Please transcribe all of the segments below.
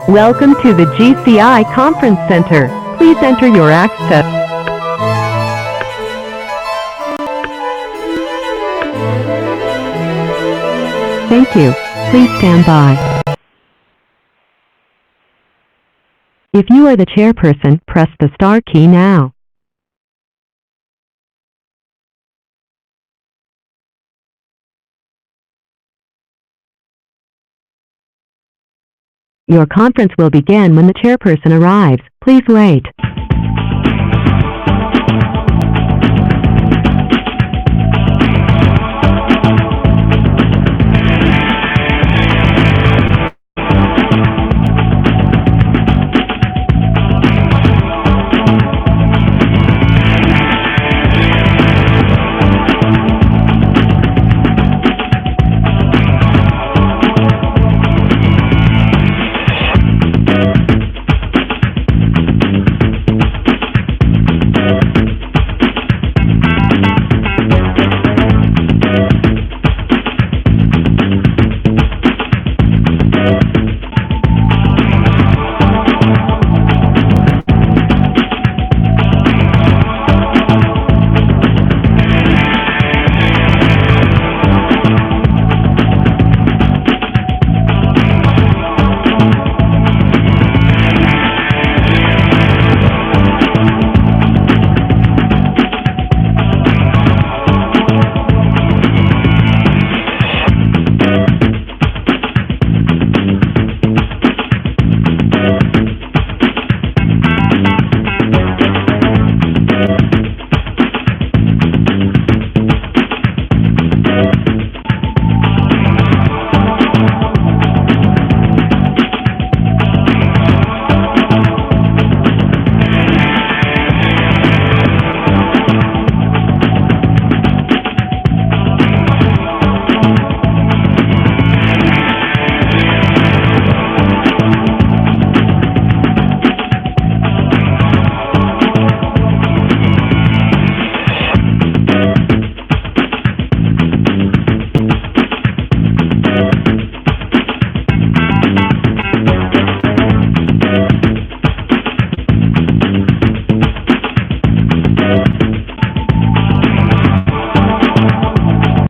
Welcome to the GCI Conference Center. Please enter your access. Thank you. Please stand by. If you are the chairperson, press the star key now. Your conference will begin when the chairperson arrives. Please wait.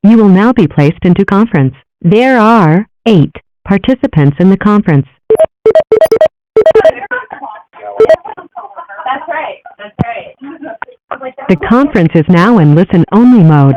You will now be placed into conference. There are 8 participants in the conference. That's right. That's right. The conference is now in listen-only mode.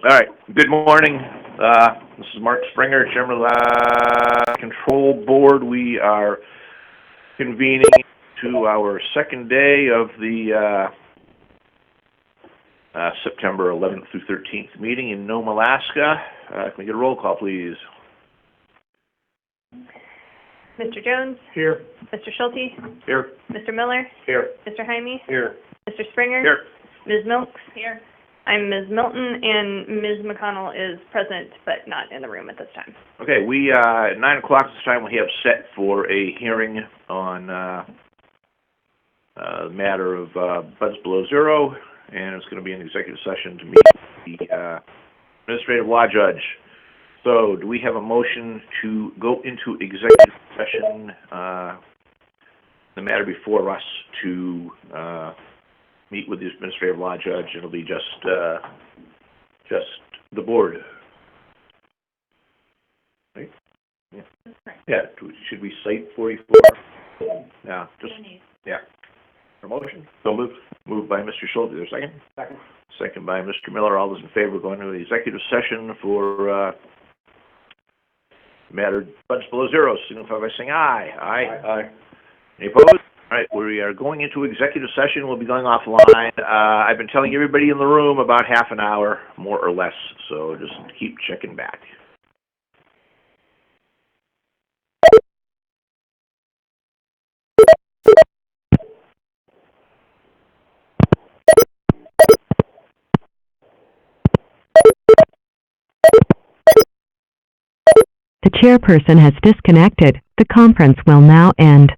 All right. Good morning. This is Mark Springer, Chairman of the Control Board. We are convening to our second day of the September 11th through 13th meeting in Nome, Alaska. Can we get a roll call, please? Mr. Jones? Here. Mr. Schulte? Here. Mr. Miller? Here. Mr. Jaime? Here. Mr. Springer? Here. Ms. Milks? Here. I'm Ms. Milton, and Ms. McConnell is present but not in the room at this time. Okay. We at 9 o'clock this time we have set for a hearing on the matter of buds below zero, and it's going to be an executive session to meet the administrative law judge. So do we have a motion to go into executive session the matter before us to meet with the administrative law judge. It'll be just the board. Right? Yeah. Yeah. Should we cite 44? Yeah. Just yeah. Promotion. So moved by Mr. Schultz. Is there a second? Second. Second by Mr. Miller. All those in favor of going to the executive session for matter bunch below zero, signify by saying aye. Aye. Any opposed? All right, we are going into executive session. We'll be going offline. I've been telling everybody in the room about half an hour, more or less, so just keep checking back. The chairperson has disconnected. The conference will now end.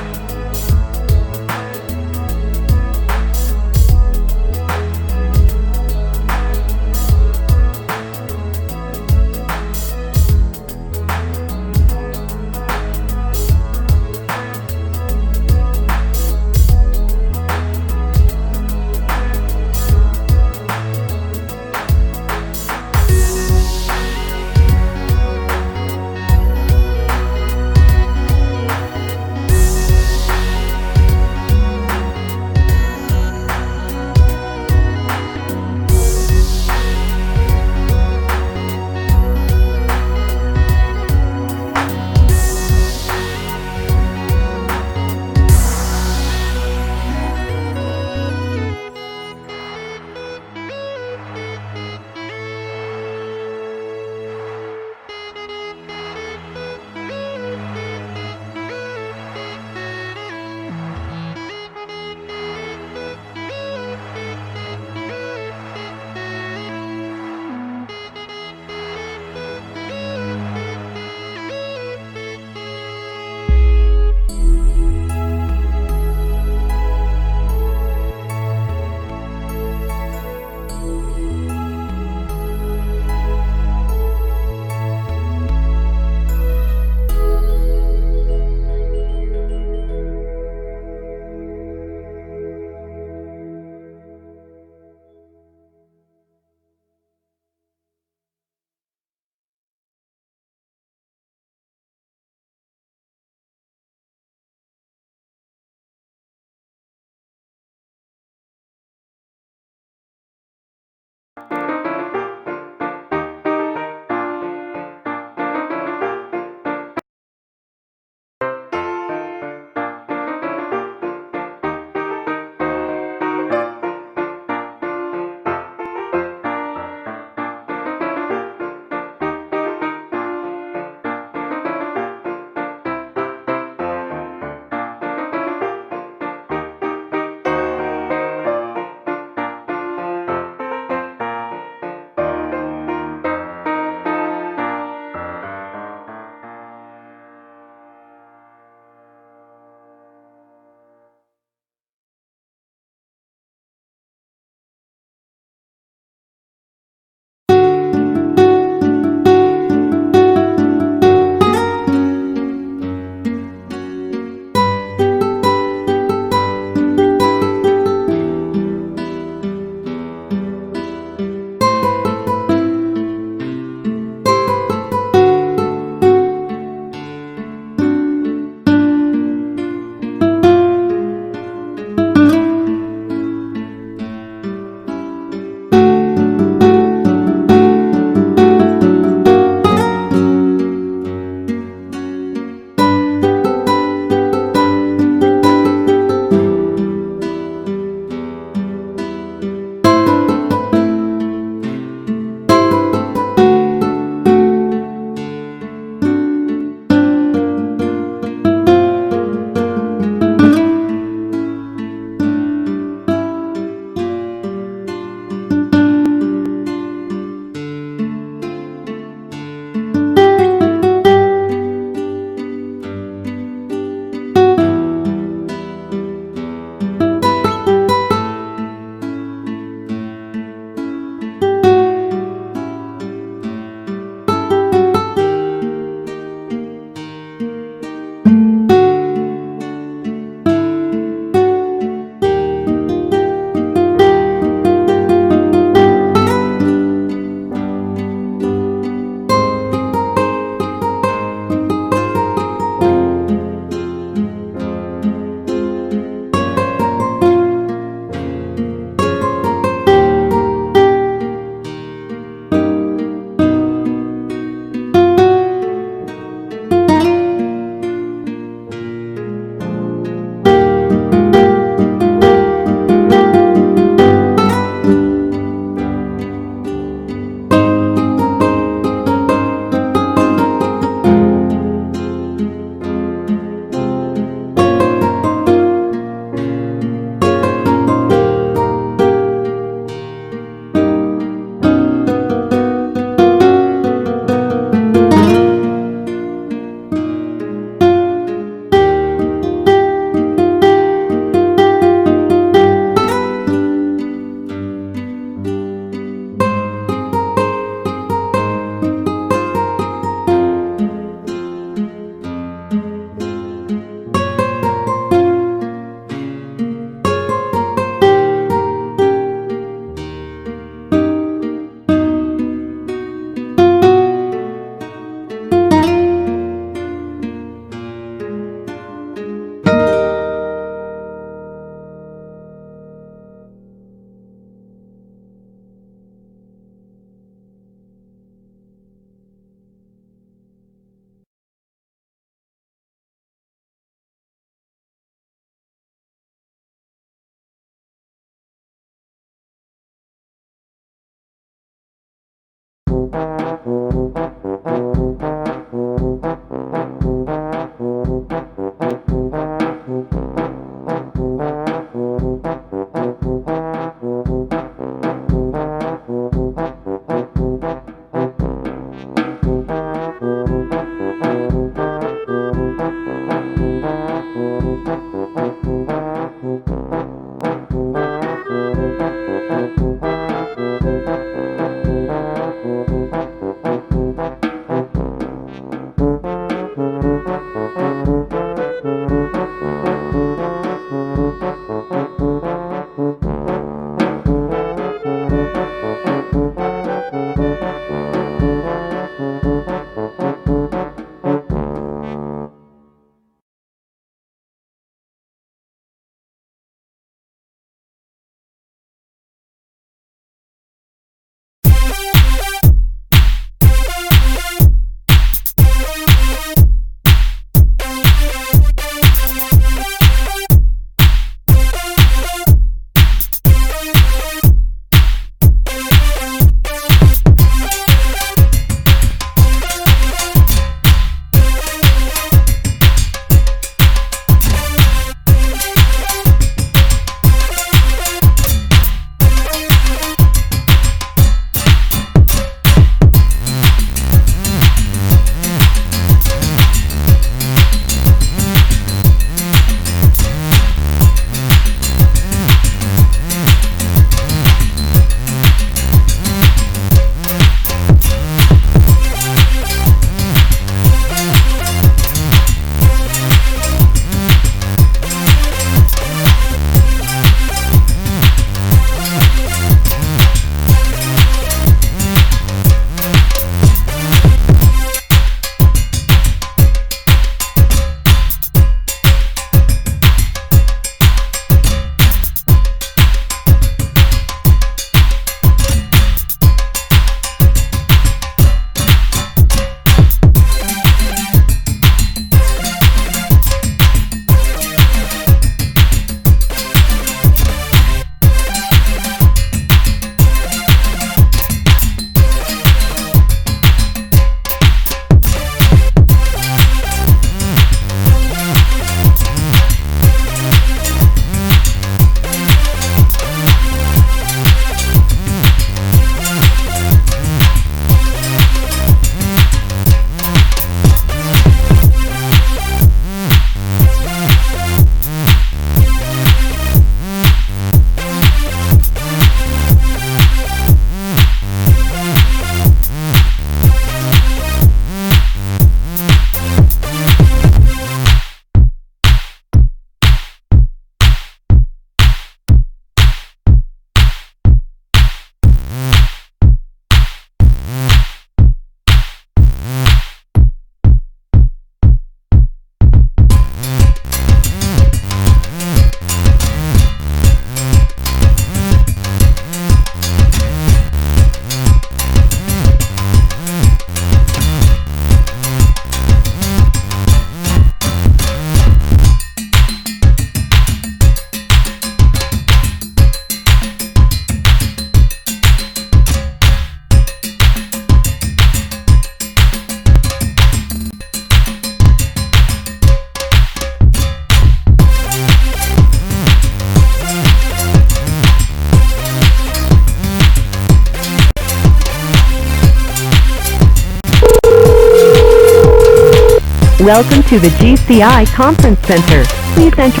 Welcome to the GCI Conference Center. Please enter.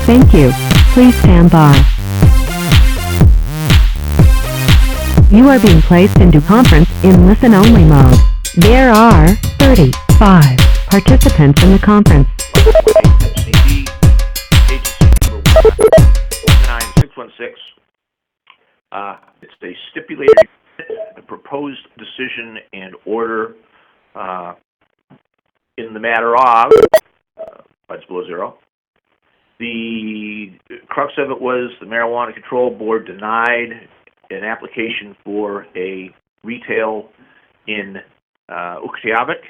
Thank you. Please stand by. You are being placed into conference in listen-only mode. There are 35 participants in the conference. MCB, agency number 19616. It's a stipulated proposed decision and order in the matter of lights below zero. The crux of it was the Marijuana Control Board denied an application for a retail in Uktiabek,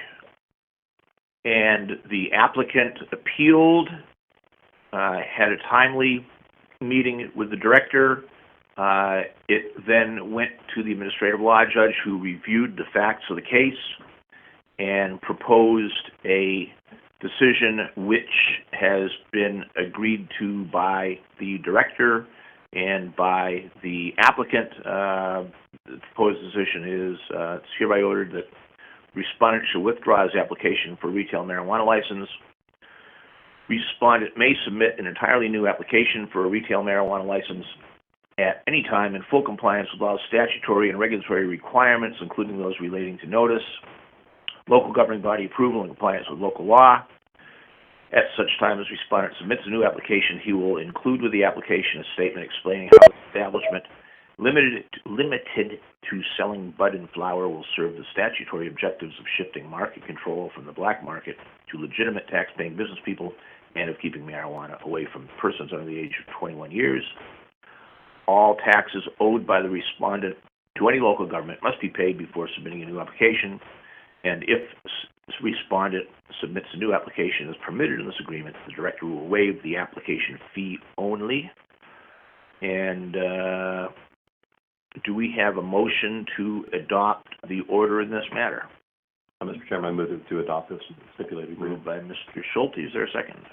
and the applicant appealed, had a timely meeting with the director. It then went to the administrative law judge, who reviewed the facts of the case and proposed a decision which has been agreed to by the director and by the applicant. The proposed decision is it's hereby ordered that respondent shall withdraw his application for retail marijuana license. Respondent may submit an entirely new application for a retail marijuana license at any time in full compliance with all statutory and regulatory requirements, including those relating to notice, local governing body approval, and compliance with local law. At such time as respondent submits a new application, he will include with the application a statement explaining how the establishment limited to selling bud and flower will serve the statutory objectives of shifting market control from the black market to legitimate tax-paying business people and of keeping marijuana away from persons under the age of 21 years. All taxes owed by the respondent to any local government must be paid before submitting a new application, and if respondent submits a new application as permitted in this agreement, the director will waive the application fee only. And do we have a motion to adopt the order in this matter? Mr. Chairman, I move to adopt this stipulated agreement. Moved by Mr. Schulte. Is there a second?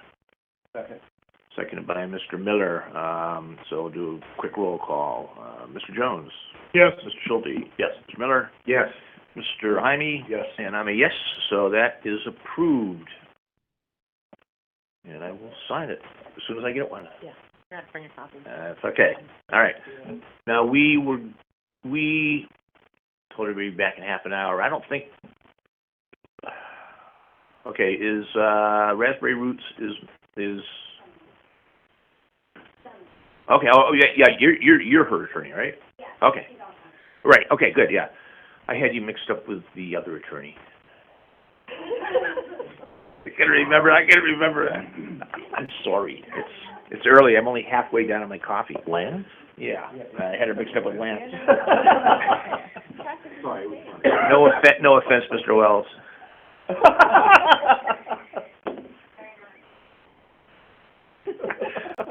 Second. Seconded by Mr. Miller. So we'll do a quick roll call. Mr. Jones? Yes. Mr. Schulte? Yes. Mr. Miller? Yes. Mr. Jaime? Yes. And I'm a yes, so that is approved. And I will sign it as soon as I get one. Yeah, I have to bring a copy. That's okay. All right. Now, we told everybody back in half an hour. I don't think... Okay, is Raspberry Roots is... Okay, oh, yeah, you're her attorney, right? Yeah. Okay. Right, okay, good, yeah. I had you mixed up with the other attorney. I can't remember that. I'm sorry. It's early. I'm only halfway down on my coffee. Lance? Yeah, I had her mixed up with Lance. No offense, Mr. Wells.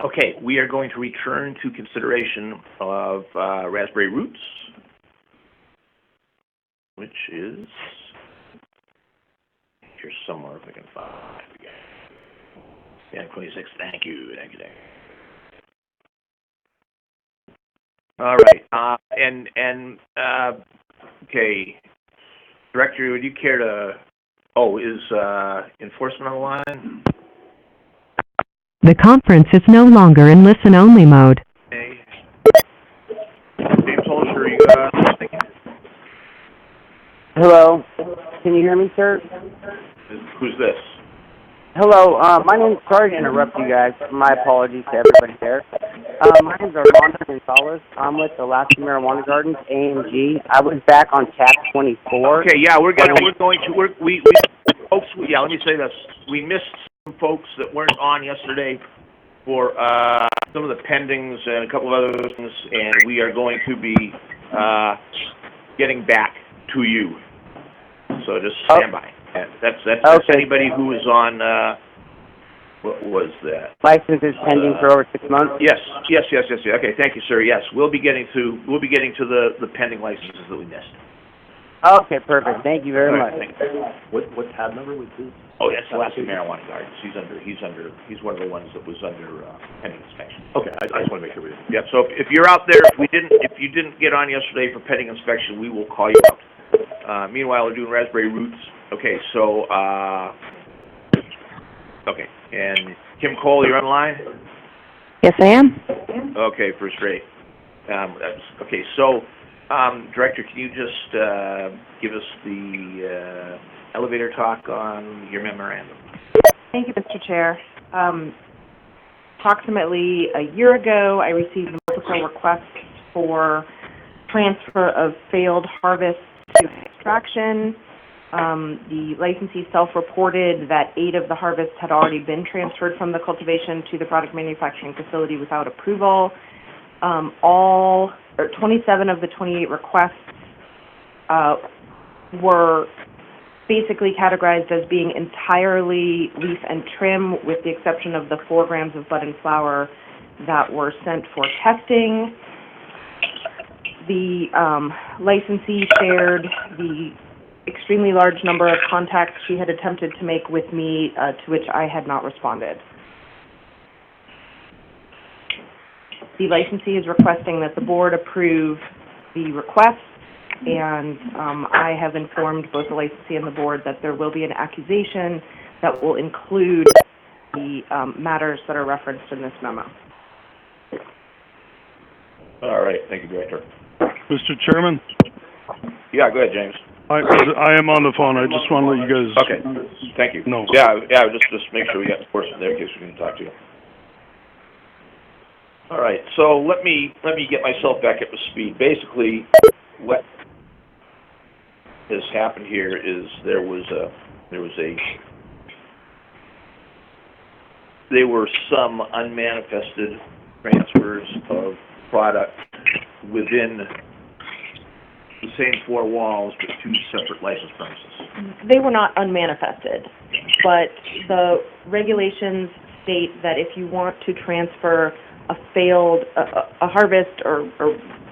Okay, we are going to return to consideration of Raspberry Roots, which is here somewhere if I can find it again. Yeah, 26. Thank you. All right. Okay, Director, would you care to? Oh, is enforcement on the line? The conference is no longer in listen-only mode. Hey, James Holscher, you listening? Hello. Can you hear me, sir? Who's this? Hello. My name's, sorry to interrupt you guys. My apologies to everybody there. My name's Armando Gonzalez. I'm with Alaska Marijuana Gardens, AMG. I was back on tab 24. Okay, yeah, let me say this. We missed some folks that weren't on yesterday for some of the pendings and a couple of other things, and we are going to be getting back to you. So just stand by. That's okay. Anybody who is on, what was that? License is pending for over 6 months? Yes. Okay, thank you, sir. Yes, we'll be getting to the pending licenses that we missed. Okay, perfect. Thank you very much. What tab number was his? Oh, that's Alaska Marijuana Gardens. He's one of the ones that was under, pending inspection. Okay, I just want to make sure we. Yeah, so if you're out there, if you didn't get on yesterday for pending inspection, we will call you out. Meanwhile, we're doing raspberry roots. Okay, so, okay, and Kim Cole, you're online? Yes, I am. Okay, first rate. Okay, so, Director, can you just, give us the, elevator talk on your memorandum? Thank you, Mr. Chair. Approximately a year ago, I received multiple requests for transfer of failed harvest to extraction. The licensee self-reported that 8 of the harvests had already been transferred from the cultivation to the product manufacturing facility without approval. 27 of the 28 requests were basically categorized as being entirely leaf and trim, with the exception of the 4 grams of bud and flower that were sent for testing. The licensee shared the extremely large number of contacts she had attempted to make with me, to which I had not responded. The licensee is requesting that the board approve the request, and I have informed both the licensee and the board that there will be an accusation that will include the matters that are referenced in this memo. All right, thank you, Director. Mr. Chairman, Yeah, go ahead, James. I am on the phone. I just want to let you guys. Okay, thank you. No. Yeah, just make sure we got the person there in case we can talk to you. All right, so let me get myself back up to speed. Basically, what has happened here is there were some unmanifested transfers of product within the same 4 walls but 2 separate license premises. They were not unmanifested, but the regulations state that if you want to transfer a harvest or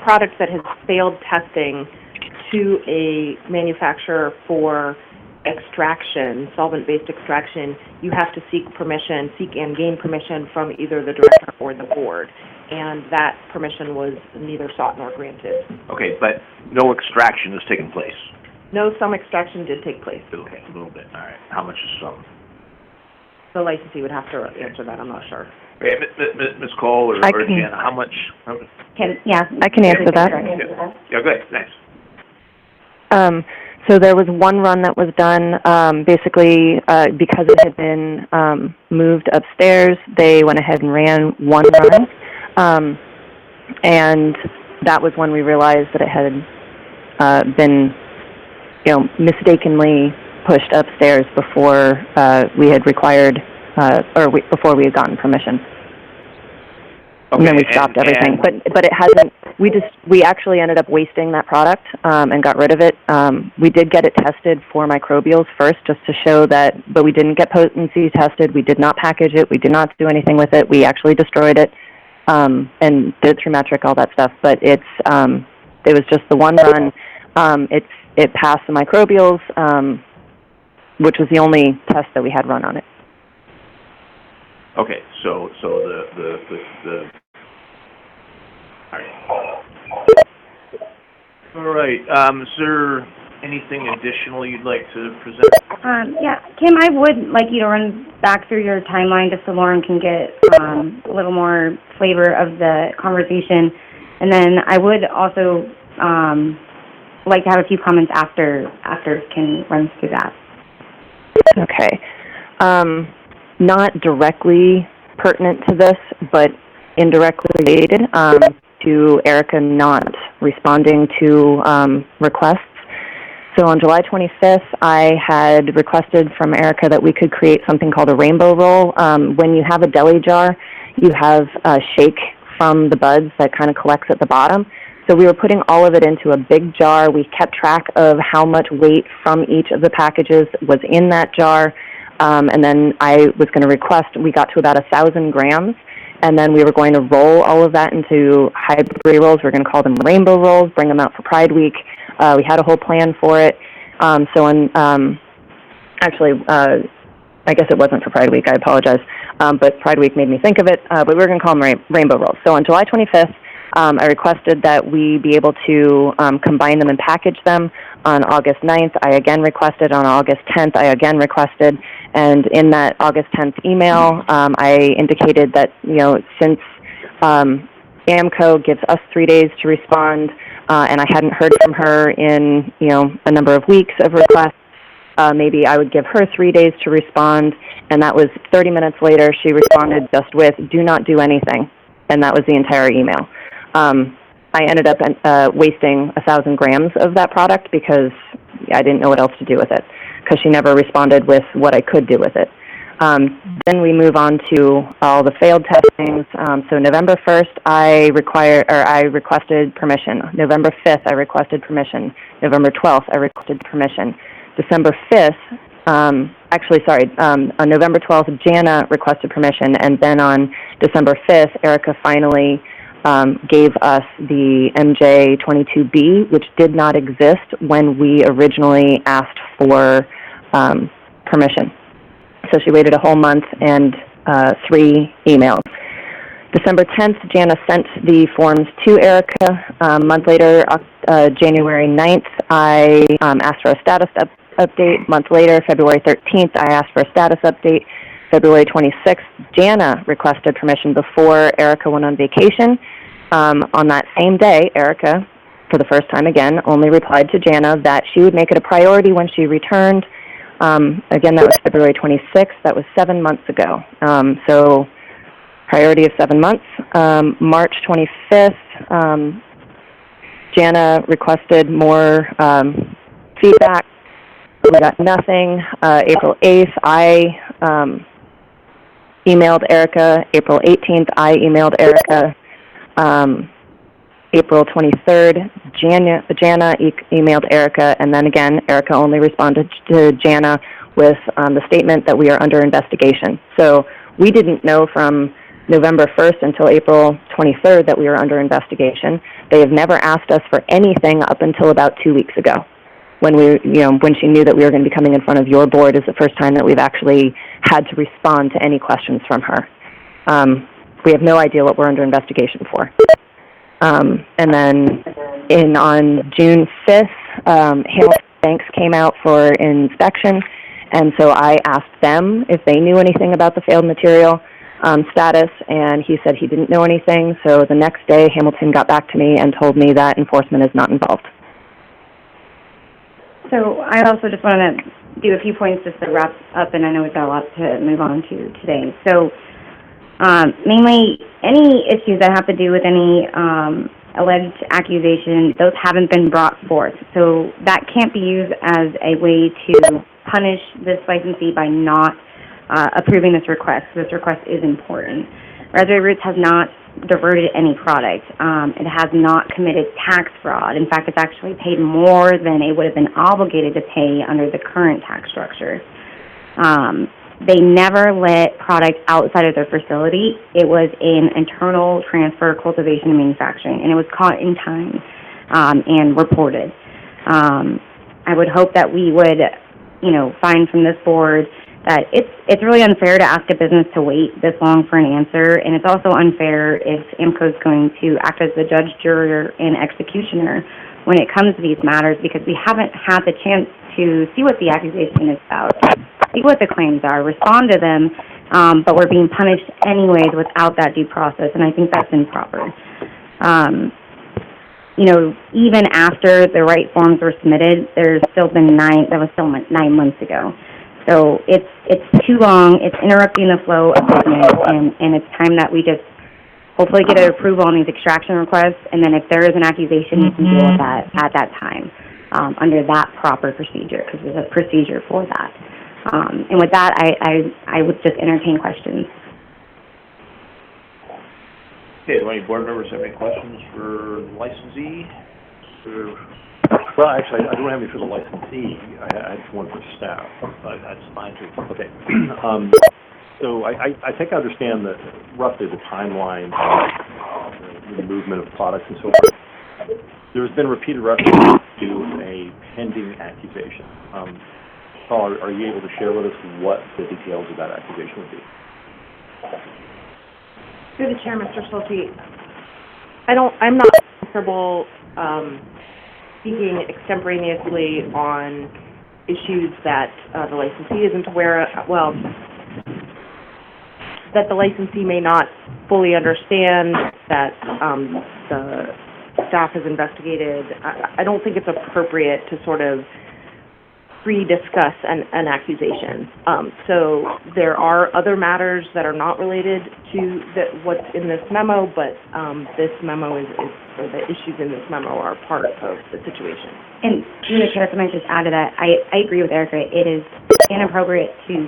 product that has failed testing to a manufacturer for extraction, solvent-based extraction, you have to seek and gain permission from either the director or the board. And that permission was neither sought nor granted. Okay, but no extraction has taken place? No, some extraction did take place. Okay, a little bit, all right. How much is some? The licensee would have to answer that, I'm not sure. Okay, Ms. Cole or Jen, how much? I can answer that. Yeah, go ahead, thanks. So there was one run that was done, basically, because it had been moved upstairs, they went ahead and ran one run, and that was when we realized that it had been, mistakenly pushed upstairs before we had required, before we had gotten permission. Okay, and then we stopped everything. But it hasn't. We actually ended up wasting that product and got rid of it. We did get it tested for microbials first, just to show that. But we didn't get potency tested. We did not package it. We did not do anything with it. We actually destroyed it and did through metric, all that stuff. But it was just the one run. It passed the microbials, which was the only test that we had run on it. Okay, so the all right. Is there anything additional you'd like to present? Yeah, Kim, I would like you to run back through your timeline just so Lauren can get a little more flavor of the conversation. And then I would also like to have a few comments after Kim runs through that. Okay. Not directly pertinent to this, but indirectly related to Erica not responding to requests. So on July 25th, I had requested from Erica that we could create something called a rainbow roll. When you have a deli jar, you have a shake from the buds that kind of collects at the bottom. So we were putting all of it into a big jar. We kept track of how much weight from each of the packages was in that jar. And then I was going to request, we got to about 1,000 grams, and then we were going to roll all of that into hybrid rolls. We're going to call them rainbow rolls, bring them out for Pride Week, We had a whole plan for it. I guess it wasn't for Pride Week, I apologize. But Pride Week made me think of it, but we were going to call them rainbow rolls. So on July 25th, I requested that we be able to combine them and package them. On August 9th, I again requested. On August 10th, I again requested. And in that August 10th email, I indicated that, since AMCO gives us 3 days to respond, and I hadn't heard from her in, a number of weeks of requests, maybe I would give her 3 days to respond. And that was 30 minutes later, she responded just with, "Do not do anything." And that was the entire email. I ended up wasting 1,000 grams of that product because I didn't know what else to do with it, because she never responded with what I could do with it. Then we move on to all the failed testings. So November 1st, I requested permission. November 5th, I requested permission. November 12th, I requested permission. December 5th, on November 12th, Jana requested permission, and then on December 5th, Erica finally gave us the MJ22B, which did not exist when we originally asked for permission. So she waited a whole month and 3 emails. December 10th, Jana sent the forms to Erica. A month later, January 9th, I asked for a status update. A month later, February 13th, I asked for a status update. February 26th, Jana requested permission before Erica went on vacation. On that same day, Erica, for the first time again, only replied to Jana that she would make it a priority when she returned. Again, that was February 26th. That was 7 months ago. So priority of 7 months. March 25th, Jana requested more feedback. We got nothing. April 8th, I emailed Erica. April 18th, I emailed Erica. April 23rd, Jana emailed Erica, and then again, Erica only responded to Jana with the statement that we are under investigation. So we didn't know from November 1st until April 23rd that we were under investigation. They have never asked us for anything up until about 2 weeks ago, when when she knew that we were going to be coming in front of your board. Is the first time that we've actually had to respond to any questions from her. We have no idea what we're under investigation for. And then on June 5th, Hamilton Banks came out for inspection, and so I asked them if they knew anything about the failed material status, and he said he didn't know anything. So the next day, Hamilton got back to me and told me that enforcement is not involved. So I also just want to do a few points just to wrap up, and I know we've got a lot to move on to today. So mainly, any issues that have to do with any alleged accusation, those haven't been brought forth. So that can't be used as a way to punish this licensee by not approving this request. This request is important. Raspberry Roots has not diverted any product. It has not committed tax fraud. In fact, it's actually paid more than it would have been obligated to pay under the current tax structure. They never let product outside of their facility. It was an internal transfer, cultivation, and manufacturing, and it was caught in time and reported. I would hope that we would, find from this board that it's really unfair to ask a business to wait this long for an answer, and it's also unfair if AMCO is going to act as the judge, juror, and executioner when it comes to these matters, because we haven't had the chance to see what the accusation is about, see what the claims are, respond to them, but we're being punished anyways without that due process, and I think that's improper. Even after the right forms were submitted, there's still been 9 months ago. So it's too long, it's interrupting the flow of business, and it's time that we just hopefully get an approval on these extraction requests, and then if there is an accusation, you can deal with that at that time, under that proper procedure, because there's a procedure for that. And with that, I would just entertain questions. Okay, do any board members have any questions for the licensee? Well, actually, I don't have any for the licensee. I have one for staff. That's fine too. Okay. So I think I understand roughly the timeline of the movement of products and so forth. there's been repeated reference to a pending accusation. Paul, are you able to share with us what the details of that accusation would be? Through the chair, Mr. Schulte, I'm not comfortable, speaking extemporaneously on issues that, the licensee isn't aware of, well, that the licensee may not fully understand, that, the staff has investigated. I don't think it's appropriate to sort of pre-discuss an accusation. So there are other matters that are not related to what's in this memo, but this memo or the issues in this memo are part of the situation. And through the chair, if I might just add to that, I agree with Erica. It is inappropriate to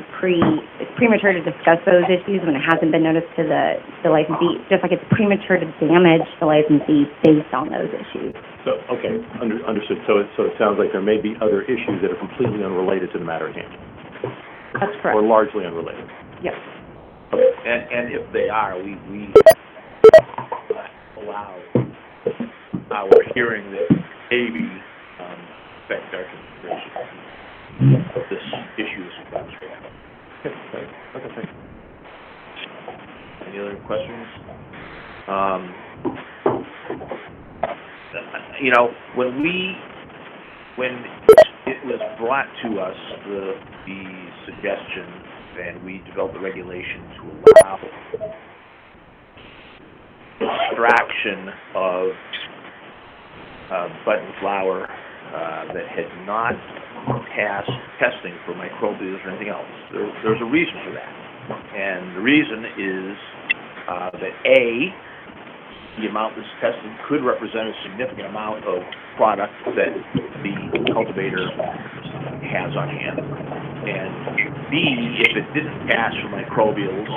it's premature to discuss those issues when it hasn't been noticed to the licensee, just like it's premature to damage the licensee based on those issues. So, okay, understood. So it sounds like there may be other issues that are completely unrelated to the matter at hand. That's correct. Or largely unrelated. Yes. Okay. And if they are, we allow our hearing that maybe affect our consideration of this issue is about straight. Okay. Any other questions? You know, when it was brought to us, the suggestion, and we developed the regulation to allow extraction of button flower that had not passed testing for microbials or anything else. There's a reason for that. And the reason is that the amount that's tested could represent a significant amount of product that the cultivator has on hand. And B, if it didn't pass for microbials,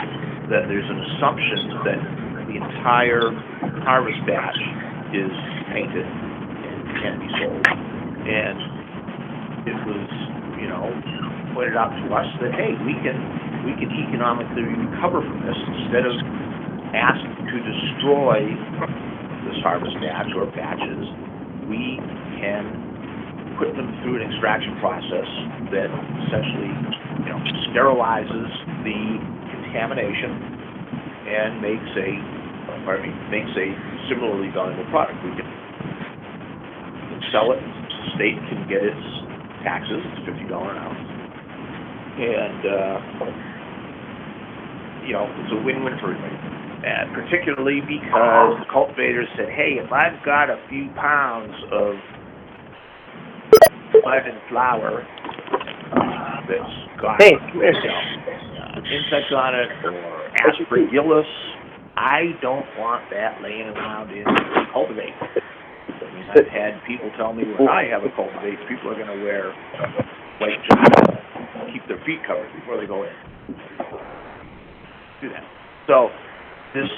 then there's an assumption that the entire harvest batch is tainted and can be sold. And it was, pointed out to us that, hey, we can economically recover from this instead of asking to destroy this harvest batch or batches. We can put them through an extraction process that essentially, sterilizes the contamination and makes a similarly valuable product. We can sell it. The state can get its taxes. It's $50 an ounce. And, it's a win-win for everybody. And particularly because the cultivators said, hey, if I've got a few pounds of bud and flower that's got insects on it or aspergillus, I don't want that laying around in cultivate. I mean, I've had people tell me when I have a cultivate, people are going to wear white jackets, keep their feet covered before they go in. Do that. So this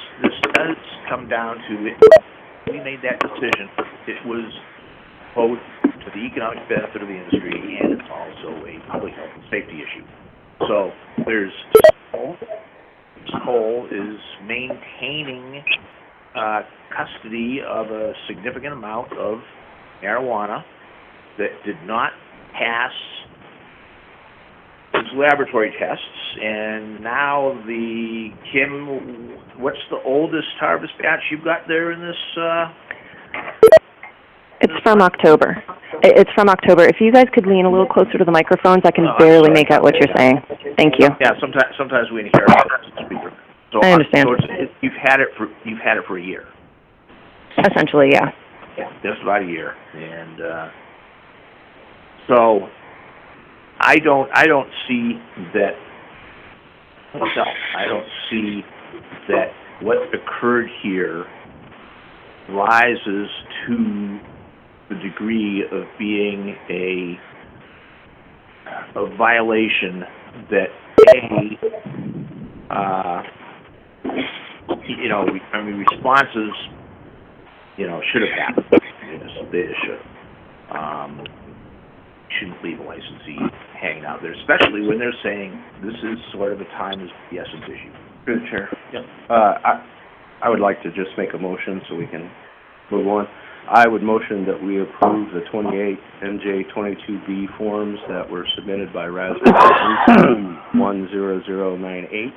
does come down to it. We made that decision. It was both to the economic benefit of the industry and it's also a public health and safety issue. So there's Cole is maintaining custody of a significant amount of marijuana that did not pass his laboratory tests, and now Kim, what's the oldest harvest batch you've got there in this? It's from October. It's from October. If you guys could lean a little closer to the microphones, I can barely make out what you're saying. Thank you. Yeah, sometimes we inherit the speaker. So I understand. So you've had it for a year. Essentially, yeah. Just about a year, and so I don't see that. Myself, I don't see that what occurred here rises to the degree of being a violation that responses, should have happened. They just should. Shouldn't leave a licensee hanging out there, especially when they're saying this is sort of a time of the essence issue. Through the chair. Yep. I would like to just make a motion so we can move on. I would motion that we approve the 28 NJ22B forms that were submitted by Raspberry 10098.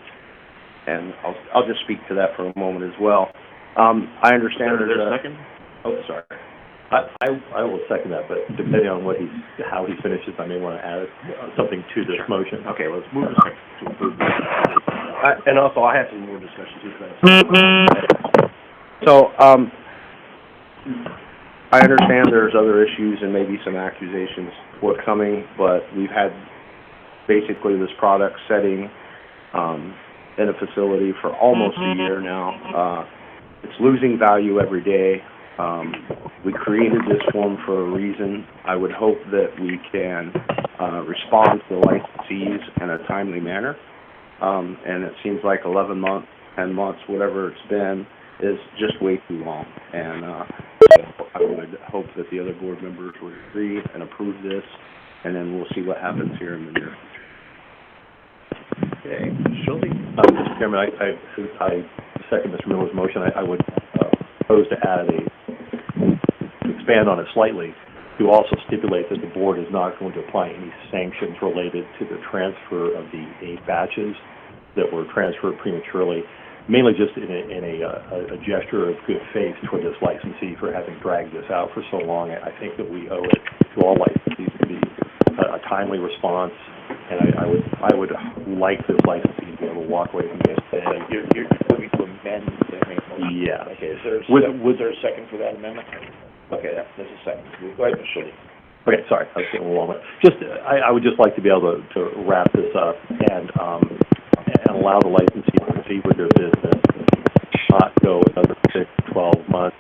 And I'll just speak to that for a moment as well. I understand there's a second. Oh, sorry. I will second that, but depending on how he finishes, I may want to add something to this motion. Okay, let's move to approve this. And also, I have some more discussion too. So, I understand there's other issues and maybe some accusations forthcoming, but we've had basically this product setting in a facility for almost a year now. It's losing value every day. We created this form for a reason. I would hope that we can respond to the licensees in a timely manner. And it seems like 11 months, 10 months, whatever it's been, is just way too long. And so I would hope that the other board members would agree and approve this, and then we'll see what happens here in the near future. Okay, Schulte? Mr. Chairman, I second Mr. Miller's motion. I would propose to expand on it slightly, to also stipulate that the board is not going to apply any sanctions related to the transfer of the 8 batches that were transferred prematurely, mainly just in a gesture of good faith toward this licensee for having dragged this out for so long. I think that we owe it to all licensees to be a timely response, and I would like this licensee to be able to walk away from this. You're looking to amend the motion? Yeah. Okay, is there a second for that amendment? Okay, there's a second. Go ahead, Ms. Schulte. Okay, sorry, I was getting a little long. I would just like to be able to wrap this up and allow the licensee to proceed with their business, not go another 6, 12 months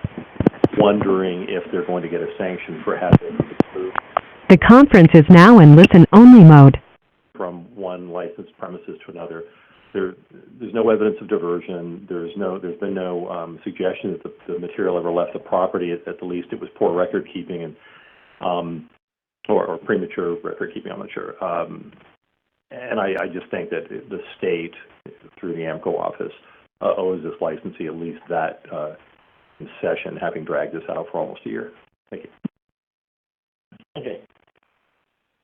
wondering if they're going to get a sanction for having The conference is now in listen-only mode. From one licensed premises to another. There's no evidence of diversion. There's been no suggestion that the material ever left the property. At the least, it was poor record keeping and or premature record keeping. I'm not sure. And I just think that the state, through the AMCO office, owes this licensee at least that concession, having dragged this out for almost a year. Thank you. Okay.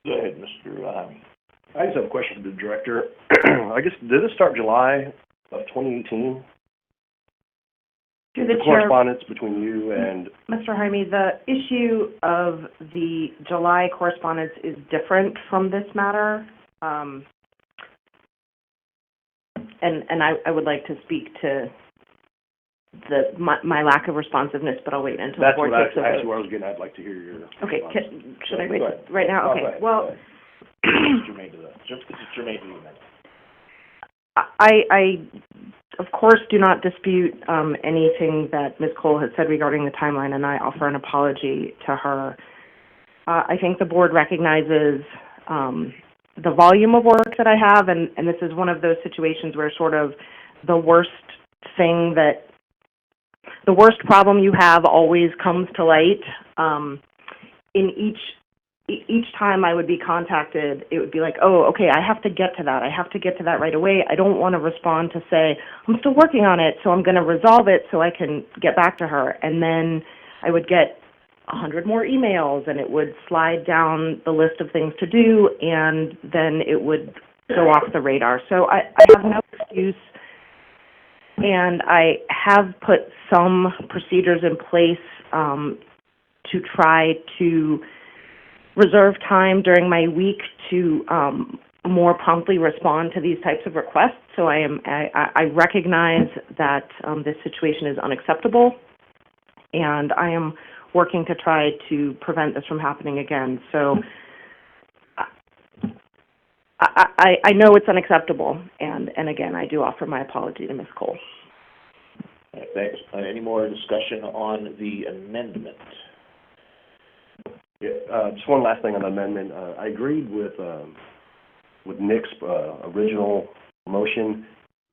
Go ahead, Mr. I just have a question for the director. I guess, did it start July of 2018? Through the chair, correspondence between you and... Mr. Jaime, the issue of the July correspondence is different from this matter. And I would like to speak to my lack of responsiveness, but I'll wait until the board takes over. That's where I was getting. I'd like to hear your... Okay, should I wait right now? Okay, well... It's germane to the amendment. I, of course, do not dispute anything that Ms. Cole has said regarding the timeline, and I offer an apology to her. I think the board recognizes the volume of work that I have, and this is one of those situations where sort of the worst problem you have always comes to light. In each time I would be contacted, it would be like, oh, okay, I have to get to that. I have to get to that right away. I don't want to respond to say, I'm still working on it, so I'm going to resolve it so I can get back to her. And then I would get 100 more emails, and it would slide down the list of things to do, and then it would go off the radar. So I have no excuse, and I have put some procedures in place to try to reserve time during my week to more promptly respond to these types of requests. So I recognize that this situation is unacceptable, and I am working to try to prevent this from happening again. So I know it's unacceptable, and again, I do offer my apology to Ms. Cole. Right, thanks. Any more discussion on the amendment? Yeah, just one last thing on the amendment. I agreed with Nick's original motion.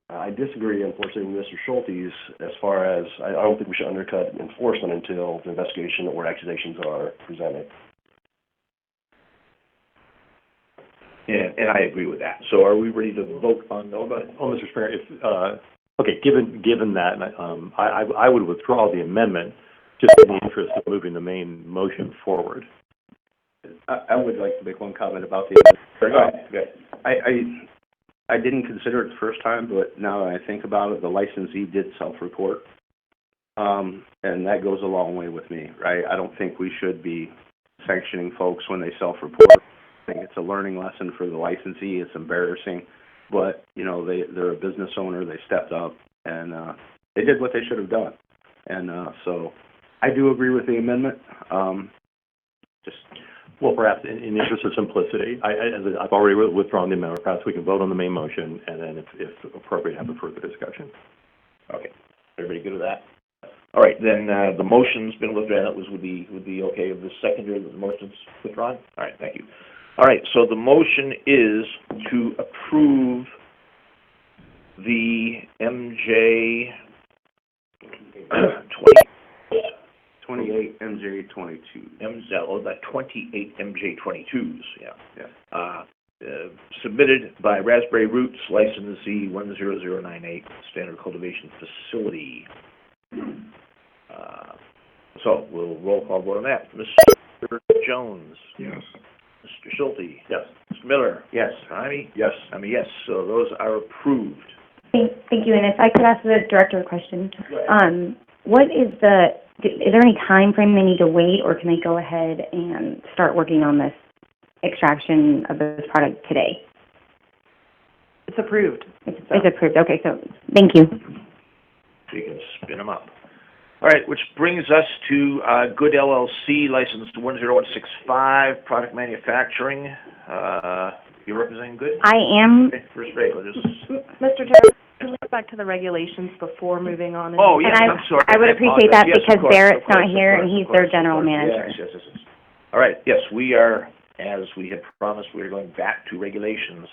I disagree, unfortunately, with Mr. Schulte's as far as I don't think we should undercut enforcement until the investigation or accusations are presented. And I agree with that. So are we ready to vote on Nova? Oh, Mr. Springer, okay, given that, I would withdraw the amendment, just in the interest of moving the main motion forward. I would like to make one comment about the I didn't consider it the first time, but now that I think about it, the licensee did self-report. And that goes a long way with me, right? I don't think we should be sanctioning folks when they self-report. I think it's a learning lesson for the licensee. It's embarrassing, but, you know, they're a business owner. They stepped up, and they did what they should have done. And so I do agree with the amendment. Well, perhaps in the interest of simplicity, I've already withdrawn the amendment. Perhaps we can vote on the main motion, and then if appropriate, have a further discussion. Okay. Everybody good with that? All right, then, the motion's been withdrawn. That would be okay with the seconder, the motion's withdrawn? All right, thank you. All right, so the motion is to approve the MJ 28 MJ 22. The 28 MJ 22s, yeah. Submitted by Raspberry Roots, licensee 10098, Standard Cultivation Facility. So we'll roll call vote on that. Mr. Jones? Yes. Mr. Schulte? Yes. Mr. Miller? Yes. Jaime? Yes. I'm a yes, so those are approved. Thank you, and if I could ask the director a question. What is there any time frame they need to wait, or can they go ahead and start working on this extraction of this product today? It's approved. It's approved, okay, so, thank you. So you can spin them up. All right, which brings us to Good LLC, license 10165, product manufacturing. You're representing Good? I am. Okay, first rate, Mr. Chair, can we go back to the regulations before moving on? Oh, yes, And I'm sorry. I would appreciate that Yes, because of course, Barrett's of course, not here of and course, he's of course, their general of course. manager. Yes. All right, yes, we are, as we had promised, we are going back to regulations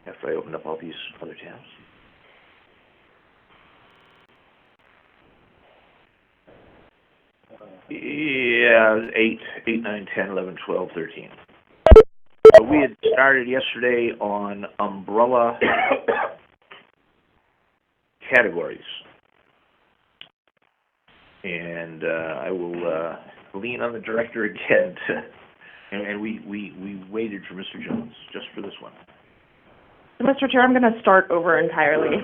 after I open up all these other tabs. Yeah, 8, 9, 10, 11, 12, 13. So we had started yesterday on umbrella categories. And I will lean on the director again and we waited for Mr. Jones just for this one. Mr. Chair, I'm going to start over entirely.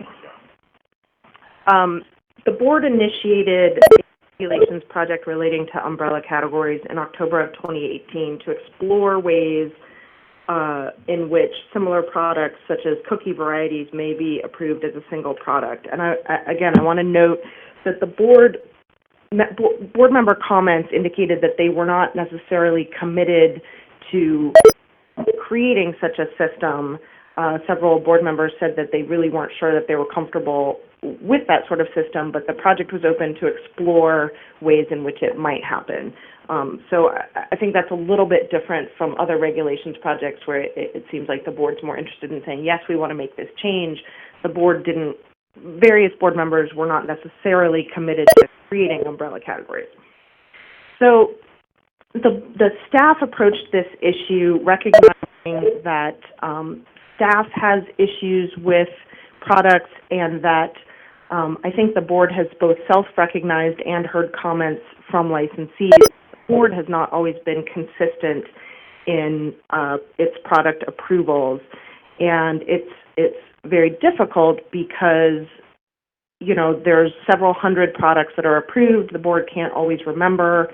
The board initiated a regulations project relating to umbrella categories in October of 2018 to explore ways in which similar products such as cookie varieties may be approved as a single product. And I want to note that the board member comments indicated that they were not necessarily committed to creating such a system. Several board members said that they really weren't sure that they were comfortable with that sort of system, but the project was open to explore ways in which it might happen. So I think that's a little bit different from other regulations projects where it seems like the board's more interested in saying, yes, we want to make this change. Various board members were not necessarily committed to creating umbrella categories. So the staff approached this issue recognizing that staff has issues with products and that I think the board has both self-recognized and heard comments from licensees. The board has not always been consistent in its product approvals, and it's very difficult because, you know, there's several hundred products that are approved. The board can't always remember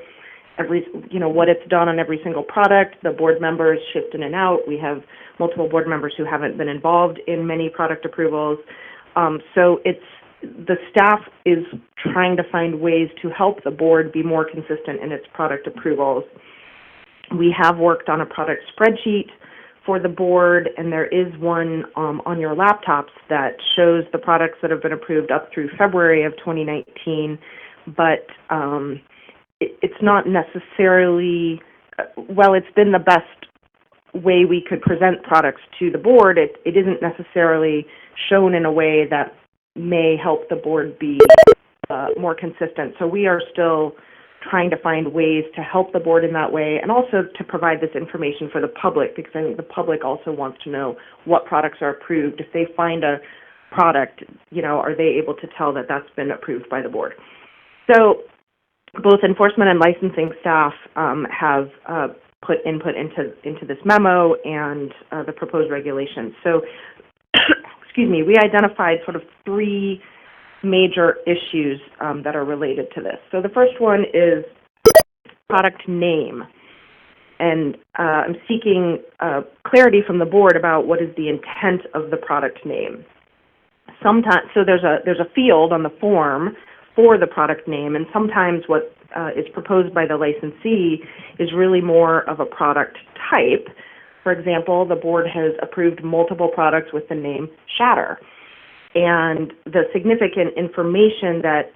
what it's done on every single product. The board members shift in and out. We have multiple board members who haven't been involved in many product approvals. So the staff is trying to find ways to help the board be more consistent in its product approvals. We have worked on a product spreadsheet for the board, and there is one on your laptops that shows the products that have been approved up through February of 2019, but it's not necessarily, well, it's been the best way we could present products to the board. It isn't necessarily shown in a way that may help the board be more consistent. So we are still trying to find ways to help the board in that way and also to provide this information for the public, because I think the public also wants to know what products are approved. If they find a product, are they able to tell that that's been approved by the board? So both enforcement and licensing staff have put input into this memo and the proposed regulations. So, excuse me, we identified sort of three major issues that are related to this. So the first one is product name. And I'm seeking clarity from the board about what is the intent of the product name. Sometimes, so there's a field on the form for the product name, and sometimes what is proposed by the licensee is really more of a product type. For example, the board has approved multiple products with the name Shatter, and the significant information that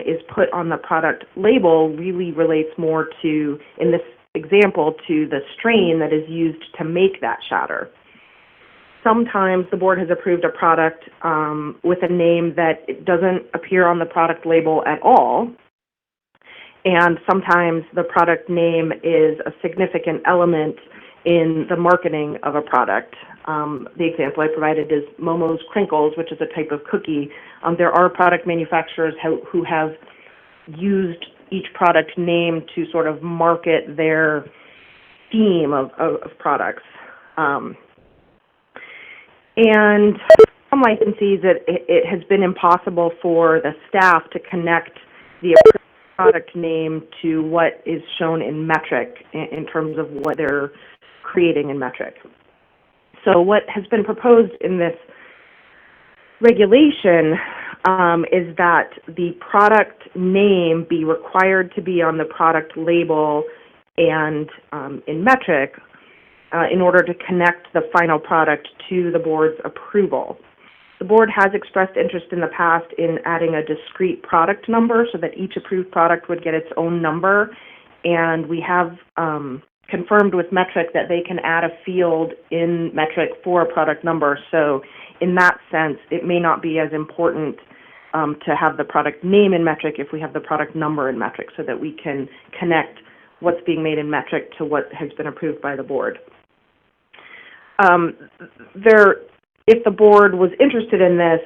is put on the product label really relates more to, in this example, to the strain that is used to make that shatter. Sometimes the board has approved a product with a name that doesn't appear on the product label at all, and sometimes the product name is a significant element in the marketing of a product. The example I provided is Momo's Crinkles, which is a type of cookie. There are product manufacturers who have used each product name to sort of market their theme of products. And some licensees, it has been impossible for the staff to connect the product name to what is shown in metric in terms of what they're creating in metric. So what has been proposed in this regulation is that the product name be required to be on the product label and in metric in order to connect the final product to the board's approval. The board has expressed interest in the past in adding a discrete product number so that each approved product would get its own number, and we have confirmed with metric that they can add a field in metric for a product number. So in that sense, it may not be as important to have the product name in metric if we have the product number in metric, so that we can connect what's being made in metric to what has been approved by the board. If the board was interested in this,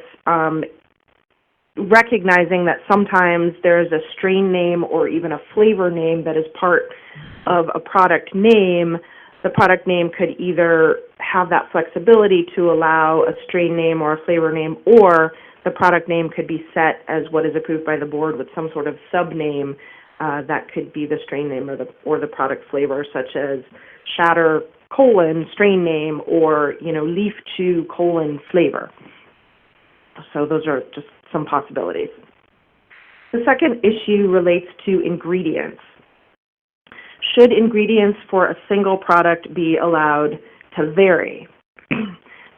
recognizing that sometimes there's a strain name or even a flavor name that is part of a product name, the product name could either have that flexibility to allow a strain name or a flavor name, or the product name could be set as what is approved by the board with some sort of sub-name that could be the strain name or the product flavor, such as Shatter strain name, or Leaf Chew flavor. So those are just some possibilities. The second issue relates to ingredients. Should ingredients for a single product be allowed to vary?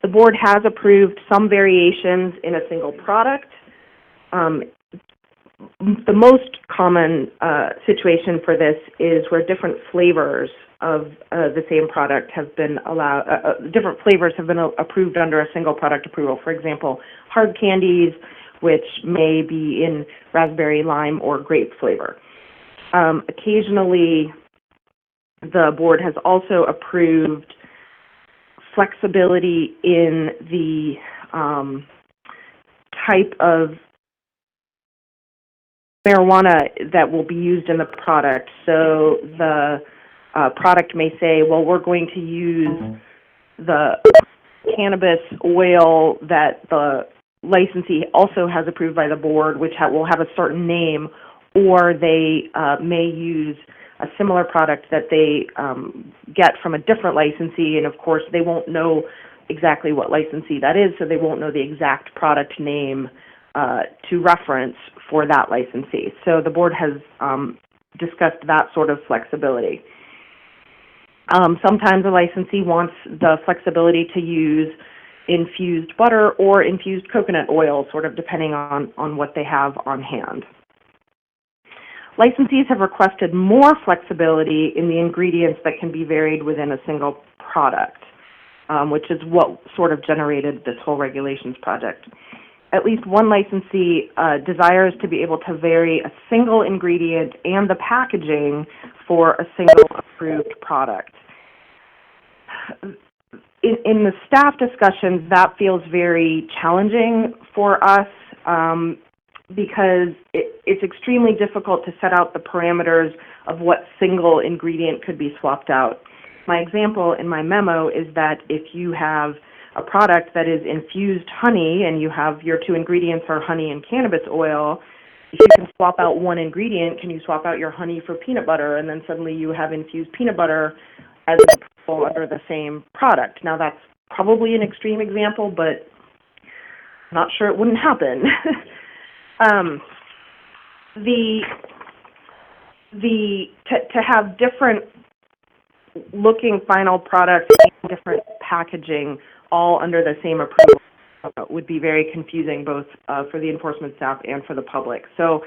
The board has approved some variations in a single product. The most common situation for this is where different flavors of the same product have been allowed, different flavors have been approved under a single product approval. For example, hard candies, which may be in raspberry, lime, or grape flavor. Occasionally, the board has also approved flexibility in the type of marijuana that will be used in the product. So the product may say, well, we're going to use the cannabis oil that the licensee also has approved by the board, which will have a certain name, or they may use a similar product that they get from a different licensee, and of course they won't know exactly what licensee that is, so they won't know the exact product name to reference for that licensee. So the board has discussed that sort of flexibility. Sometimes a licensee wants the flexibility to use infused butter or infused coconut oil, sort of depending on what they have on hand. Licensees have requested more flexibility in the ingredients that can be varied within a single product, which is what sort of generated this whole regulations project. At least one licensee desires to be able to vary a single ingredient and the packaging for a single approved product. In the staff discussions, that feels very challenging for us. because it's extremely difficult to set out the parameters of what single ingredient could be swapped out. My example in my memo is that if you have a product that is infused honey and you have your two ingredients are honey and cannabis oil, if you can swap out one ingredient, can you swap out your honey for peanut butter, and then suddenly you have infused peanut butter as an approval under the same product? Now that's probably an extreme example, but I'm not sure it wouldn't happen. To have different looking final products and different packaging all under the same approval would be very confusing both for the enforcement staff and for the public. So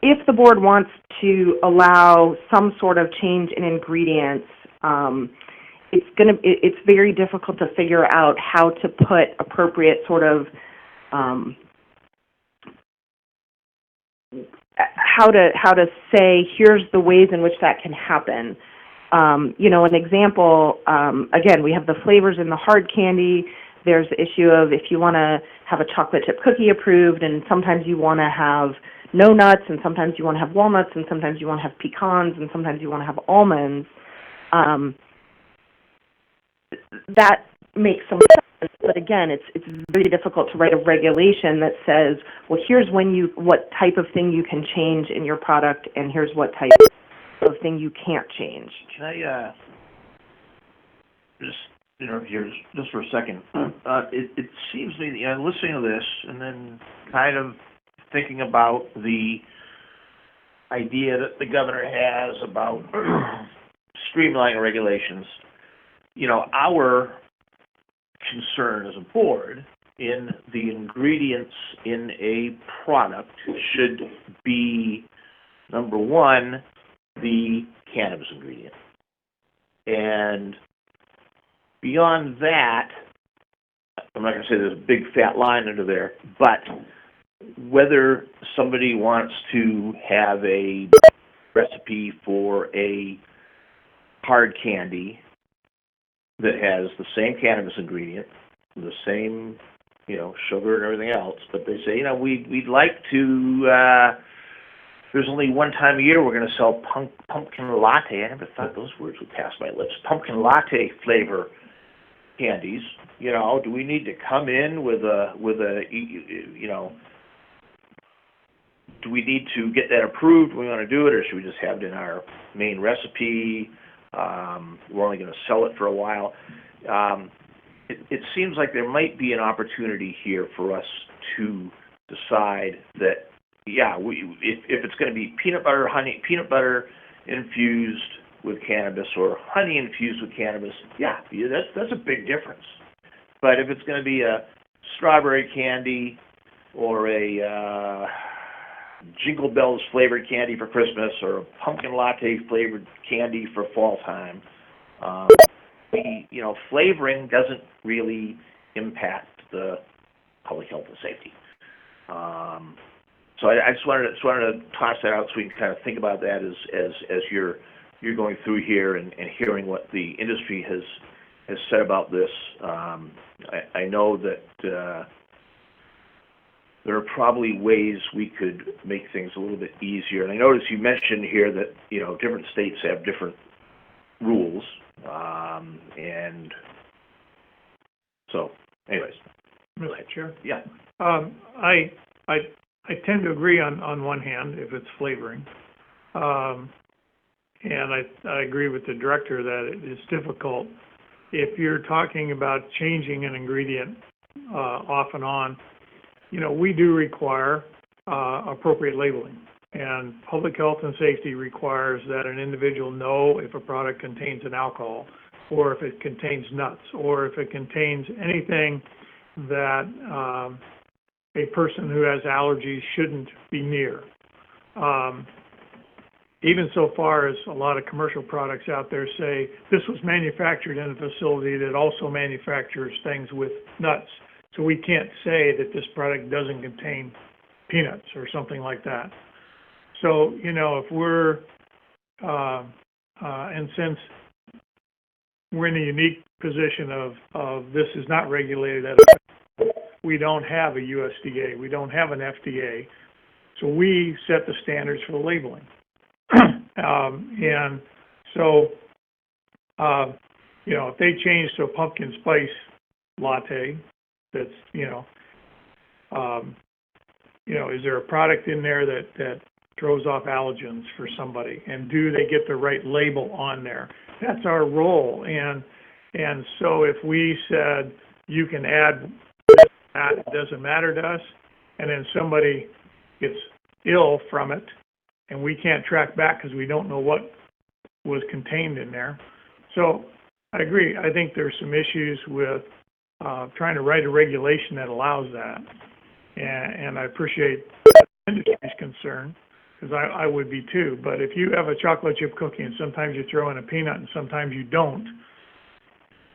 if the board wants to allow some sort of change in ingredients, it's very difficult to figure out how to put appropriate sort of how to say here's the ways in which that can happen. An example, again, we have the flavors in the hard candy. There's the issue of if you want to have a chocolate chip cookie approved, and sometimes you want to have no nuts, and sometimes you want to have walnuts, and sometimes you want to have pecans, and sometimes you want to have almonds. That makes some sense, but again, it's very difficult to write a regulation that says, well, here's what type of thing you can change in your product, and here's what type of thing you can't change. Can I, just interrupt here just for a second? It seems to me, listening to this and then kind of thinking about the idea that the governor has about streamlining regulations, our concern as a board in the ingredients in a product should be, number one, the cannabis ingredient. And beyond that, I'm not going to say there's a big fat line under there, but whether somebody wants to have a recipe for a hard candy that has the same cannabis ingredient, the same, sugar and everything else, but they say, we'd like to, there's only one time a year we're going to sell pumpkin latte. I never thought those words would pass my lips. Pumpkin latte flavor candies. Do we need to come in with a do we need to get that approved when we want to do it, or should we just have it in our main recipe? We're only going to sell it for a while. It seems like there might be an opportunity here for us to decide that, if it's going to be peanut butter infused with cannabis, or honey infused with cannabis, that's a big difference. But if it's going to be a strawberry candy or a Jingle Bells flavored candy for Christmas, or a pumpkin latte flavored candy for fall time, flavoring doesn't really impact the public health and safety. So I just wanted to toss that out so we can kind of think about that as you're going through here and hearing what the industry has said about this. I know that there are probably ways we could make things a little bit easier. And I noticed you mentioned here that, different states have different rules. And so, anyways. Mr. Chair? Yeah. I tend to agree on one hand if it's flavoring. And I agree with the director that it is difficult. If you're talking about changing an ingredient off and on, we do require appropriate labeling. And public health and safety requires that an individual know if a product contains an alcohol, or if it contains nuts, or if it contains anything that a person who has allergies shouldn't be near. Even so far as a lot of commercial products out there say, this was manufactured in a facility that also manufactures things with nuts. So we can't say that this product doesn't contain peanuts or something like that. So, if we're, and since we're in a unique position of this is not regulated at a we don't have a USDA, we don't have an FDA, so we set the standards for the labeling. And so, if they change to a pumpkin spice latte, that's, is there a product in there that throws off allergens for somebody? And do they get the right label on there? That's our role. And so if we said, you can add this, that, it doesn't matter to us, and then somebody gets ill from it, and we can't track back because we don't know what was contained in there. So I agree. I think there's some issues with trying to write a regulation that allows that. And I appreciate the industry's concern, because I would be too. But if you have a chocolate chip cookie and sometimes you throw in a peanut and sometimes you don't,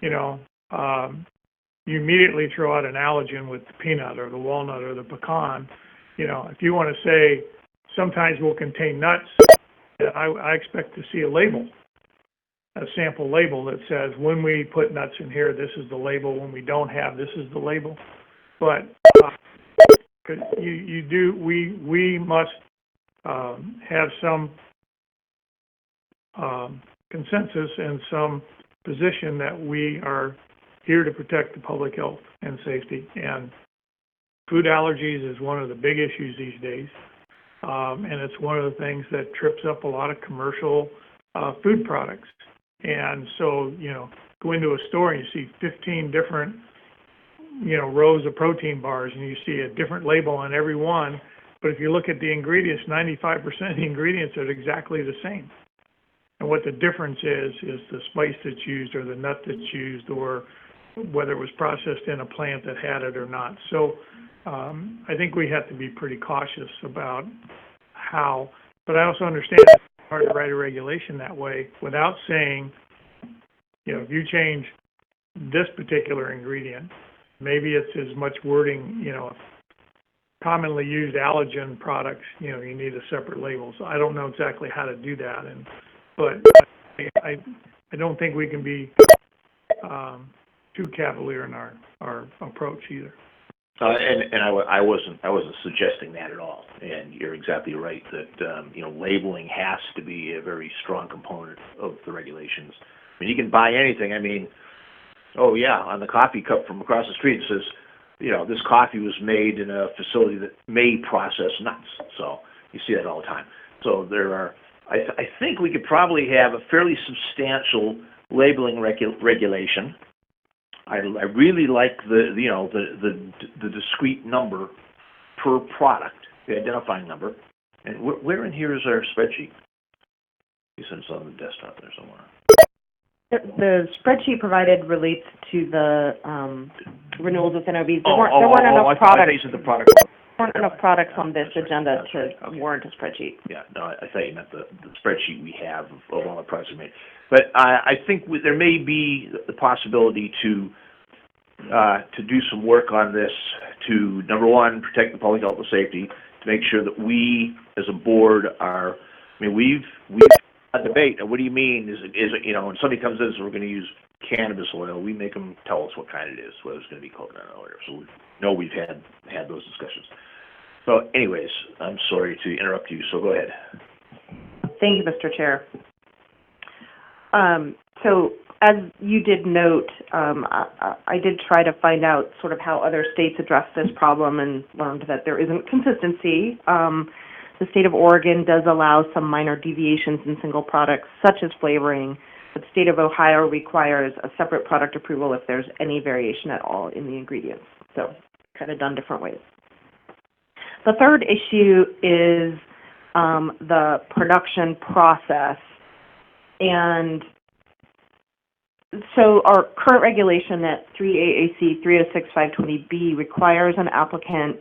you immediately throw out an allergen with the peanut or the walnut or the pecan. If you want to say sometimes will contain nuts, I expect to see a label, a sample label that says when we put nuts in here, this is the label. When we don't have, this is the label. But we must have some consensus and some position that we are here to protect the public health and safety. And food allergies is one of the big issues these days. And it's one of the things that trips up a lot of commercial food products. And so, go into a store and you see 15 different, rows of protein bars, and you see a different label on every one. But if you look at the ingredients, 95% of the ingredients are exactly the same. And what the difference is the spice that's used or the nut that's used or whether it was processed in a plant that had it or not. So I think we have to be pretty cautious about how, but I also understand it's hard to write a regulation that way without saying, if you change this particular ingredient, maybe it's as much wording, commonly used allergen products, you need a separate label. So I don't know exactly how to do that. But I don't think we can be too cavalier in our approach either. And I wasn't suggesting that at all. And you're exactly right that labeling has to be a very strong component of the regulations. I mean, you can buy anything. I mean, oh yeah, on the coffee cup from across the street it says, this coffee was made in a facility that may process nuts. So you see that all the time. So there are. I think we could probably have a fairly substantial labeling regulation. I really like the discrete number per product, the identifying number. And where in here is our spreadsheet? You said it's on the desktop there somewhere. The spreadsheet provided relates to the renewals within OBs. There weren't enough products. I the product. There weren't enough products on this agenda to warrant a spreadsheet. Yeah, no, I thought you meant the spreadsheet we have of all the products we made. But I think there may be the possibility to do some work on this to, number one, protect the public health and safety, to make sure that we as a board are. I mean, we've had a debate. What do you mean? Is it when somebody comes in and says we're going to use cannabis oil, we make them tell us what kind it is, whether it's going to be coconut oil or so. We know we've had those discussions. So, anyways, I'm sorry to interrupt you. So go ahead. Thank you, Mr. Chair. So, as you did note, I did try to find out sort of how other states address this problem and learned that there isn't consistency. The state of Oregon does allow some minor deviations in single products, such as flavoring, but the state of Ohio requires a separate product approval if there's any variation at all in the ingredients. So, kind of done different ways. The third issue is the production process. And so our current regulation at 3 AAC 306-520B requires an applicant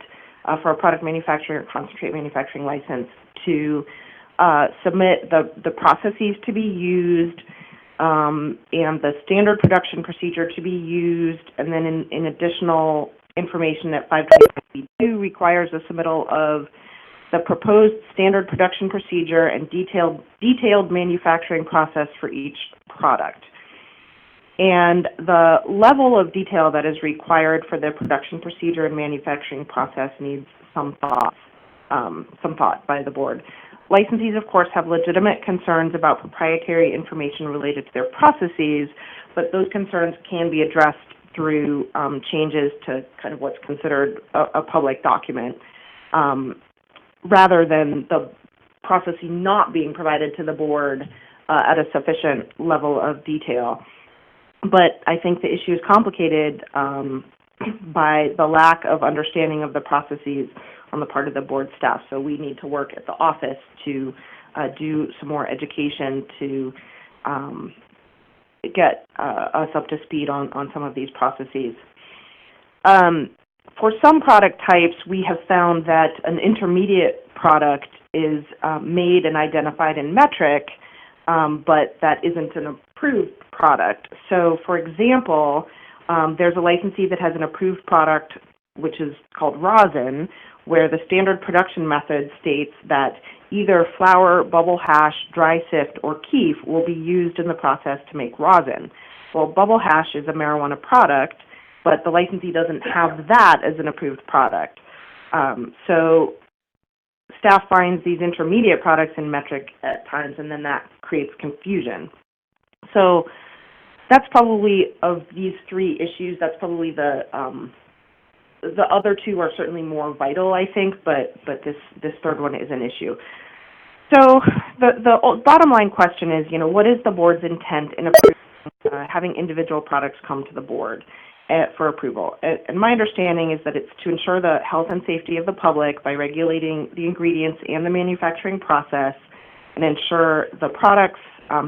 for a product manufacturing or concentrate manufacturing license to submit the processes to be used and the standard production procedure to be used, and then in additional information at 520B2 requires a submittal of the proposed standard production procedure and detailed manufacturing process for each product. And the level of detail that is required for the production procedure and manufacturing process needs some thought by the board. Licensees, of course, have legitimate concerns about proprietary information related to their processes, but those concerns can be addressed through changes to kind of what's considered a public document, rather than the processing not being provided to the board at a sufficient level of detail. But I think the issue is complicated by the lack of understanding of the processes on the part of the board staff. So we need to work at the office to do some more education to get us up to speed on some of these processes. For some product types, we have found that an intermediate product is made and identified in metric, but that isn't an approved product. So, for example, there's a licensee that has an approved product, which is called rosin, where the standard production method states that either flour, bubble hash, dry sift, or keef will be used in the process to make rosin. Well, bubble hash is a marijuana product, but the licensee doesn't have that as an approved product. So staff finds these intermediate products in metric at times, and then that creates confusion. So that's probably, of these three issues, that's probably the other two are certainly more vital, I think, but this third one is an issue. So the bottom line question is, what is the board's intent in approving, having individual products come to the board for approval? And my understanding is that it's to ensure the health and safety of the public by regulating the ingredients and the manufacturing process, and ensure the products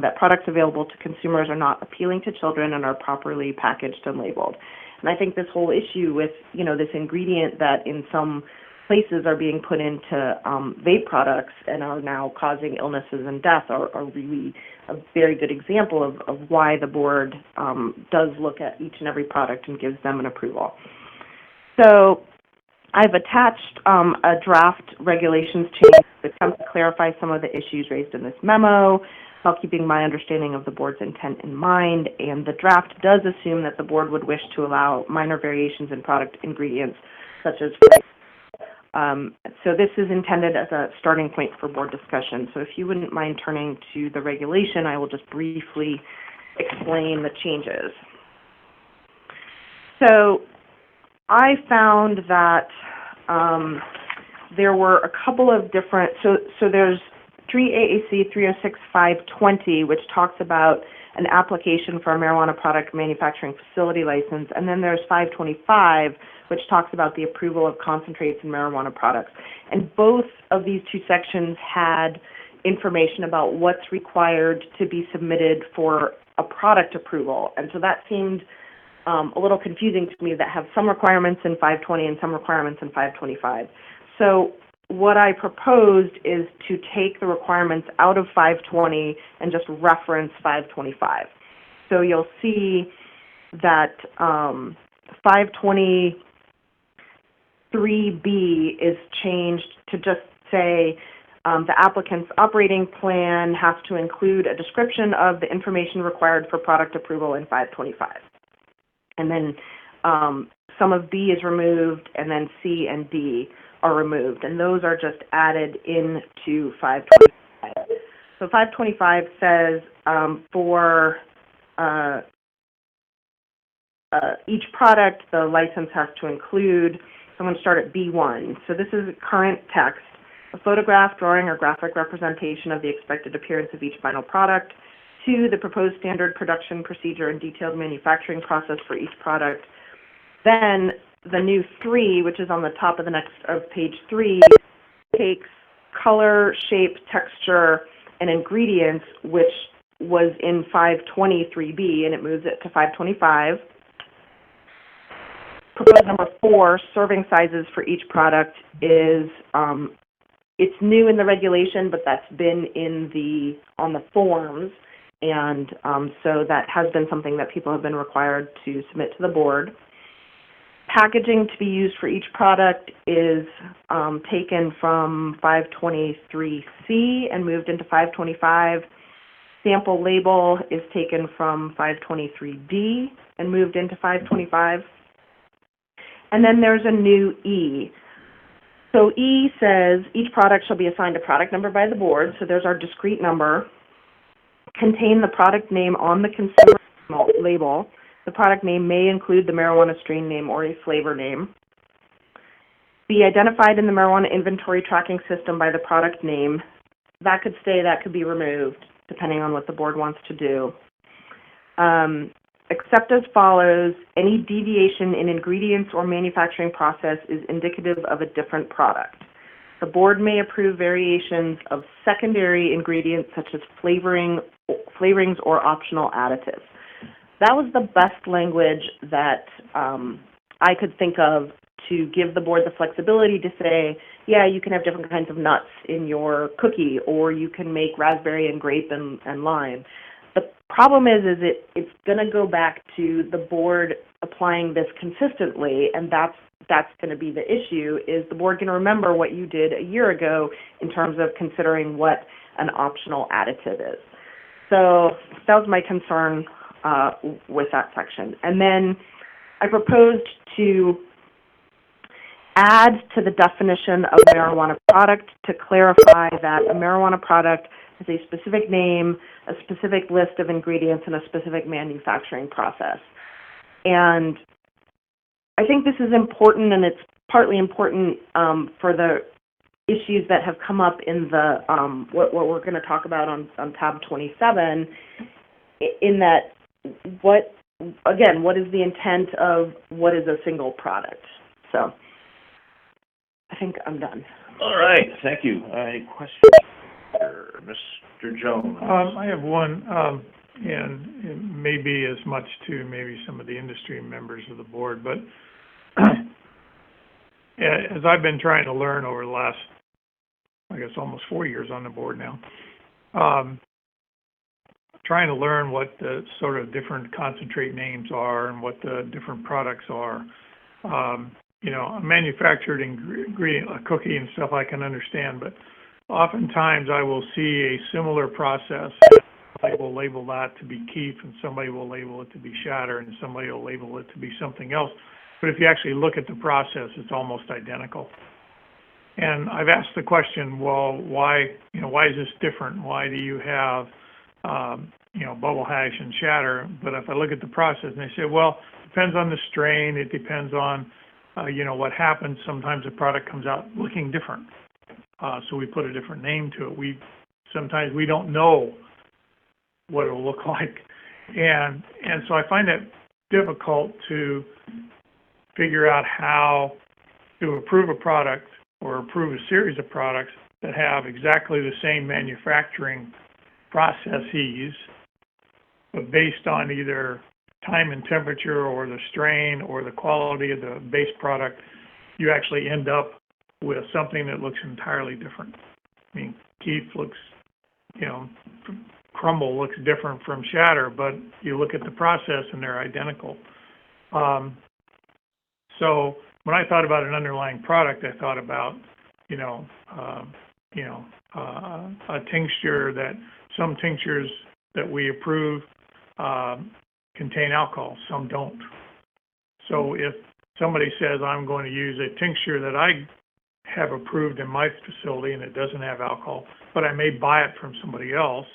that products available to consumers are not appealing to children and are properly packaged and labeled. And I think this whole issue with, this ingredient that in some places are being put into vape products and are now causing illnesses and death are really a very good example of why the board does look at each and every product and gives them an approval. So I've attached a draft regulations change that attempts to clarify some of the issues raised in this memo, while keeping my understanding of the board's intent in mind. And the draft does assume that the board would wish to allow minor variations in product ingredients, such as so this is intended as a starting point for board discussion. So if you wouldn't mind turning to the regulation, I will just briefly explain the changes. So I found that there were a couple of different, so there's 3 AAC 306-520, which talks about an application for a marijuana product manufacturing facility license, and then there's 525, which talks about the approval of concentrates and marijuana products. And both of these two sections had information about what's required to be submitted for a product approval. And so that seemed a little confusing to me, that have some requirements in 520 and some requirements in 525. So what I proposed is to take the requirements out of 520 and just reference 525. So you'll see that 523B is changed to just say the applicant's operating plan has to include a description of the information required for product approval in 525. And then some of B is removed, and then C and D are removed, and those are just added into 525. So 525 says for each product, the license has to include, so I'm going to start at B1. So this is current text, a photograph, drawing, or graphic representation of the expected appearance of each final product. 2, the proposed standard production procedure and detailed manufacturing process for each product. Then the new 3, which is on the top of the next of page 3, takes color, shape, texture, and ingredients, which was in 523B, and it moves it to 525. Proposed number 4, serving sizes for each product, is it's new in the regulation, but that's been on the forms, and so that has been something that people have been required to submit to the board. Packaging to be used for each product is taken from 523C and moved into 525. Sample label is taken from 523D and moved into 525. And then there's a new E. So E says each product shall be assigned a product number by the board. So there's our discrete number. Contain the product name on the consumer label. The product name may include the marijuana strain name or a flavor name. Be identified in the marijuana inventory tracking system by the product name. That could stay, that could be removed, depending on what the board wants to do. Except as follows, any deviation in ingredients or manufacturing process is indicative of a different product. The board may approve variations of secondary ingredients such as flavorings or optional additives. That was the best language that I could think of to give the board the flexibility to say, yeah, you can have different kinds of nuts in your cookie, or you can make raspberry and grape and lime. The problem is it's going to go back to the board applying this consistently, and that's going to be the issue, is the board going to remember what you did a year ago in terms of considering what an optional additive is. So that was my concern with that section. And then I proposed to add to the definition of marijuana product to clarify that a marijuana product has a specific name, a specific list of ingredients, and a specific manufacturing process. And I think this is important, and it's partly important for the issues that have come up in the what we're going to talk about on tab 27, in that what is the intent of what is a single product. So I think I'm done. All right, thank you. Any questions? Mr. Jones? I have one, and it may be as much to maybe some of the industry members of the board, but as I've been trying to learn over the last, I guess, almost 4 years on the board now, trying to learn what the sort of different concentrate names are and what the different products are. You know, a manufactured ingredient, a cookie and stuff I can understand, but oftentimes I will see a similar process. Somebody will label that to be keef, and somebody will label it to be shatter, and somebody will label it to be something else. But if you actually look at the process, it's almost identical. And I've asked the question, well, why is this different? Why do you have, bubble hash and shatter? But if I look at the process, and they say, well, it depends on the strain, it depends on, what happens. Sometimes the product comes out looking different. So we put a different name to it. Sometimes we don't know what it'll look like. And so I find it difficult to figure out how to approve a product or approve a series of products that have exactly the same manufacturing processes, but based on either time and temperature or the strain or the quality of the base product, you actually end up with something that looks entirely different. I mean, keef looks, crumble looks different from shatter, but you look at the process and they're identical. So when I thought about an underlying product, I thought about, a tincture that some tinctures that we approve contain alcohol, some don't. So if somebody says I'm going to use a tincture that I have approved in my facility and it doesn't have alcohol, but I may buy it from somebody else,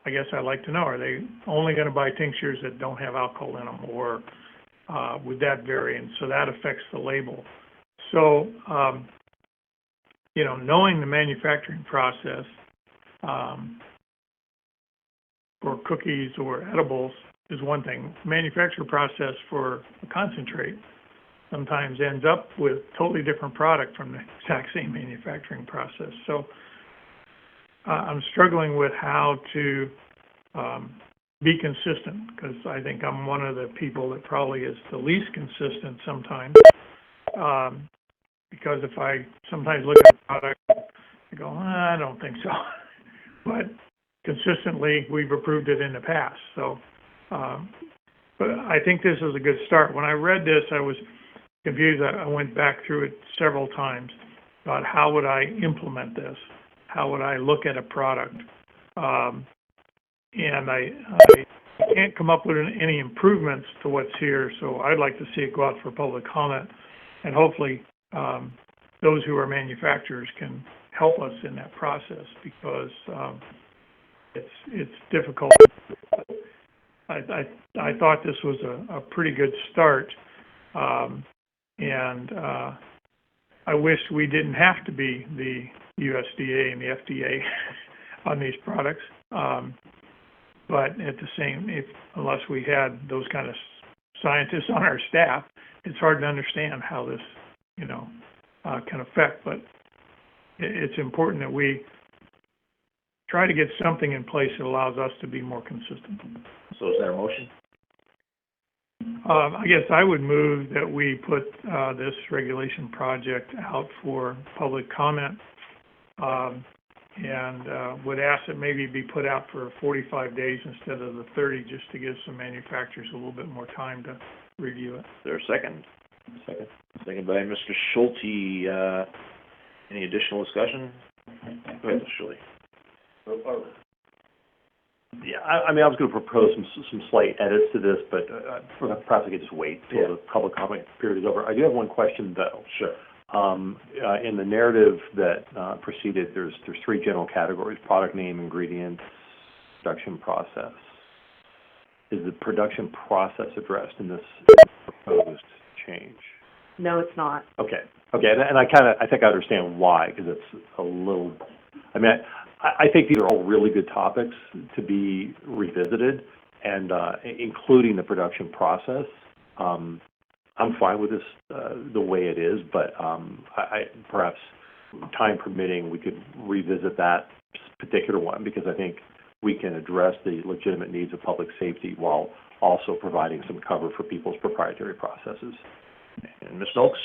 I guess I'd like to know, are they only going to buy tinctures that don't have alcohol in them, or would that vary? And so that affects the label. So, knowing the manufacturing process for cookies or edibles is one thing. Manufacturing process for a concentrate sometimes ends up with totally different product from the exact same manufacturing process. So I'm struggling with how to be consistent, because I think I'm one of the people that probably is the least consistent sometimes, because if I sometimes look at a product, I go, I don't think so. But consistently, we've approved it in the past. So, but I think this is a good start. When I read this, I was confused. I went back through it several times about how would I implement this? How would I look at a product? and I can't come up with any improvements to what's here, so I'd like to see it go out for public comment, and hopefully those who are manufacturers can help us in that process, because it's difficult. I thought this was a pretty good start, and I wish we didn't have to be the USDA and the FDA on these products. But at the same, unless we had those kind of scientists on our staff, it's hard to understand how this, can affect. But it's important that we try to get something in place that allows us to be more consistent. So is there a motion? I guess I would move that we put this regulation project out for public comment, and would ask that maybe be put out for 45 days instead of the 30, just to give some manufacturers a little bit more time to review it. Is there a second? Second by Mr. Schulte. Any additional discussion? Go ahead, Mr. Schulte. Yeah, I mean, I was going to propose some slight edits to this, but perhaps I could just wait till the public comment period is over. I do have one question, though. Sure. In the narrative that preceded, there's three general categories: product name, ingredients, production process. Is the production process addressed in this proposed change? No, it's not. Okay, and I think I understand why, because it's a little, I mean, I think these are all really good topics to be revisited, and including the production process. I'm fine with this the way it is, but I perhaps, time permitting, we could revisit that particular one, because I think we can address the legitimate needs of public safety while also providing some cover for people's proprietary processes. And Ms. Noakes?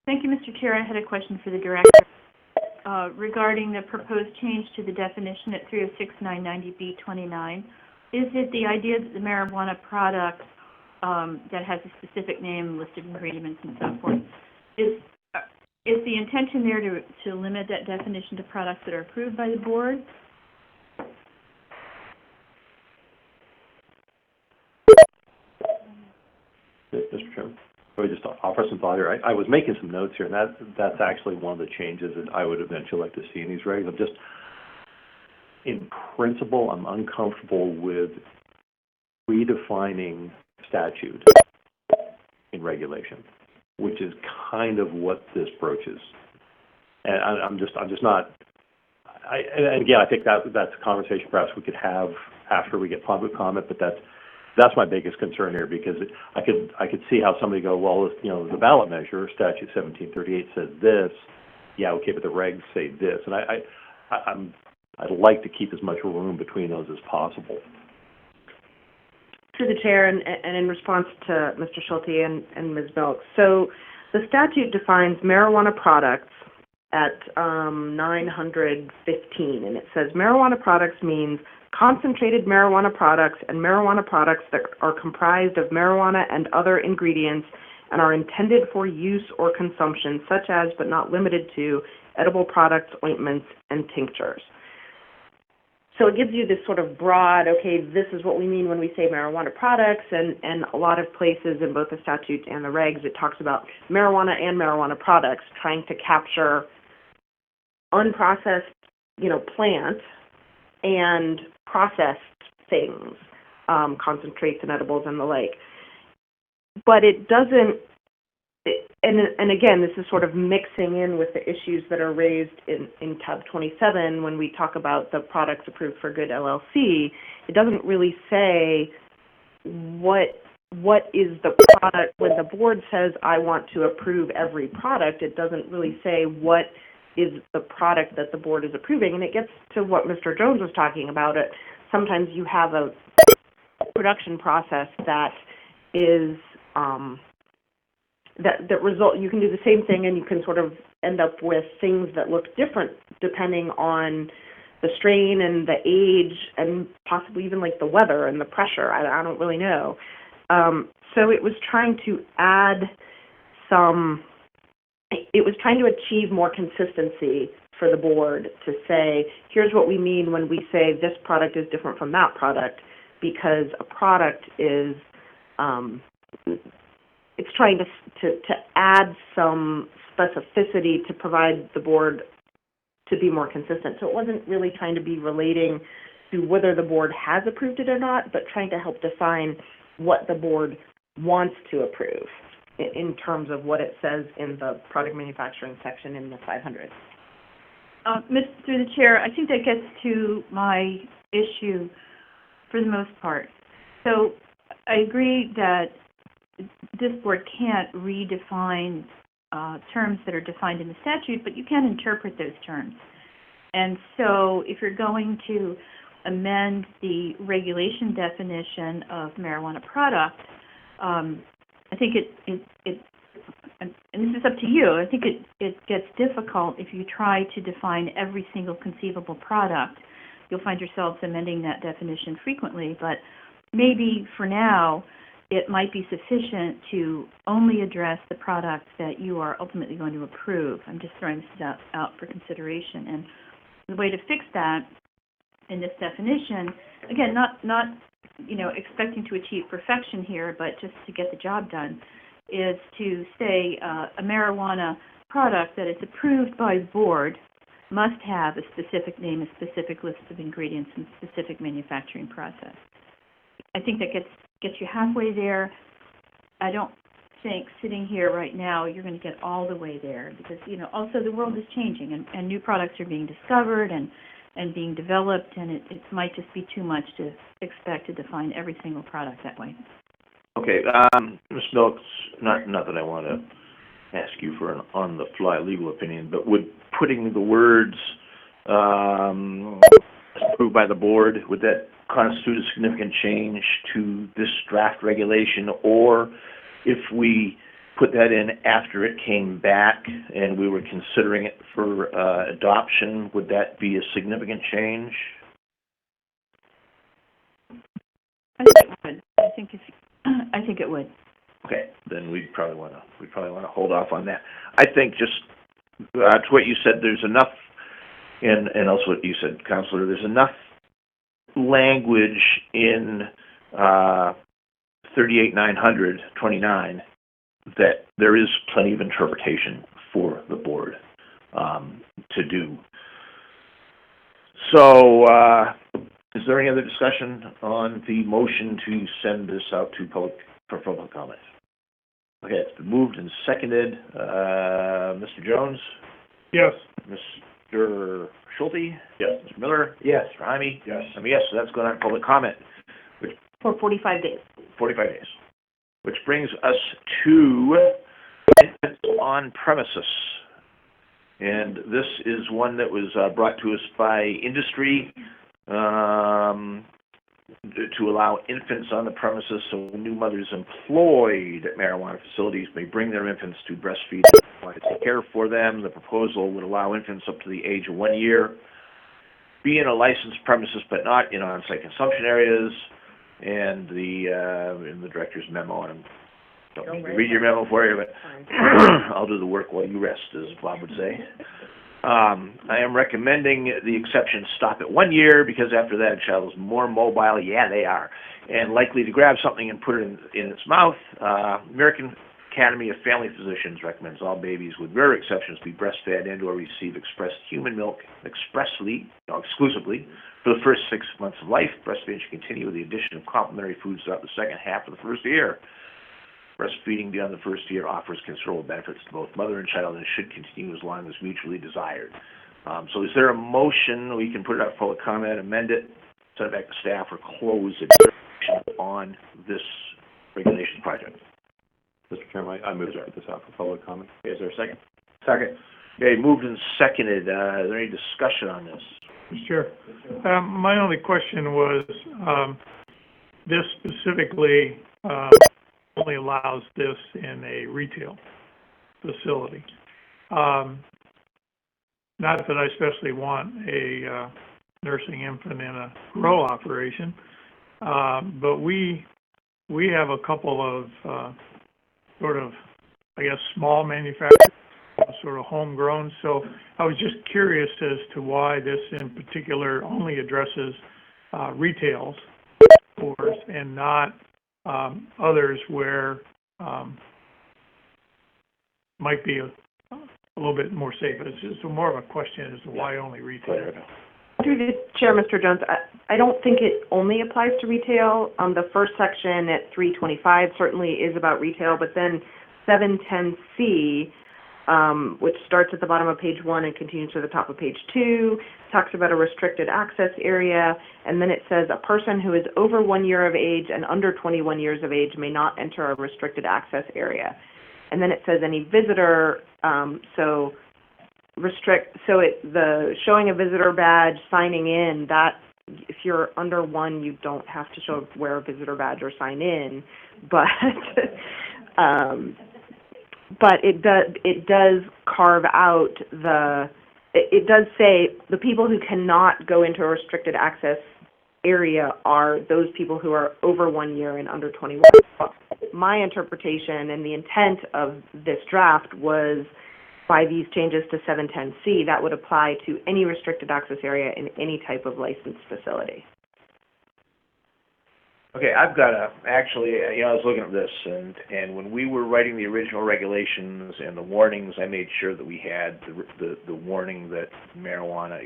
Thank you, Mr. Chair. I had a question for the director regarding the proposed change to the definition at 306-990B29. Is it the idea that the marijuana product that has a specific name, listed ingredients, and so forth, is the intention there to limit that definition to products that are approved by the board? Mr. Chairman, let me just offer some thought here. I was making some notes here, and that's actually one of the changes that I would eventually like to see in these regs. I'm just, in principle, I'm uncomfortable with redefining statute in regulation, which is kind of what this broaches. And I'm just not. And again, I think that's a conversation perhaps we could have after we get public comment. But that's my biggest concern here, because I could see how somebody go, well, the ballot measure, statute 1738 says this. Yeah, okay, but the regs say this, and I'd like to keep as much room between those as possible. Through the chair, and in response to Mr. Schulte and Ms. Milks. So the statute defines marijuana products at 915, and it says marijuana products means concentrated marijuana products and marijuana products that are comprised of marijuana and other ingredients and are intended for use or consumption, such as but not limited to edible products, ointments, and tinctures. So it gives you this sort of broad, okay, this is what we mean when we say marijuana products, and a lot of places in both the statute and the regs, it talks about marijuana and marijuana products, trying to capture unprocessed, plant and processed things, concentrates and edibles and the like. But it doesn't, and again, this is sort of mixing in with the issues that are raised in tab 27 when we talk about the products approved for good LLC. It doesn't really say what is the product. When the board says, I want to approve every product, it doesn't really say what is the product that the board is approving. And it gets to what Mr. Jones was talking about. Sometimes you have a production process that is that result. You can do the same thing, and you can sort of end up with things that look different depending on the strain and the age, and possibly even like the weather and the pressure. I don't really know. So it was trying to add some. It was trying to achieve more consistency for the board to say, here's what we mean when we say this product is different from that product, because a product is, it's trying to add some specificity to provide the board to be more consistent. So it wasn't really trying to be relating to whether the board has approved it or not, but trying to help define what the board wants to approve in terms of what it says in the product manufacturing section in the 500. Through the chair, I think that gets to my issue for the most part. So I agree that this board can't redefine terms that are defined in the statute, but you can interpret those terms. And so if you're going to amend the regulation definition of marijuana product, I think and this is up to you, I think it gets difficult if you try to define every single conceivable product. You'll find yourselves amending that definition frequently, but maybe for now, it might be sufficient to only address the products that you are ultimately going to approve. I'm just throwing this out for consideration. And the way to fix that in this definition, again, not expecting to achieve perfection here, but just to get the job done, is to say a marijuana product that is approved by the board must have a specific name, a specific list of ingredients, and specific manufacturing process. I think that gets you halfway there. I don't think sitting here right now you're going to get all the way there, because also the world is changing and new products are being discovered and being developed, and it might just be too much to expect to define every single product that way. Okay, Ms. Milks, not that I want to ask you for an on-the-fly legal opinion, but would putting the words approved by the board, would that constitute a significant change to this draft regulation? Or if we put that in after it came back and we were considering it for adoption, would that be a significant change? I think it would. I think it would. Okay, then we'd probably want to hold off on that. I think just to what you said, there's enough, and also what you said, Counselor, there's enough language in 38-900-29 that there is plenty of interpretation for the board to do. So, is there any other discussion on the motion to send this out to for public comment? Okay, it's been moved and seconded. Mr. Jones? Yes. Mr. Schulte? Yes. Mr. Miller? Yes. Mr. Hyme? Yes. Yes, so that's going on public comment. For 45 days. 45 days. Which brings us to infants on premises. And this is one that was brought to us by industry to allow infants on the premises, so new mothers employed at marijuana facilities may bring their infants to breastfeed and take care for them. The proposal would allow infants up to the age of 1 year be in a licensed premises but not in on-site consumption areas. And in the director's memo, and I don't need to read your memo for you, but I'll do the work while you rest, as Bob would say. I am recommending the exceptions stop at 1 year, because after that a child is more mobile, yeah they are, and likely to grab something and put it in its mouth. American Academy of Family Physicians recommends all babies, with rare exceptions, be breastfed and or receive expressed human milk exclusively for the first 6 months of life. Breastfeeding should continue with the addition of complementary foods throughout the second half of the first year. Breastfeeding beyond the first year offers considerable benefits to both mother and child, and should continue as long as mutually desired. So is there a motion? We can put it out for public comment, amend it, send it back to staff, or close it on this regulation project? Mr. Chairman, I move to put this out for public comment. Okay, is there a second? Second. Okay, moved and seconded. Is there any discussion on this? Sure. My only question was, this specifically only allows this in a retail facility. Not that I especially want a nursing infant in a grow operation, but we have a couple of sort of, I guess, small manufacturers sort of homegrown. So I was just curious as to why this in particular only addresses retail stores and not others where might be a little bit more safe. It's just more of a question as to why only retail. Through the chair, Mr. Jones, I don't think it only applies to retail. The first section at 325 certainly is about retail, but then 710C, which starts at the bottom of page 1 and continues to the top of page 2, talks about a restricted access area, and then it says a person who is over 1 year of age and under 21 years of age may not enter a restricted access area. And then it says any visitor, the showing a visitor badge, signing in, that if you're under 1, you don't have to wear a visitor badge or sign in, but it does carve out it does say the people who cannot go into a restricted access area are those people who are over 1 year and under 21. My interpretation and the intent of this draft was by these changes to 710C, that would apply to any restricted access area in any type of licensed facility. Okay, I've got actually, I was looking at this, and when we were writing the original regulations and the warnings, I made sure that we had the warning that marijuana,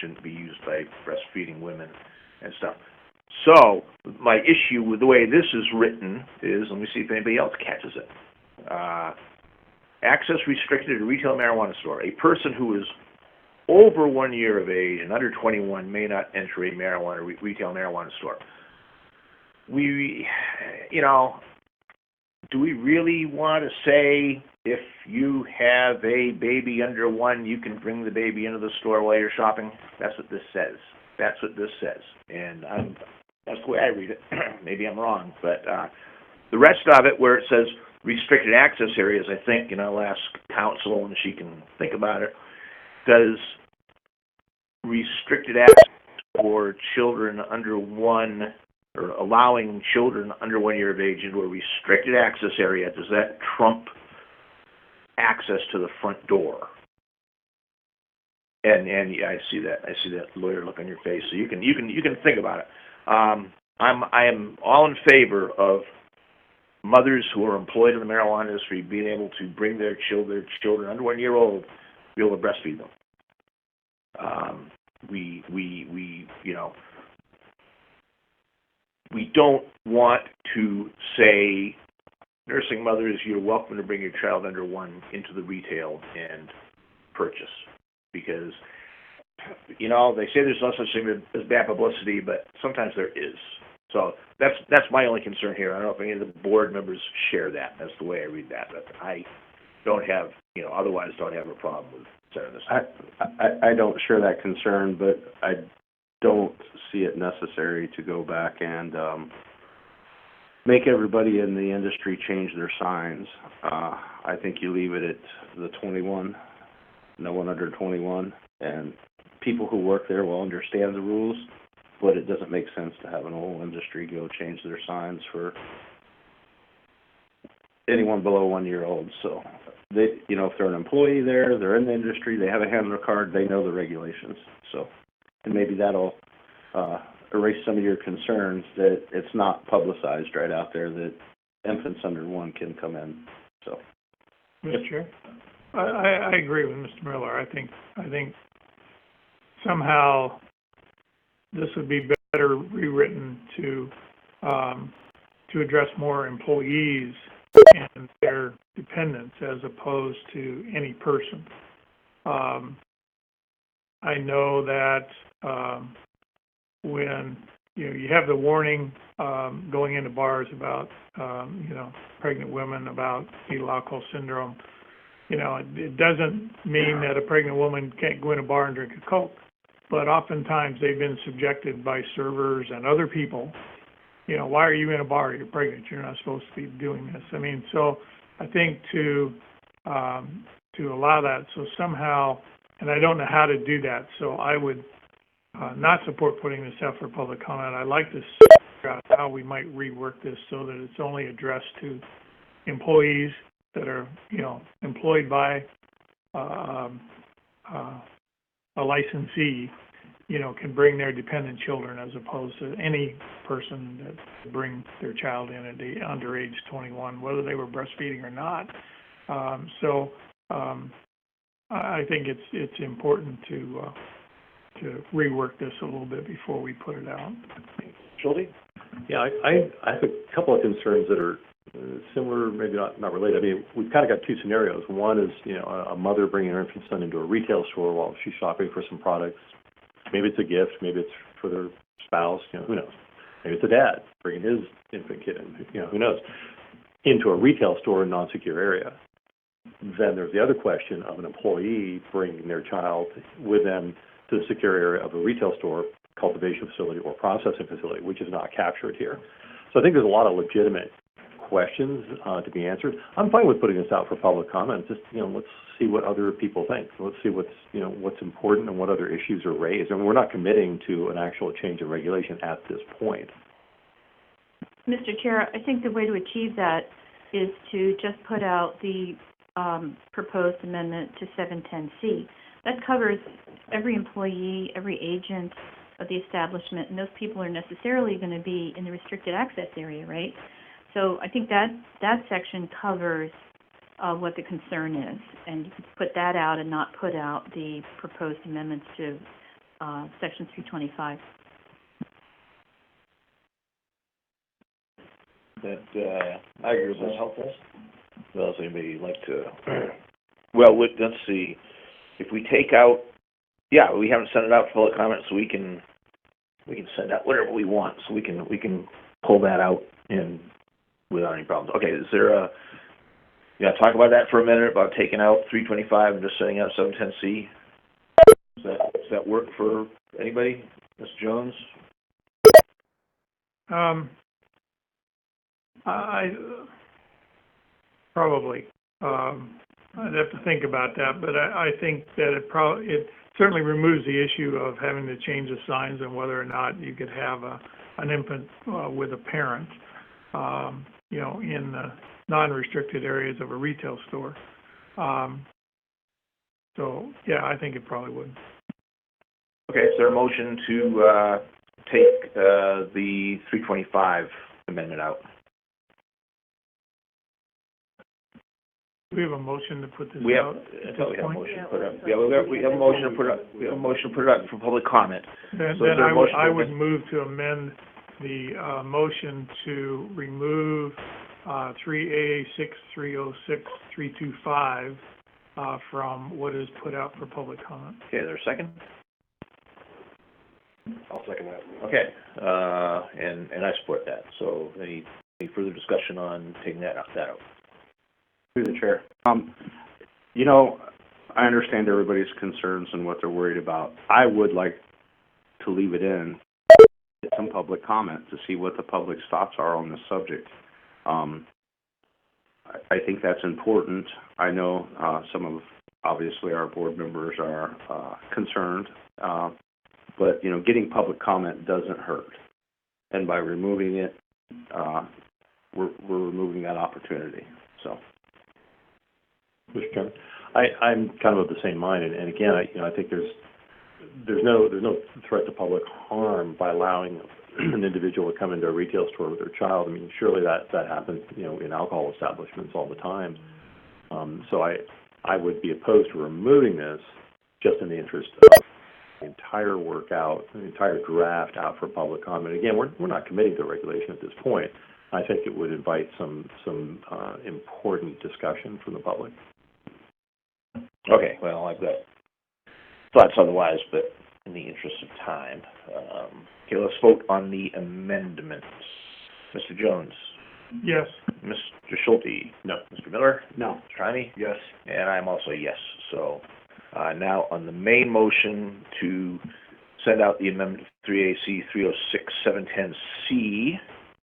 shouldn't be used by breastfeeding women and stuff. So, my issue with the way this is written is, let me see if anybody else catches it. Access restricted at a retail marijuana store. A person who is over 1 year of age and under 21 may not enter a retail marijuana store. We, do we really want to say if you have a baby under 1, you can bring the baby into the store while you're shopping? That's what this says. That's what this says. And that's the way I read it. Maybe I'm wrong, but the rest of it, where it says restricted access areas, I think, I'll ask counsel and she can think about it. Does restricted access for children under 1, or allowing children under 1 year of age into a restricted access area, does that trump access to the front door? And yeah, I see that lawyer look on your face. So you can think about it. I am all in favor of mothers who are employed in the marijuana industry being able to bring their children under 1 year old, be able to breastfeed them. We don't want to say, nursing mothers, you're welcome to bring your child under 1 into the retail and purchase. Because, they say there's no such thing as bad publicity, but sometimes there is. So that's my only concern here. I don't know if any of the board members share that. That's the way I read that. But I don't have, otherwise don't have a problem with sending this. I don't share that concern, but I don't see it necessary to go back and make everybody in the industry change their signs. I think you leave it at the 21, no one under 21, and people who work there will understand the rules, but it doesn't make sense to have an whole industry go change their signs for anyone below 1 year old. So, they, if they're an employee there, they're in the industry, they have a handler card, they know the regulations. So, and maybe that'll erase some of your concerns that it's not publicized right out there that infants under 1 can come in. So, Mr. Chair, I agree with Mr. Miller. I think somehow this would be better rewritten to address more employees and their dependents as opposed to any person. I know that when you have the warning going into bars about pregnant women, about fetal alcohol syndrome, it doesn't mean that a pregnant woman can't go in a bar and drink a Coke, but oftentimes they've been subjected by servers and other people. Why are you in a bar? You're pregnant. You're not supposed to be doing this. So I think to allow that, so somehow, and I don't know how to do that, so I would not support putting this out for public comment. I'd like to figure out how we might rework this so that it's only addressed to employees that are, employed by a licensee, can bring their dependent children as opposed to any person that bring their child in at the under age 21, whether they were breastfeeding or not. I think it's important to rework this a little bit before we put it out. Schulte? Yeah, I have a couple of concerns that are similar, maybe not related. I mean, we've kind of got two scenarios. One is, a mother bringing her infant son into a retail store while she's shopping for some products. Maybe it's a gift, maybe it's for their spouse, who knows. Maybe it's a dad bringing his infant kid in, who knows, into a retail store in a non-secure area. Then there's the other question of an employee bringing their child with them to the secure area of a retail store, cultivation facility, or processing facility, which is not captured here. So I think there's a lot of legitimate questions to be answered. I'm fine with putting this out for public comment. Just, let's see what other people think. Let's see what's important and what other issues are raised. And we're not committing to an actual change in regulation at this point. Mr. Chair, I think the way to achieve that is to just put out the proposed amendment to 710C. That covers every employee, every agent of the establishment, and those people are necessarily going to be in the restricted access area, right? So I think that section covers what the concern is, and you can put that out and not put out the proposed amendments to Section 325. I agree with that. Helpful. Well, does anybody like to? Well, let's see. If we take out, we haven't sent it out for public comment, so we can send out whatever we want. So we can pull that out and without any problems. Okay, is there talk about that for a minute about taking out 325 and just setting out 710C? Does that work for anybody? Ms. Jones? I probably. I'd have to think about that, but I think that it certainly removes the issue of having to change the signs and whether or not you could have an infant with a parent, in the non-restricted areas of a retail store. I think it probably would. Okay, is there a motion to take the 325 amendment out? Do we have a motion to put this We have, out? I thought we have a motion to put it up. Yeah, we have a motion to put it up. We have a motion to put it up for public comment. Then So is there a motion I to would amend? move to amend the motion to remove 3AA6, 306, 325 from what is put out for public comment. Okay, is there a second? I'll second that. Okay, and I support that. So any further discussion on taking that out? Through the chair. I understand everybody's concerns and what they're worried about. I would like to leave it in, get some public comment to see what the public's thoughts are on this subject. I think that's important. I know some of, obviously, our board members are concerned, but, getting public comment doesn't hurt. And by removing it, we're removing that opportunity, so. Mr. Chairman, I'm kind of the same mind, and again, I think there's no threat to public harm by allowing an individual to come into a retail store with their child. I mean, surely that happens, in alcohol establishments all the time. So I would be opposed to removing this just in the interest of the entire the entire draft out for public comment. Again, we're not committing to regulation at this point. I think it would invite some important discussion from the public. Okay, well, I've got thoughts otherwise, but in the interest of time. Okay, let's vote on the amendments. Mr. Jones? Yes. Mr. Schulte? No. Mr. Miller? No. Mr. Triney? Yes. And I'm also a yes. So now on the main motion to send out the amendment 3AC 306 710C,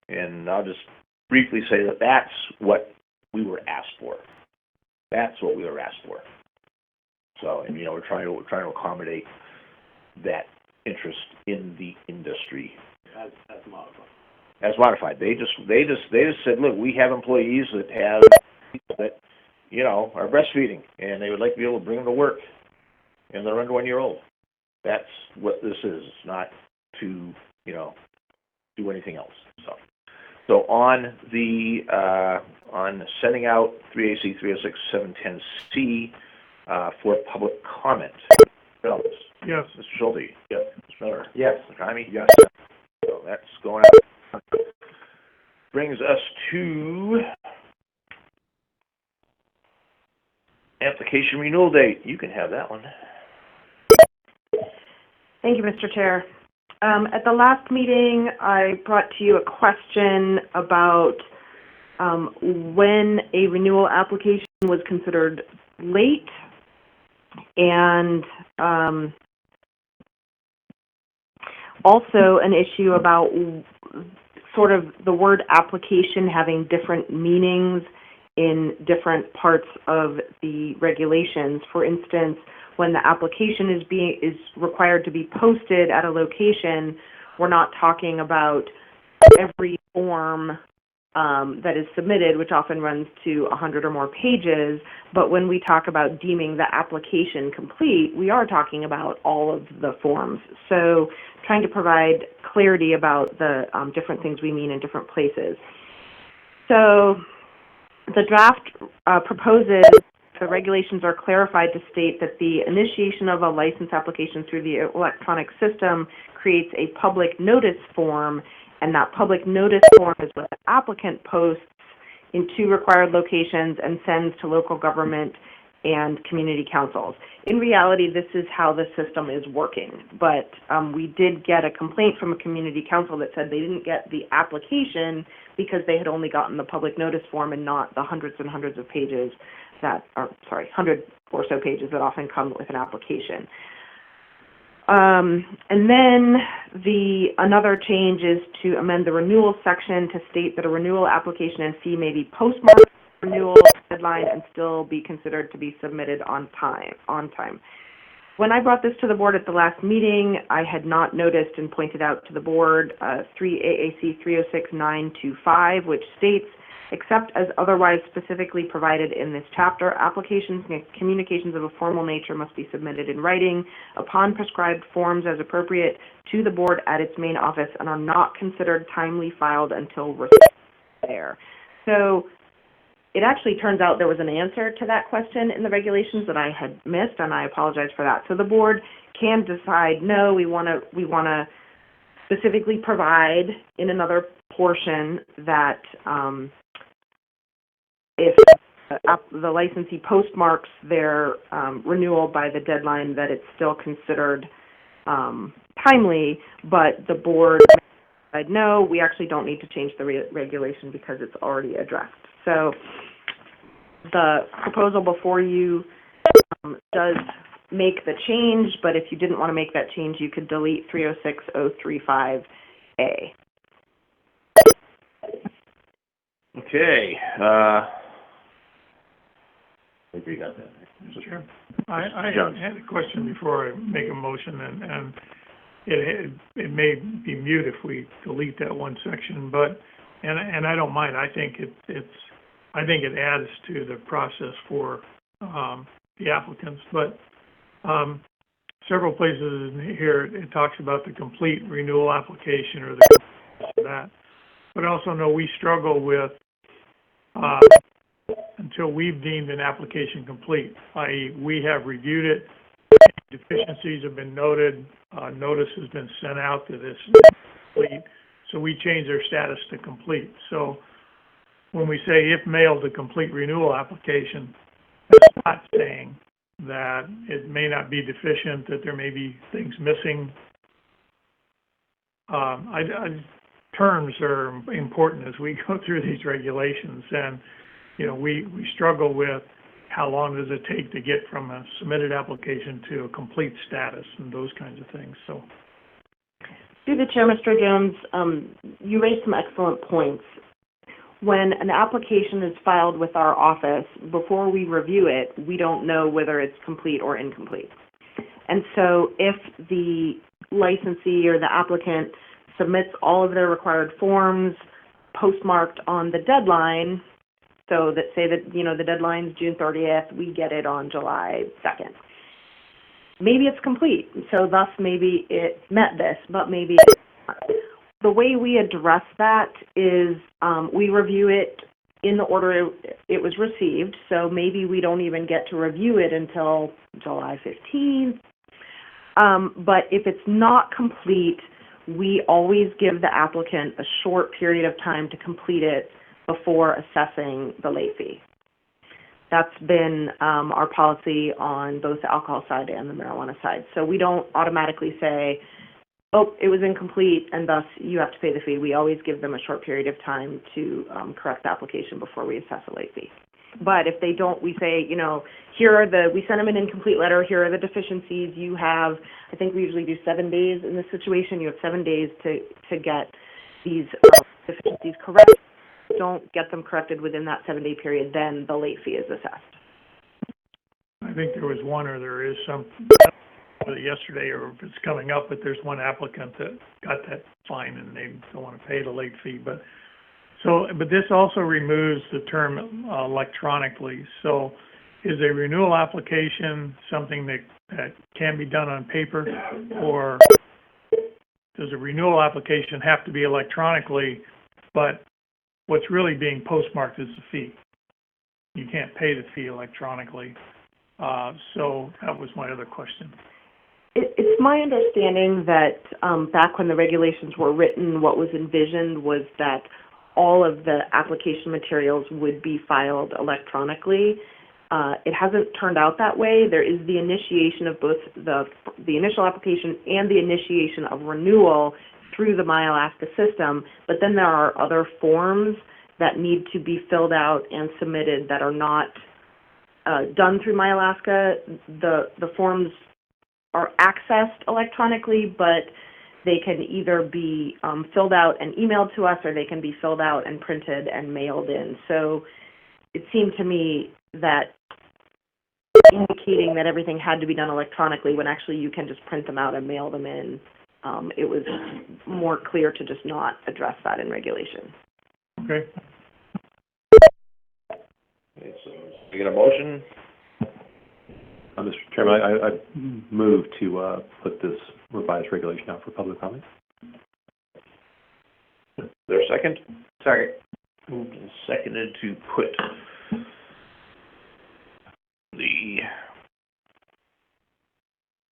and I'll just briefly say that that's what we were asked for. That's what we were asked for. So, and we're trying to accommodate that interest in the industry. As modified. As modified. They just said, look, we have employees that you know, are breastfeeding, and they would like to be able to bring them to work, and they're under 1 year old. That's what this is. It's not to, you know, do anything else. So on the, on sending out 3AC 306 710C, for public comment. Phillips? Yes. Mr. Schulte? Yes. Mr. Miller? Yes. Mr. Jaime? Yes. So that's going out. Brings us to application renewal date. You can have that one. Thank you, Mr. Chair. At the last meeting, I brought to you a question about when a renewal application was considered late, and also an issue about sort of the word application having different meanings in different parts of the regulations. For instance, when the application is required to be posted at a location, we're not talking about every form that is submitted, which often runs to 100 or more pages, but when we talk about deeming the application complete, we are talking about all of the forms. So trying to provide clarity about the different things we mean in different places. So the draft proposes the regulations are clarified to state that the initiation of a license application through the electronic system creates a public notice form, and that public notice form is what the applicant posts in 2 required locations and sends to local government and community councils. In reality, this is how the system is working, but we did get a complaint from a community council that said they didn't get the application because they had only gotten the public notice form and not the hundreds and hundreds of pages that are, 100 or so pages that often come with an application. And then another change is to amend the renewal section to state that a renewal application and fee may be postmarked renewal deadline and still be considered to be submitted on time. When I brought this to the board at the last meeting, I had not noticed and pointed out to the board 3 AAC 306-925, which states, except as otherwise specifically provided in this chapter, applications and communications of a formal nature must be submitted in writing upon prescribed forms as appropriate to the board at its main office and are not considered timely filed until received there. So it actually turns out there was an answer to that question in the regulations that I had missed, and I apologize for that. So the board can decide, no, we want to specifically provide in another portion that if the licensee postmarks their renewal by the deadline, that it's still considered timely, but the board said, no, we actually don't need to change the regulation because it's already addressed. So the proposal before you does make the change, but if you didn't want to make that change, you could delete 306-035A. Okay, I think we got that. Sure. I John. had a question before I make a motion, and it may be mute if we delete that one section, but and I don't mind. I think it adds to the process for the applicants, but several places in here it talks about the complete renewal application or that, but I also know we struggle with until we've deemed an application complete, i.e. we have reviewed it, deficiencies have been noted, notice has been sent out that it's complete, so we change their status to complete. So when we say if mailed a complete renewal application, that's not saying that it may not be deficient, that there may be things missing. Terms are important as we go through these regulations, and you know, we struggle with how long does it take to get from a submitted application to a complete status and those kinds of things. So, through the chair, Mr. Jones, you raised some excellent points. When an application is filed with our office, before we review it, we don't know whether it's complete or incomplete. And so if the licensee or the applicant submits all of their required forms postmarked on the deadline, So that say that, you know, the deadline's June 30th, we get it on July 2nd. Maybe it's complete, so thus maybe it met this, but maybe it's not. The way we address that is we review it in the order it was received, so maybe we don't even get to review it until July 15th. But if it's not complete, we always give the applicant a short period of time to complete it before assessing the late fee. That's been our policy on both the alcohol side and the marijuana side. So we don't automatically say, oh, it was incomplete and thus you have to pay the fee. We always give them a short period of time to correct the application before we assess a late fee. But if they don't, we say, you know, we send them an incomplete letter, here are the deficiencies. You have, I think we usually do 7 days in this situation. You have 7 days to get these deficiencies corrected. Don't get them corrected within that 7-day period, then the late fee is assessed. I think there was one, or there is some, whether yesterday or if it's coming up, but there's one applicant that got that fine and they don't want to pay the late fee. But this also removes the term electronically. So is a renewal application something that can be done on paper, or does a renewal application have to be electronically, but what's really being postmarked is the fee? You can't pay the fee electronically. So that was my other question. It's my understanding that back when the regulations were written, what was envisioned was that all of the application materials would be filed electronically. It hasn't turned out that way. There is the initiation of both the initial application and the initiation of renewal through the MyAlaska system, but then there are other forms that need to be filled out and submitted that are not done through MyAlaska. The forms are accessed electronically, but they can either be filled out and emailed to us, or they can be filled out and printed and mailed in. So it seemed to me that indicating that everything had to be done electronically when actually you can just print them out and mail them in, it was more clear to just not address that in regulation. Okay. Okay, so we get a motion? Mr. Chairman, I move to put this revised regulation out for public comment. Is there a second? Second. Moved and seconded to put the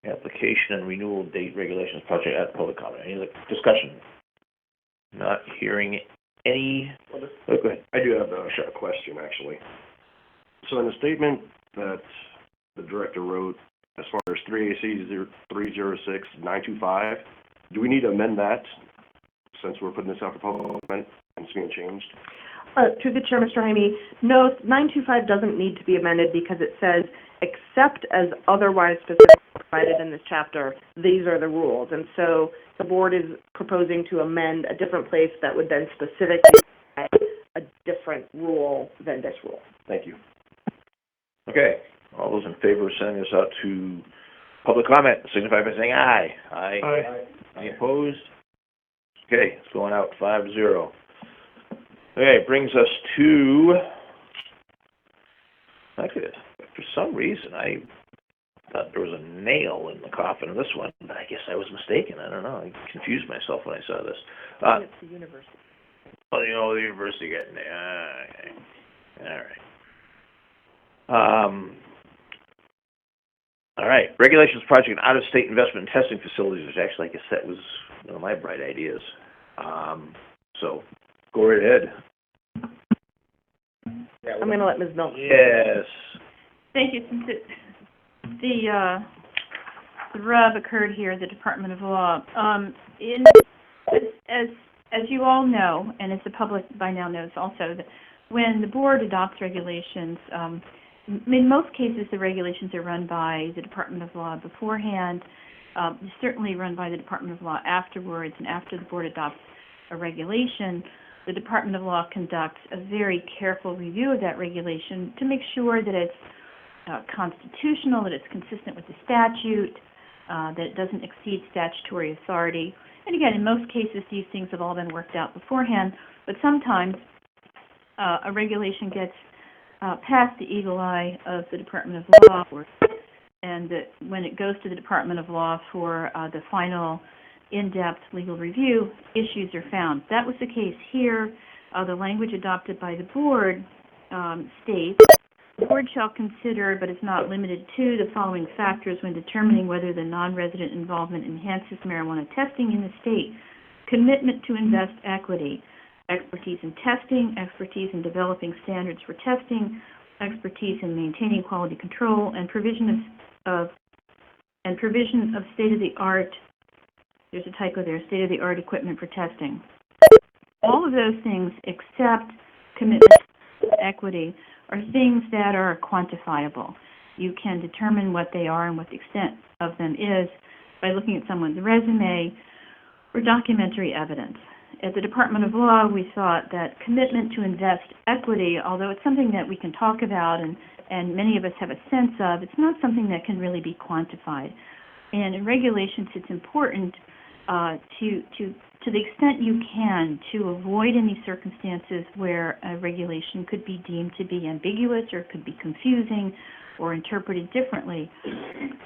application and renewal date regulations project at public comment. Any other discussion? Not hearing any. Oh, go ahead. I do have a question, actually. So in the statement that the director wrote, as far as 3AC 306-925, do we need to amend that since we're putting this out for public comment and it's being changed? Through the chair, Mr. Jaime, no, 925 doesn't need to be amended because it says, except as otherwise specifically provided in this chapter, these are the rules. And so the board is proposing to amend a different place that would then specifically provide a different rule than this rule. Thank you. Okay. All those in favor of sending this out to public comment, signify by saying aye. Aye. Aye. Any opposed? Okay, it's going out 5-0. Okay, brings us to, actually, for some reason, I thought there was a nail in the coffin of this one, but I guess I was mistaken. I don't know. I confused myself when I saw this. It's the university. Oh, you know, the university got nailed. Okay. All right. All right. Regulations project out-of-state investment and testing facilities, which actually, I guess that was one of my bright ideas. So, go right ahead. I'm going to let Ms. Milton. Yes. Thank you. Since the rub occurred here at the Department of Law, as you all know, and as the public by now knows also, that when the board adopts regulations, in most cases the regulations are run by the Department of Law beforehand, certainly run by the Department of Law afterwards, and after the board adopts a regulation, the Department of Law conducts a very careful review of that regulation to make sure that it's constitutional, that it's consistent with the statute, that it doesn't exceed statutory authority. And again, in most cases, these things have all been worked out beforehand, but sometimes a regulation gets past the eagle eye of the Department of Law, and that when it goes to the Department of Law for the final in-depth legal review, issues are found. That was the case here. The language adopted by the board states, the board shall consider, but is not limited to, the following factors when determining whether the non-resident involvement enhances marijuana testing in the state: commitment to invest equity, expertise in testing, expertise in developing standards for testing, expertise in maintaining quality control, and provision of state-of-the-art, there's a typo there, state-of-the-art equipment for testing. All of those things, except commitment to equity, are things that are quantifiable. You can determine what they are and what the extent of them is by looking at someone's resume or documentary evidence. At the Department of Law, we thought that commitment to invest equity, although it's something that we can talk about and many of us have a sense of, it's not something that can really be quantified. And in regulations, it's important to the extent you can, to avoid any circumstances where a regulation could be deemed to be ambiguous or could be confusing or interpreted differently.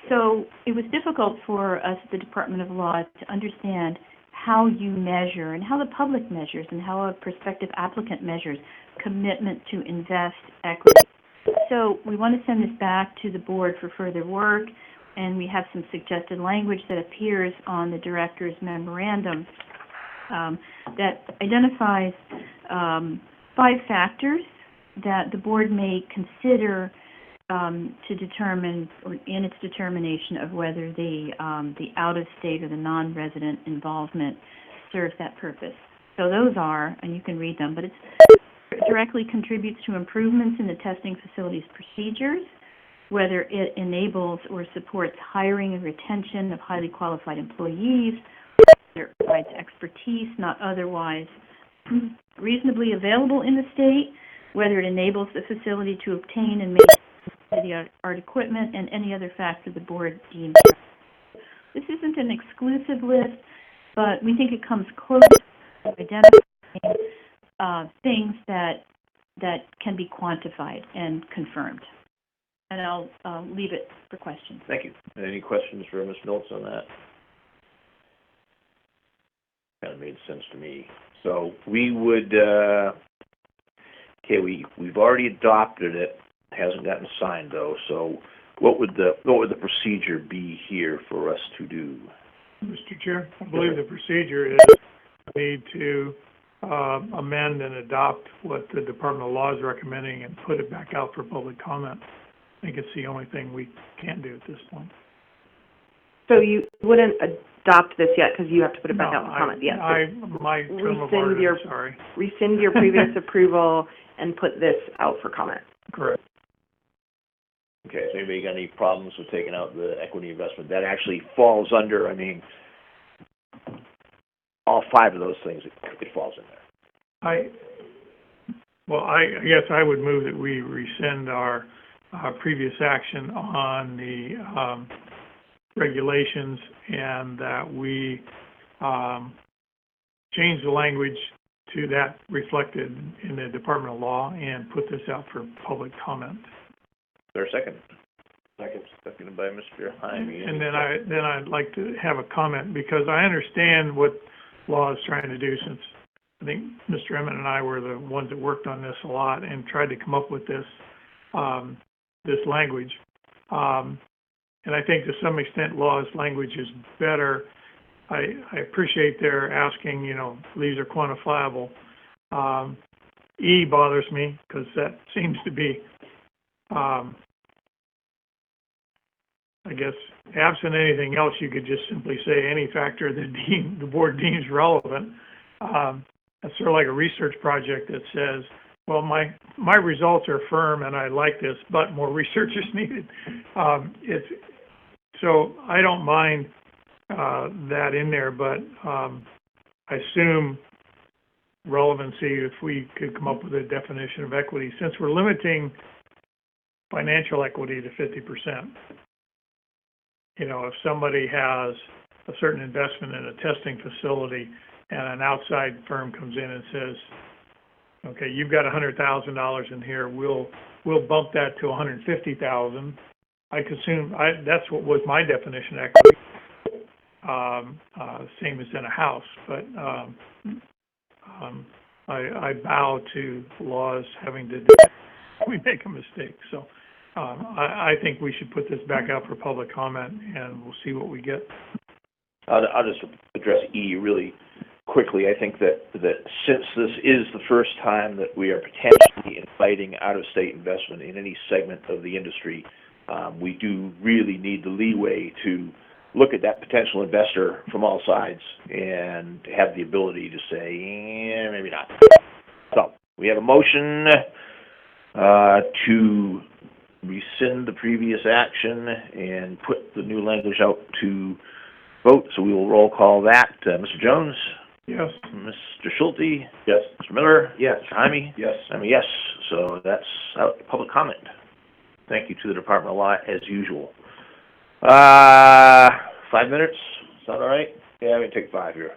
So it was difficult for us at the Department of Law to understand how you measure and how the public measures and how a prospective applicant measures commitment to invest equity. So we want to send this back to the board for further work, and we have some suggested language that appears on the director's memorandum that identifies 5 factors that the board may consider to determine, or in its determination of whether the out-of-state or the non-resident involvement serves that purpose. So those are, and you can read them, but it directly contributes to improvements in the testing facility's procedures, whether it enables or supports hiring and retention of highly qualified employees, whether it provides expertise not otherwise reasonably available in the state, whether it enables the facility to obtain and maintain state-of-the-art equipment, and any other factor the board deems. This isn't an exclusive list, but we think it comes close to identifying things that can be quantified and confirmed. And I'll leave it for questions. Thank you. Any questions for Ms. Miltz on that? Kind of made sense to me. So we would, we've already adopted it. Hasn't gotten signed though. So what would the procedure be here for us to do? Mr. Chair, I believe the procedure is we need to amend and adopt what the Department of Law is recommending and put it back out for public comment. I think it's the only thing we can do at this point. So you wouldn't adopt this yet because you have to put it back out for comment? Yes. My term of art, sorry. Rescind your previous approval and put this out for comment. Correct. Okay, has anybody got any problems with taking out the equity investment? That actually falls under, all 5 of those things, it falls in there. I guess I would move that we rescind our previous action on the regulations, and that we change the language to that reflected in the Department of Law and put this out for public comment. Is there a second? Seconded by Mr. Jaime. And then I'd like to have a comment, because I understand what law is trying to do, since I think Mr. Emmett and I were the ones that worked on this a lot and tried to come up with this language. And I think to some extent law's language is better. I appreciate their asking, these are quantifiable. E bothers me, because that seems to be, I guess, absent anything else, you could just simply say any factor that the board deems relevant. That's sort of like a research project that says, well, my results are firm and I like this, but more research is needed. So I don't mind that in there, but I assume relevancy if we could come up with a definition of equity, since we're limiting financial equity to 50%. If somebody has a certain investment in a testing facility and an outside firm comes in and says, Okay, you've got $100,000 in here, we'll bump that to $150,000. That's what was my definition of equity. Same as in a house, but, I bow to laws having to do that if we make a mistake. So, I think we should put this back out for public comment, and we'll see what we get. I'll just address E really quickly. I think that since this is the first time that we are potentially inviting out-of-state investment in any segment of the industry, we do really need the leeway to look at that potential investor from all sides and have the ability to say, maybe not. So, we have a motion to rescind the previous action and put the new language out to vote, so we will roll call that. Mr. Jones? Yes. Mr. Schulte? Yes. Mr. Miller? Yes. Mr. Jaime? Yes. I'm a yes, so that's out to public comment. Thank you to the Department of Law as usual. 5 minutes, is that all right? Yeah, we can take 5 here.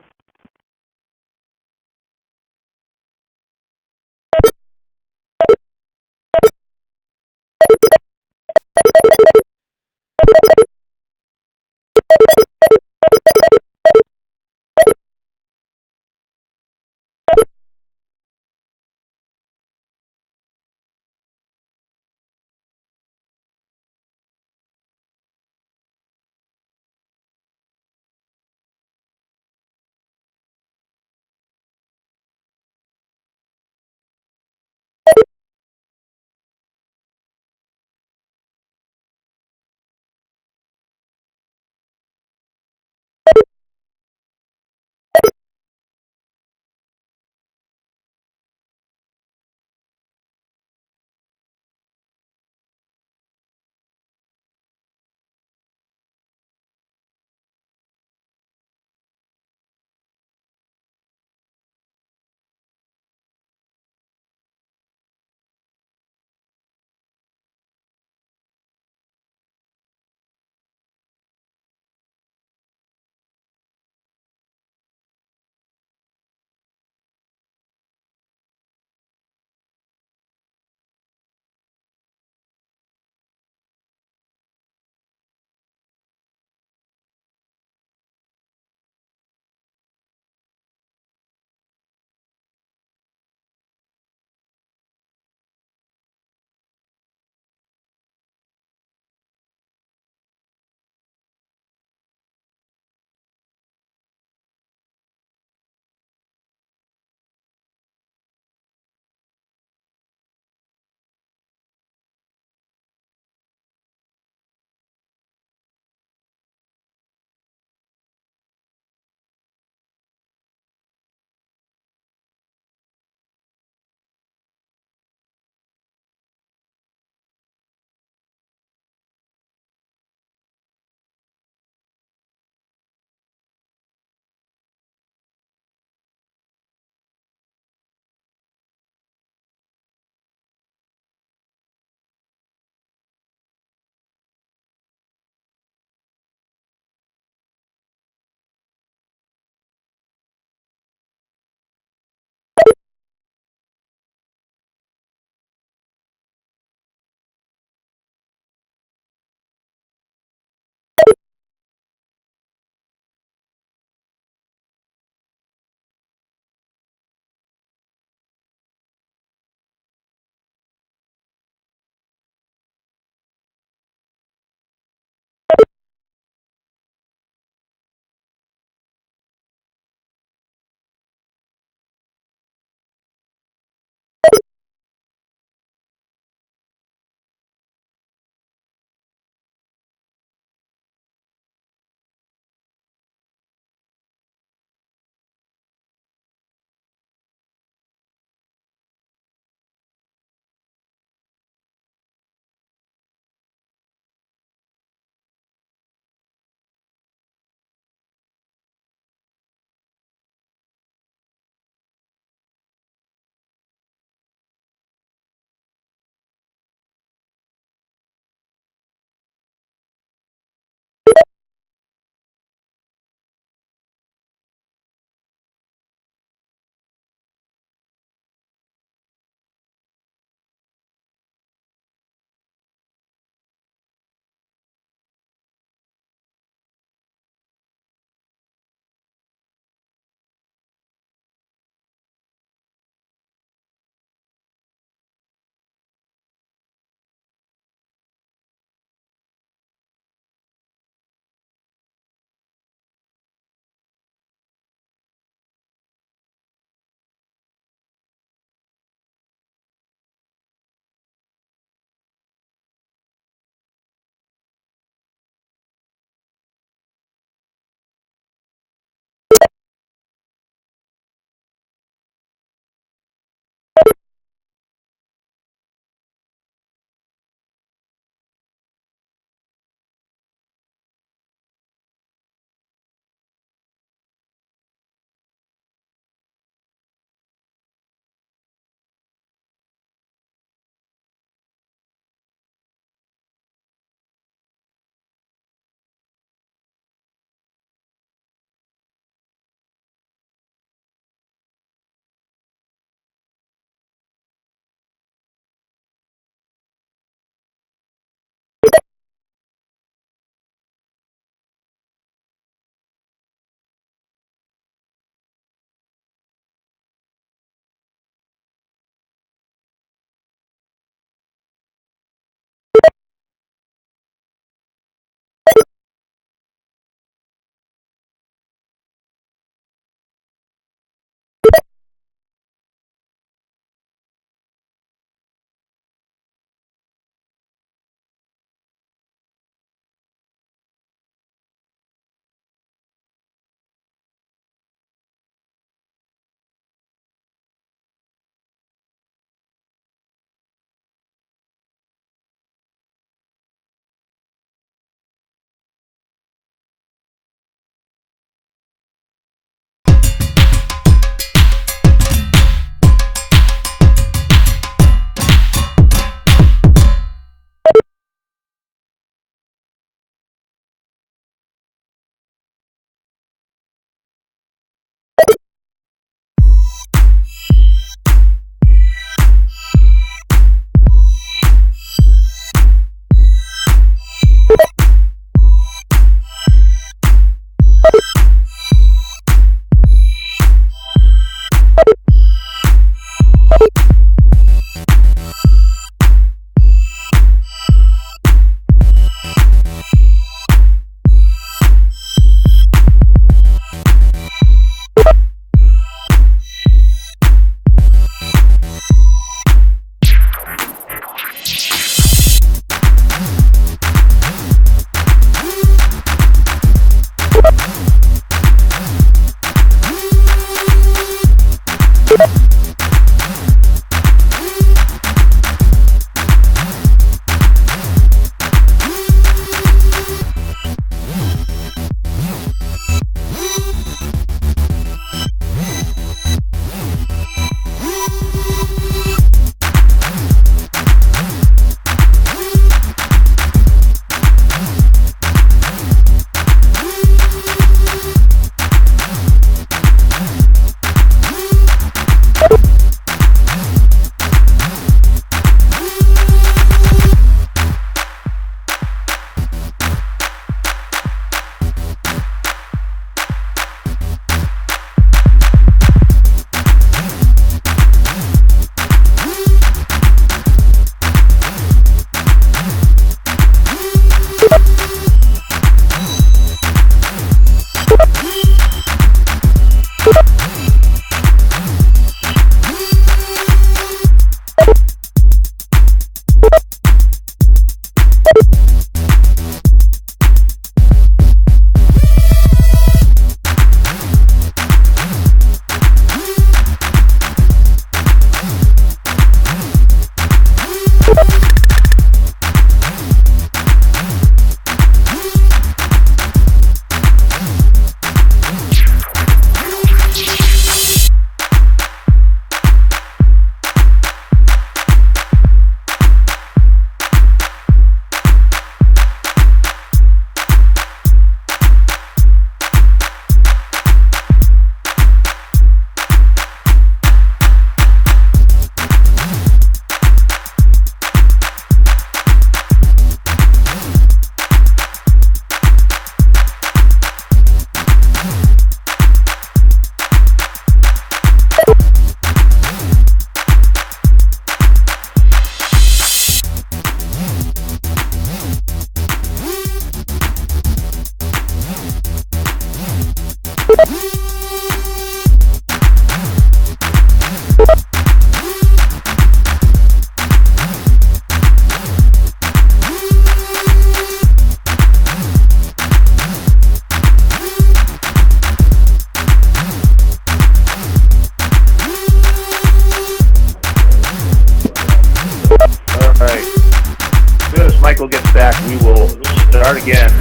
Start again.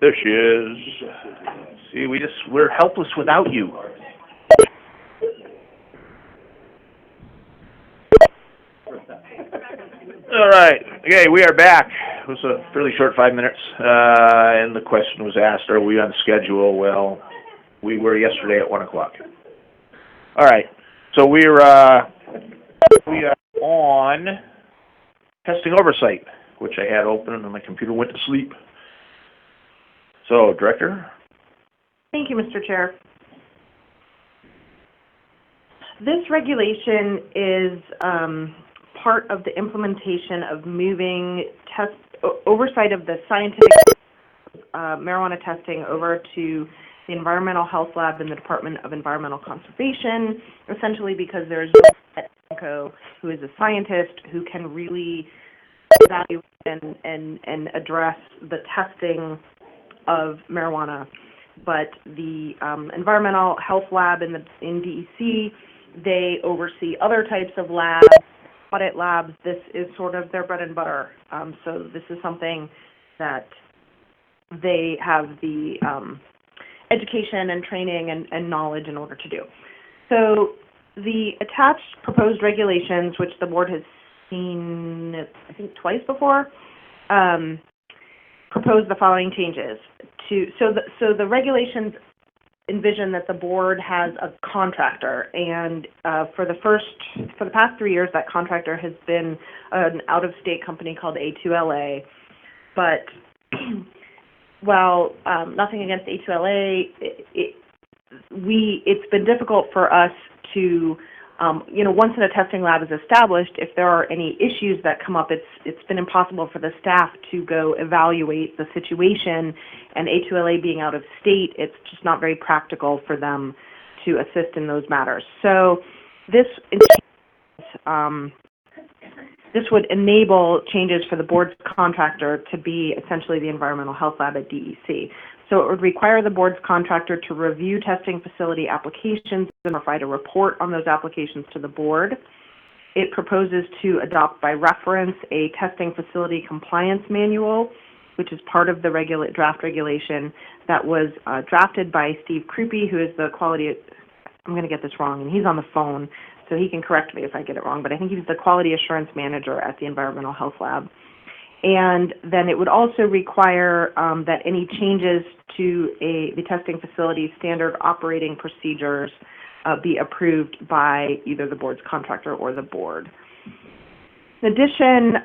There she is. See, we're helpless without you. All right. Okay, we are back. It was a fairly short 5 minutes, and the question was asked, are we on schedule? Well, we were yesterday at 1 o'clock. All right. So we are on testing oversight, which I had open and my computer went to sleep. So, Director? Thank you, Mr. Chair. This regulation is part of the implementation of moving oversight of the scientific marijuana testing over to the Environmental Health Lab in the Department of Environmental Conservation, essentially because there is no at ENCO who is a scientist who can really evaluate and address the testing of marijuana. But the Environmental Health Lab in DEC, they oversee other types of labs, audit labs. This is sort of their bread and butter. So this is something that they have the education and training and knowledge in order to do. So the attached proposed regulations, which the board has seen, I think, twice before, propose the following changes. So the regulations envision that the board has a contractor, and for the past 3 years, that contractor has been an out-of-state company called A2LA. But while nothing against A2LA, it's been difficult for us to, once a testing lab is established, if there are any issues that come up, it's been impossible for the staff to go evaluate the situation, and A2LA being out of state, it's just not very practical for them to assist in those matters. So this would enable changes for the board's contractor to be essentially the Environmental Health Lab at DEC. So it would require the board's contractor to review testing facility applications and provide a report on those applications to the board. It proposes to adopt by reference a testing facility compliance manual, which is part of the draft regulation that was drafted by Steve Krupe, who is the quality, I'm going to get this wrong, and he's on the phone, so he can correct me if I get it wrong, but I think he's the quality assurance manager at the Environmental Health Lab. And then it would also require that any changes to the testing facility standard operating procedures be approved by either the board's contractor or the board. In addition,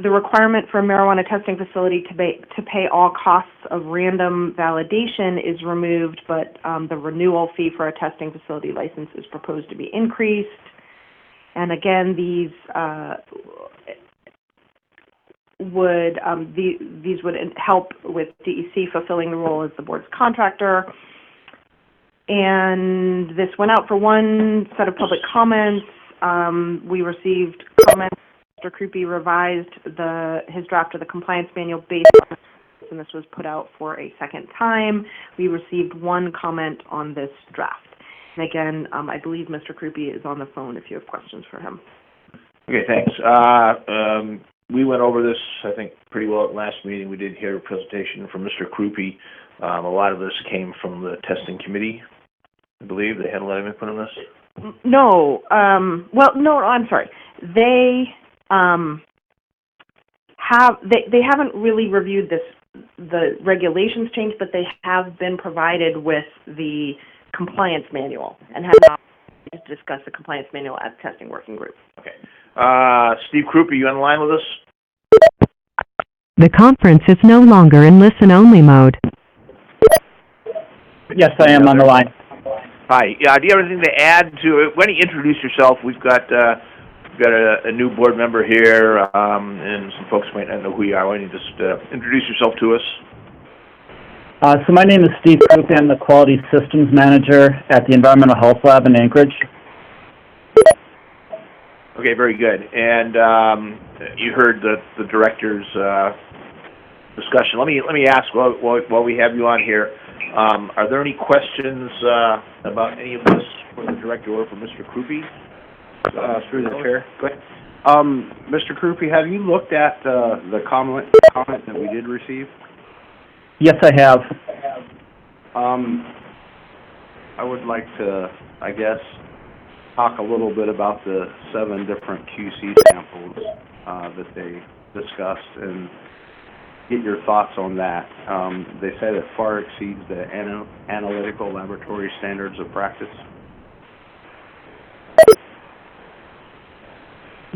the requirement for a marijuana testing facility to pay all costs of random validation is removed, but the renewal fee for a testing facility license is proposed to be increased. And again, these would help with DEC fulfilling the role as the board's contractor. And this went out for one set of public comments. We received comments. Mr. Krupe revised his draft of the compliance manual based on this, and this was put out for a second time. We received one comment on this draft. And again, I believe Mr. Krupe is on the phone if you have questions for him. Okay, thanks. We went over this, I think, pretty well at last meeting. We did hear a presentation from Mr. Krupe. A lot of this came from the testing committee, I believe. They had a lot of input on this? No. No, I'm sorry. They haven't really reviewed the regulations change, but they have been provided with the compliance manual and have not discussed the compliance manual at the testing working group. Okay. Steve Krupe, you on the line with us? The conference is no longer in listen-only mode. Yes, I am on the line. Hi. Do you have anything to add to it? Why don't you introduce yourself? We've got a new board member here, and some folks might not know who you are. Why don't you just introduce yourself to us? So my name is Steve Krupe. I'm the Quality Systems Manager at the Environmental Health Lab in Anchorage. Okay, very good. And you heard the director's discussion. Let me ask while we have you on here. Are there any questions about any of this for the direct order for Mr. Krupe. Through the chair. Go ahead. Mr. Krupe, have you looked at, the comment that we did receive? Yes, I have. I would like to, I guess, talk a little bit about the 7 different QC samples, that they discussed and get your thoughts on that. They said it far exceeds the analytical laboratory standards of practice.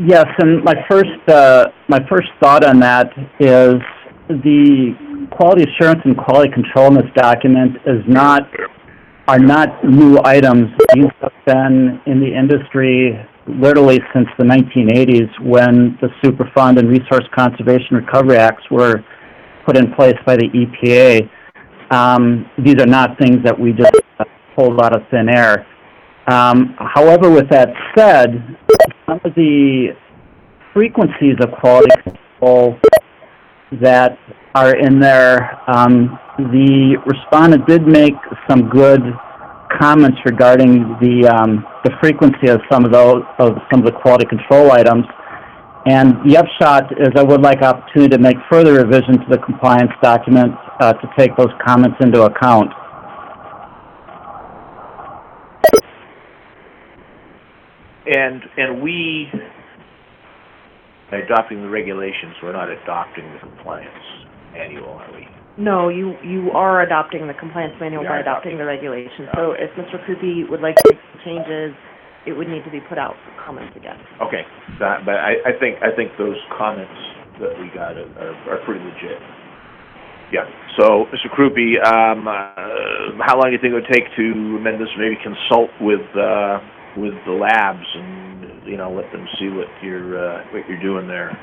Yes, and my first thought on that is the quality assurance and quality control in this document are not new items. These have been in the industry literally since the 1980s when the Superfund and Resource Conservation Recovery Acts were put in place by the EPA. These are not things that we just pulled out of thin air. However, with that said, some of the frequencies of quality control that are in there, the respondent did make some good comments regarding the frequency of some of the quality control items. And the upshot is I would like opportunity to make further revision to the compliance document to take those comments into account. And we, by adopting the regulations, we're not adopting the compliance manual, are we? No, you are adopting the compliance manual We by are adopting the regulations. Okay. So if Mr. Krupe would like to make some changes, it would need to be put out for comments again. Okay, but I think those comments that we got are pretty legit. Yeah, so, Mr. Krupe, how long do you think it would take to amend this, maybe consult with the labs and, you know, let them see what you're doing there?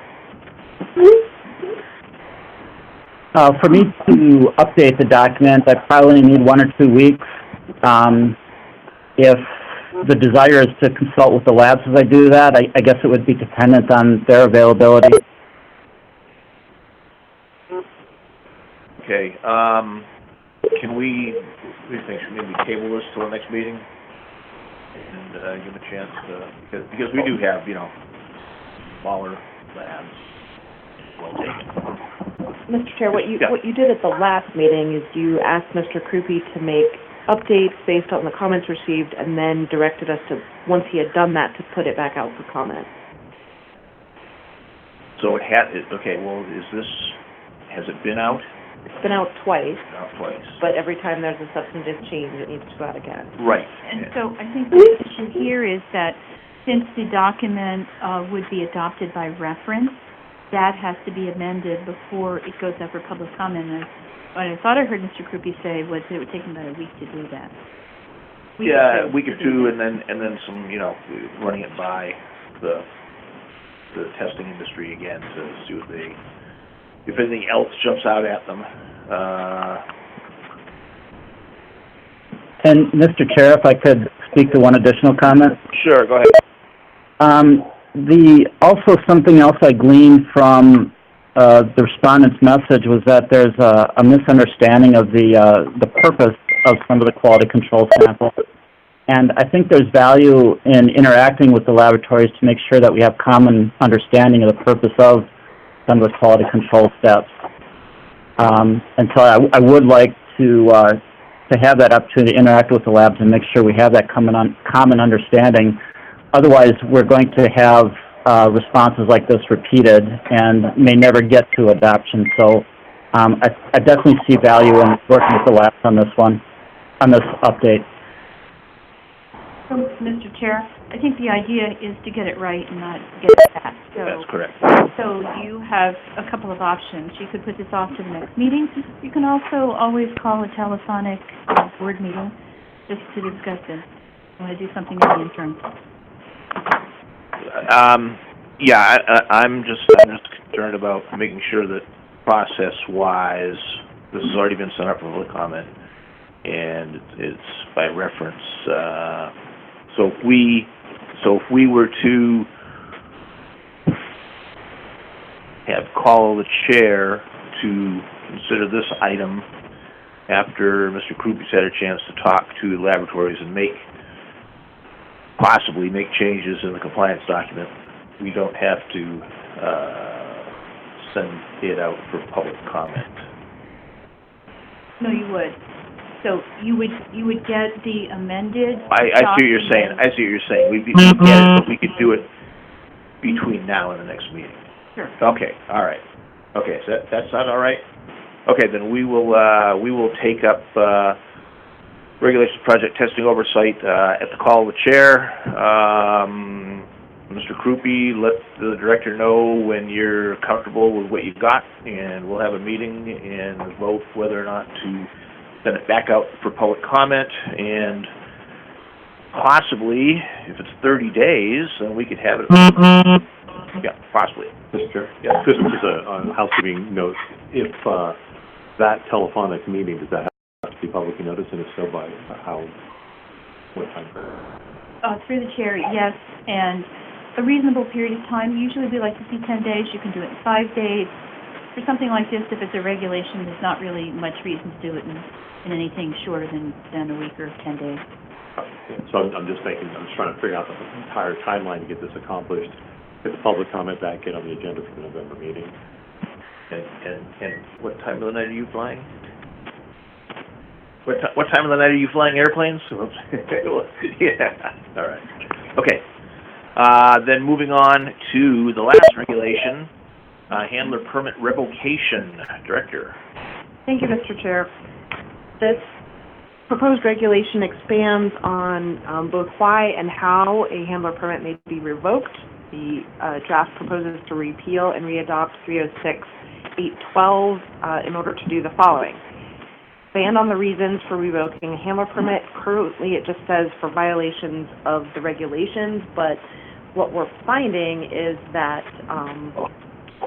For me to update the document, I probably need 1 or 2 weeks. If the desire is to consult with the labs as I do that, I guess it would be dependent on their availability. Okay, can we, what do you think, should maybe table this till the next meeting? And give a chance to, because we do have, you know, smaller labs, well taken. Mr. Chair, what you did at the last meeting is you asked Mr. Krupe to make updates based on the comments received and then directed us to, once he had done that, to put it back out for comment. So okay, well, has it been out? It's been out twice, Out twice. but every time there's a substantive change, it needs to go out again. Right. And so I think the issue here is that since the document would be adopted by reference, that has to be amended before it goes up for public comment. And what I thought I heard Mr. Krupe say was that it would take him about a week to do that. A week or two, and then some, you know, running it by the testing industry again to see what if anything else jumps out at them. And Mr. Chair, if I could speak to one additional comment. Sure, go ahead. Also something else I gleaned from the respondent's message was that there's a misunderstanding of the purpose of some of the quality control samples. And I think there's value in interacting with the laboratories to make sure that we have common understanding of the purpose of some of the quality control steps. And so I would like to have that opportunity to interact with the labs and make sure we have that common understanding. Otherwise, we're going to have responses like this repeated and may never get to adoption. So I definitely see value in working with the labs on this update. So, Mr. Chair, I think the idea is to get it right and not get it back. So, That's correct. So you have a couple of options. You could put this off to the next meeting. You can also always call a telephonic board meeting just to discuss this. You want to do something in the interim. I'm just concerned about making sure that process-wise, this has already been sent up for public comment, and it's by reference. So if we were to call the chair to consider this item after Mr. Krupe's had a chance to talk to the laboratories and make possibly make changes in the compliance document, we don't have to, send it out for public comment. No, you would. So you would get the amended I see what you're saying, document. I see what you're saying, we'd get it, but we could do it between now and the next meeting. Sure. Okay, all right. Okay, so that sound all right? Okay, then we will take up, regulations project testing oversight, at the call of the chair. Mr. Krupe, let the director know when you're comfortable with what you've got, and we'll have a meeting and vote whether or not to send it back out for public comment, and possibly, if it's 30 days, then we could have it. Yeah, possibly. Mr. Chair? Yeah. Just a housekeeping note. If, that telephonic meeting, does that have to be publicly noticed, and if so, by what time? Through the chair, yes, and a reasonable period of time. Usually we like to see 10 days. You can do it in 5 days. For something like this, if it's a regulation, there's not really much reason to do it in anything shorter than a week or 10 days. So I'm just thinking, I'm just trying to figure out the entire timeline to get this accomplished. Get the public comment back in on the agenda for the November meeting. And what time of the night are you flying? What time of the night are you flying airplanes? Yeah, all right. Okay. Then moving on to the last regulation, handler permit revocation. Director. Thank you, Mr. Chair. This proposed regulation expands on both why and how a handler permit may be revoked. The draft proposes to repeal and readopt 306-812 in order to do the following. Expand on the reasons for revoking a handler permit. Currently, it just says for violations of the regulations, but what we're finding is that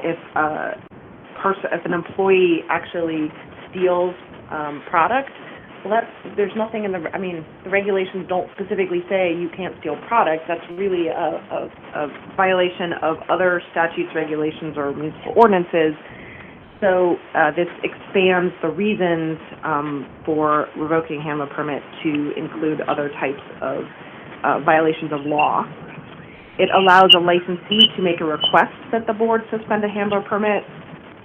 if an employee actually steals product, well, there's nothing in the regulations don't specifically say you can't steal product. That's really a violation of other statutes, regulations, or municipal ordinances. So this expands the reasons for revoking handler permit to include other types of violations of law. It allows a licensee to make a request that the board suspend a handler permit.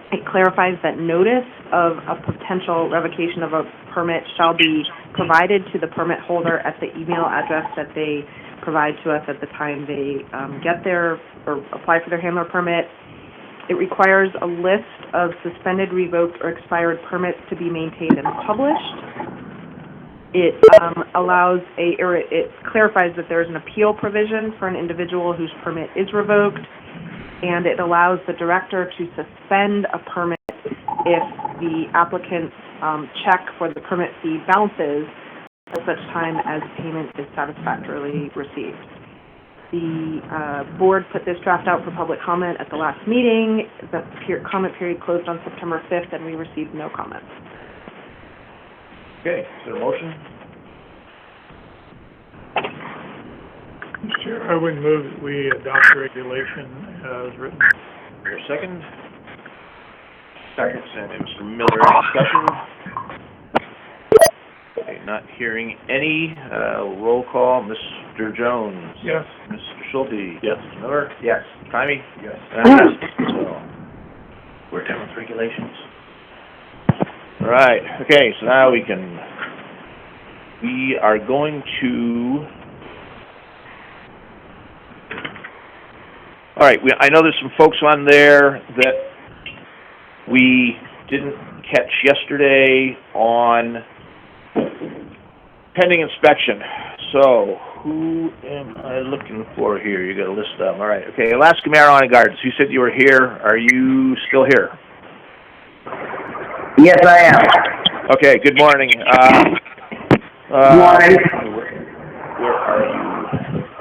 It clarifies that notice of a potential revocation of a permit shall be provided to the permit holder at the email address that they provide to us at the time they get their or apply for their handler permit. It requires a list of suspended, revoked, or expired permits to be maintained and published. It it clarifies that there is an appeal provision for an individual whose permit is revoked, and it allows the director to suspend a permit if the applicant's check for the permit fee bounces at such time as payment is satisfactorily received. The board put this draft out for public comment at the last meeting. The comment period closed on September 5th, and we received no comments. Okay, is there a motion? Mr. Chair, I would move that we adopt the regulation as written. Is there a second? Second. Mr. Miller, any discussion? Okay, not hearing any. Roll call. Mr. Jones. Yes. Mr. Schulte. Yes. Mr. Miller. Yes. Timey. Yes. Yes. So, we're done with regulations. All right. Okay. So now we are going to. All right. I know there's some folks on there that we didn't catch yesterday on pending inspection. So, who am I looking for here? You got a list of them. All right. Okay. Alaska Marijuana Gardens. You said you were here. Are you still here? Yes, I am. Okay. Good morning. Good morning. Where are you?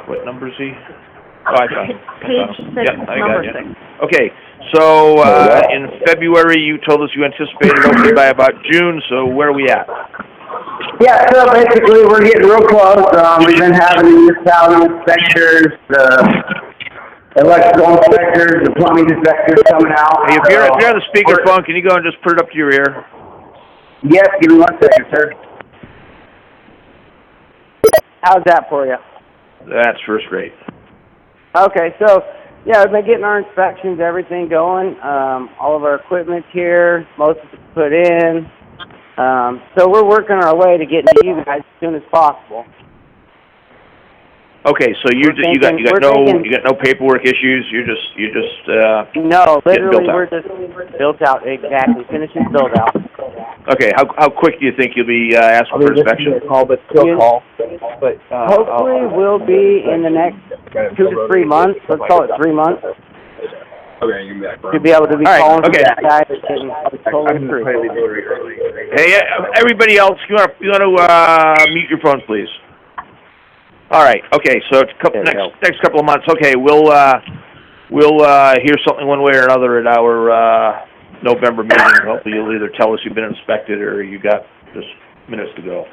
What number is he? Oh, I found him. Page 6, number 6. Okay. So, in February, you told us you anticipated opening by about June. So, where are we at? Yeah, so basically we're getting real close. We've been having the municipality inspectors, the electrical inspectors, the plumbing inspectors coming out. Hey, if you're on the speakerphone, can you go and just put it up to your ear? Yes, give me 1 second, sir. How's that for you? That's first rate. Okay, so, yeah, we've been getting our inspections, everything going. All of our equipment's here, most of it's put in. So we're working our way to getting to you guys as soon as possible. Okay, so you got no paperwork issues. You just No, literally, built out. we're just built out, exactly, finishing build out. Okay, how quick do you think you'll be asking for inspection? But hopefully we'll be in the next 2 to 3 months, let's call it 3 months. Okay, you can be back. To be able to be All right, calling for okay. that guy that's getting totally free. Hey, everybody else, you want to mute your phones, please. All right. Okay. So it's next couple of months. Okay, we'll hear something one way or another at our November meeting. Hopefully, you'll either tell us you've been inspected or you got just minutes to go.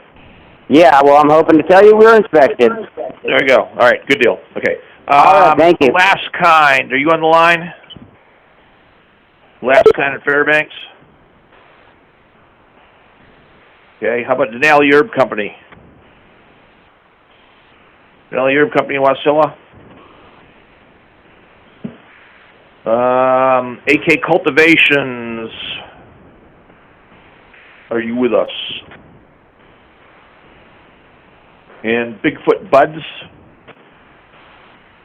Yeah, well, I'm hoping to tell you we're inspected. There you go. All right. Good deal. Okay. All right, thank you. Last Kind, are you on the line? Last Kind at Fairbanks. Okay. How about Denali Herb Company? Denali Herb Company in Wasilla. AK Cultivations. Are you with us? And Bigfoot Buds.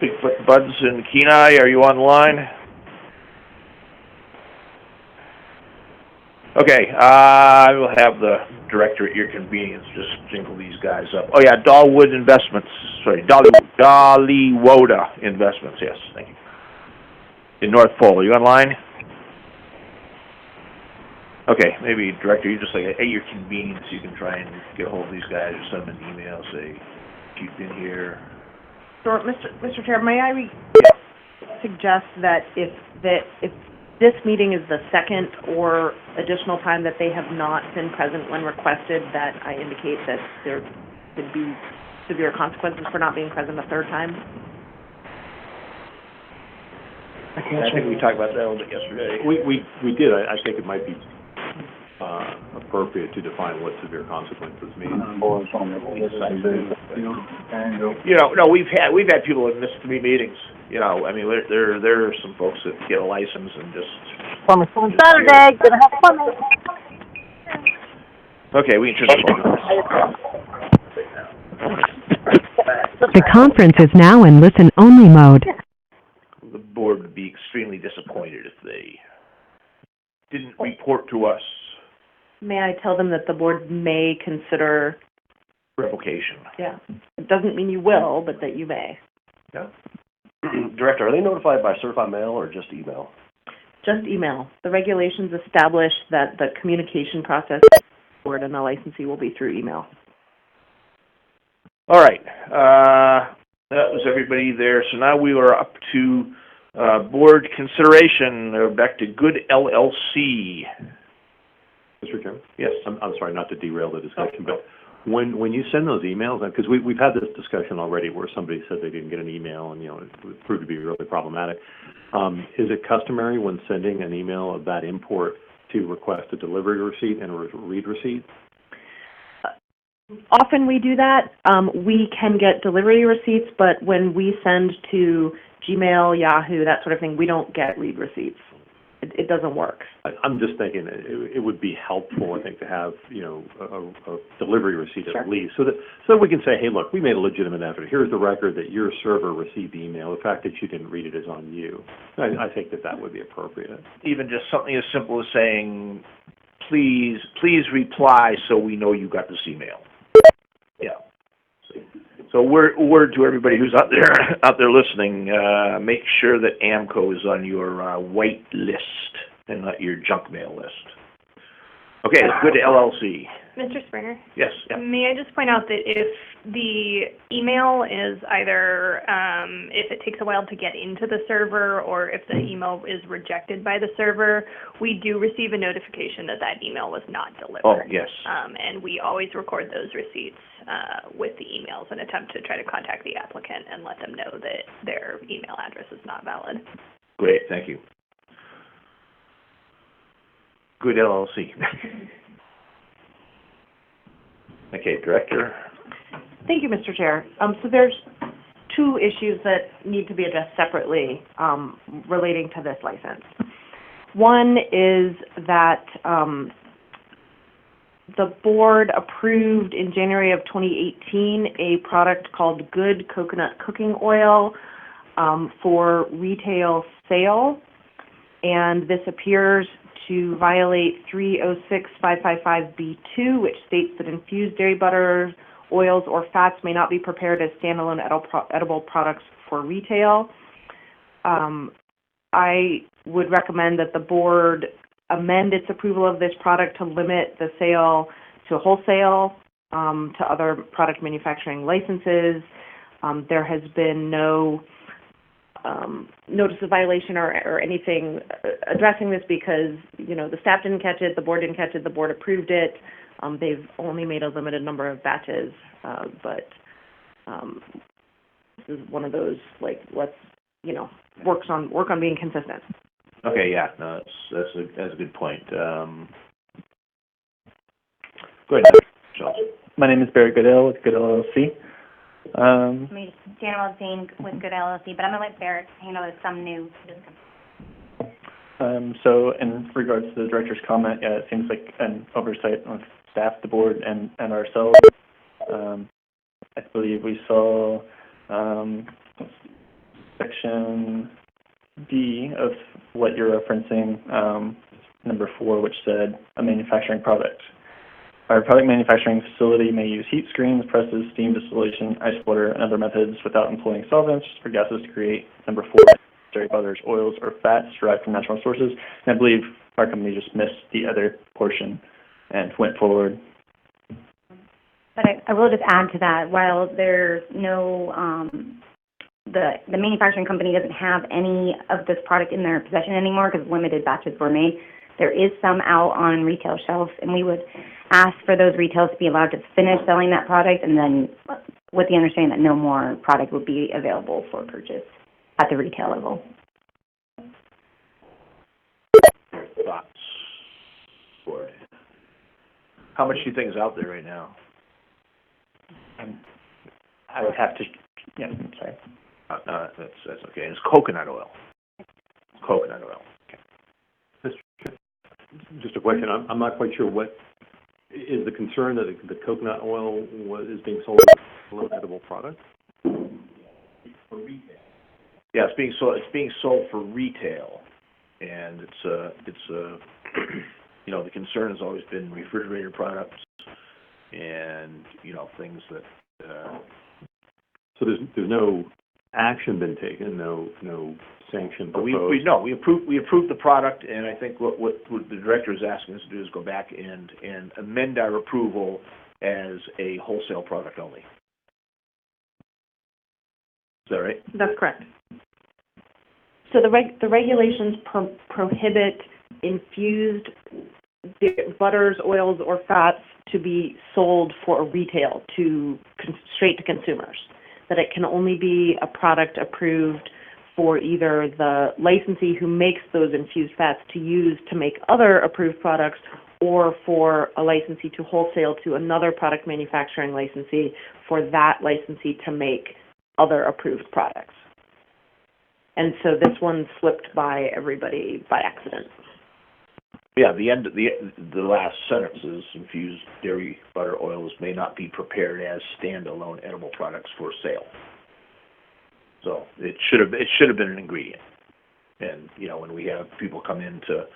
Bigfoot Buds in Kenai, are you on the line? Okay, I will have the director at your convenience just jingle these guys up. Oh yeah, Dollywood Investments. Sorry, Dollywoda Investments. Yes, thank you. In North Pole, are you online? Okay, maybe director, you just like at your convenience, you can try and get a hold of these guys or send them an email, say you've been here. So, Mr. Chair, may I suggest that if this meeting is the second or additional time that they have not been present when requested, that I indicate that there could be severe consequences for not being present a third time? I think we talked about that a little bit yesterday. We did. I think it might be appropriate to define what severe consequences mean. No, we've had people that missed 3 meetings. I mean, there are some folks that get a license and just. On Saturday, gonna have fun. Okay, we can turn the phone. The conference is now in listen-only mode. The board would be extremely disappointed if they didn't report to us. May I tell them that the board may consider... Revocation. Yeah. It doesn't mean you will, but that you may. Yeah. Director, are they notified by certified mail or just email? Just email. The regulations establish that the communication process board and the licensee will be through email. All right. That was everybody there. So now we are up to board consideration. Back to Good LLC. Mr. Chairman? Yes. I'm sorry not to derail the discussion, but when you send those emails, because we've had this discussion already where somebody said they didn't get an email and, it proved to be really problematic. Is it customary when sending an email of that import to request a delivery receipt and a read receipt? Often we do that. We can get delivery receipts, but when we send to Gmail, Yahoo, that sort of thing, we don't get read receipts. It doesn't work. I'm just thinking it would be helpful, I think, to have, a delivery receipt at least, so that we can say, hey, look, we made a legitimate effort. Here's the record that your server received the email. The fact that you didn't read it is on you. I think that would be appropriate. Even just something as simple as saying, please reply so we know you got this email. Yeah. So word to everybody who's out there listening, make sure that AMCO is on your white list and not your junk mail list. Okay, Good LLC. Mr. Springer? Yes. Yeah. May I just point out that if the email is either, if it takes a while to get into the server or if the email is rejected by the server, we do receive a notification that email was not delivered. Oh, yes. And we always record those receipts with the emails and attempt to try to contact the applicant and let them know that their email address is not valid. Great, thank you. Good LLC. Okay, Director. Thank you, Mr. Chair. So there's two issues that need to be addressed separately relating to this license. One is that the board approved in January of 2018 a product called Good Coconut Cooking Oil for retail sale, and this appears to violate 306555B2, which states that infused dairy butter, oils, or fats may not be prepared as standalone edible products for retail. I would recommend that the board amend its approval of this product to limit the sale to wholesale, to other product manufacturing licenses. There has been no notice of violation or anything addressing this because, you know, the staff didn't catch it, the board didn't catch it, the board approved it. They've only made a limited number of batches, but this is one of those, like, let's, you know, work on being consistent. Okay, yeah, no, that's a good point. Go ahead, Michelle. My name is Barry Goodell with Goodell LLC. I'm Daniel Zane with Good LLC, but I'm going to let Barrett handle some new. So in regards to the director's comment, yeah, it seems like an oversight of staff, the board, and ourselves. I believe we saw section D of what you're referencing, number 4, which said a manufacturing product. Our product manufacturing facility may use heat screens, presses, steam distillation, ice water, and other methods without employing solvents or gases to create, number 4, dairy butters, oils, or fats derived from natural sources. And I believe our company just missed the other portion and went forward. But I will just add to that, while there's no, the manufacturing company doesn't have any of this product in their possession anymore because limited batches were made, there is some out on retail shelves, and we would ask for those retailers to be allowed to finish selling that product, and then with the understanding that no more product would be available for purchase at the retail level. Thoughts? Board. How much do you think is out there right now? I would have to, yeah, I'm sorry. No, that's okay. And it's coconut oil. Coconut oil. Just a question, I'm not quite sure what is the concern that the coconut oil is being sold as an edible product? For retail. Yeah, it's being sold for retail, and it's you know, the concern has always been refrigerated products and, you know, things that So there's no action been taken, no sanction proposed? We approved the product, and I think what the director is asking us to do is go back and amend our approval as a wholesale product only. Is that right? That's correct. So the regulations prohibit infused butters, oils, or fats to be sold for retail straight to consumers. That it can only be a product approved for either the licensee who makes those infused fats to use to make other approved products, or for a licensee to wholesale to another product manufacturing licensee for that licensee to make other approved products. And so this one slipped by everybody by accident. Yeah, the last sentence is infused dairy butter oils may not be prepared as standalone edible products for sale. So it should have been an ingredient. And, you know, when we have people come in to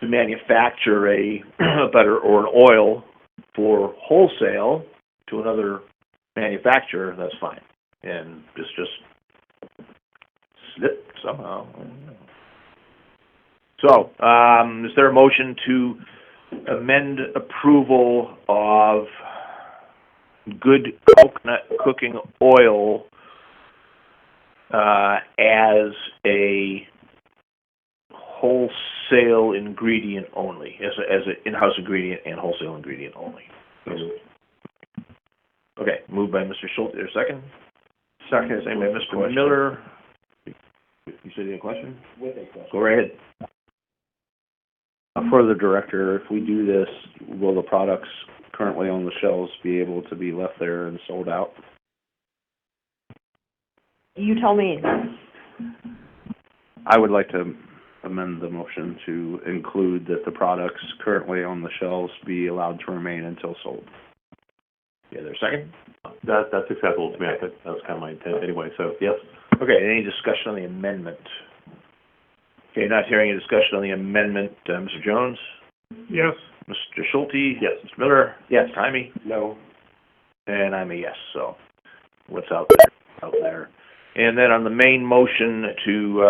manufacture a butter or an oil for wholesale to another manufacturer, that's fine. And this just slipped somehow. So, is there a motion to amend approval of Good Coconut Cooking Oil as a wholesale ingredient only, as an in-house ingredient and wholesale ingredient only? Okay, moved by Mr. Schultz. There a second? Second. Second by Mr. Miller. You said you had a question? Go right ahead. For the director, if we do this, will the products currently on the shelves be able to be left there and sold out? You tell me. I would like to amend the motion to include that the products currently on the shelves be allowed to remain until sold. Yeah, there's a second? That's acceptable to me. I think that was kind of my intent anyway, so yes. Okay, any discussion on the amendment? Okay, not hearing any discussion on the amendment, Mr. Jones? Yes. Mr. Schulte? Yes. Mr. Miller? Yes. Jaime? No. And I'm a yes, so what's out there. And then on the main motion to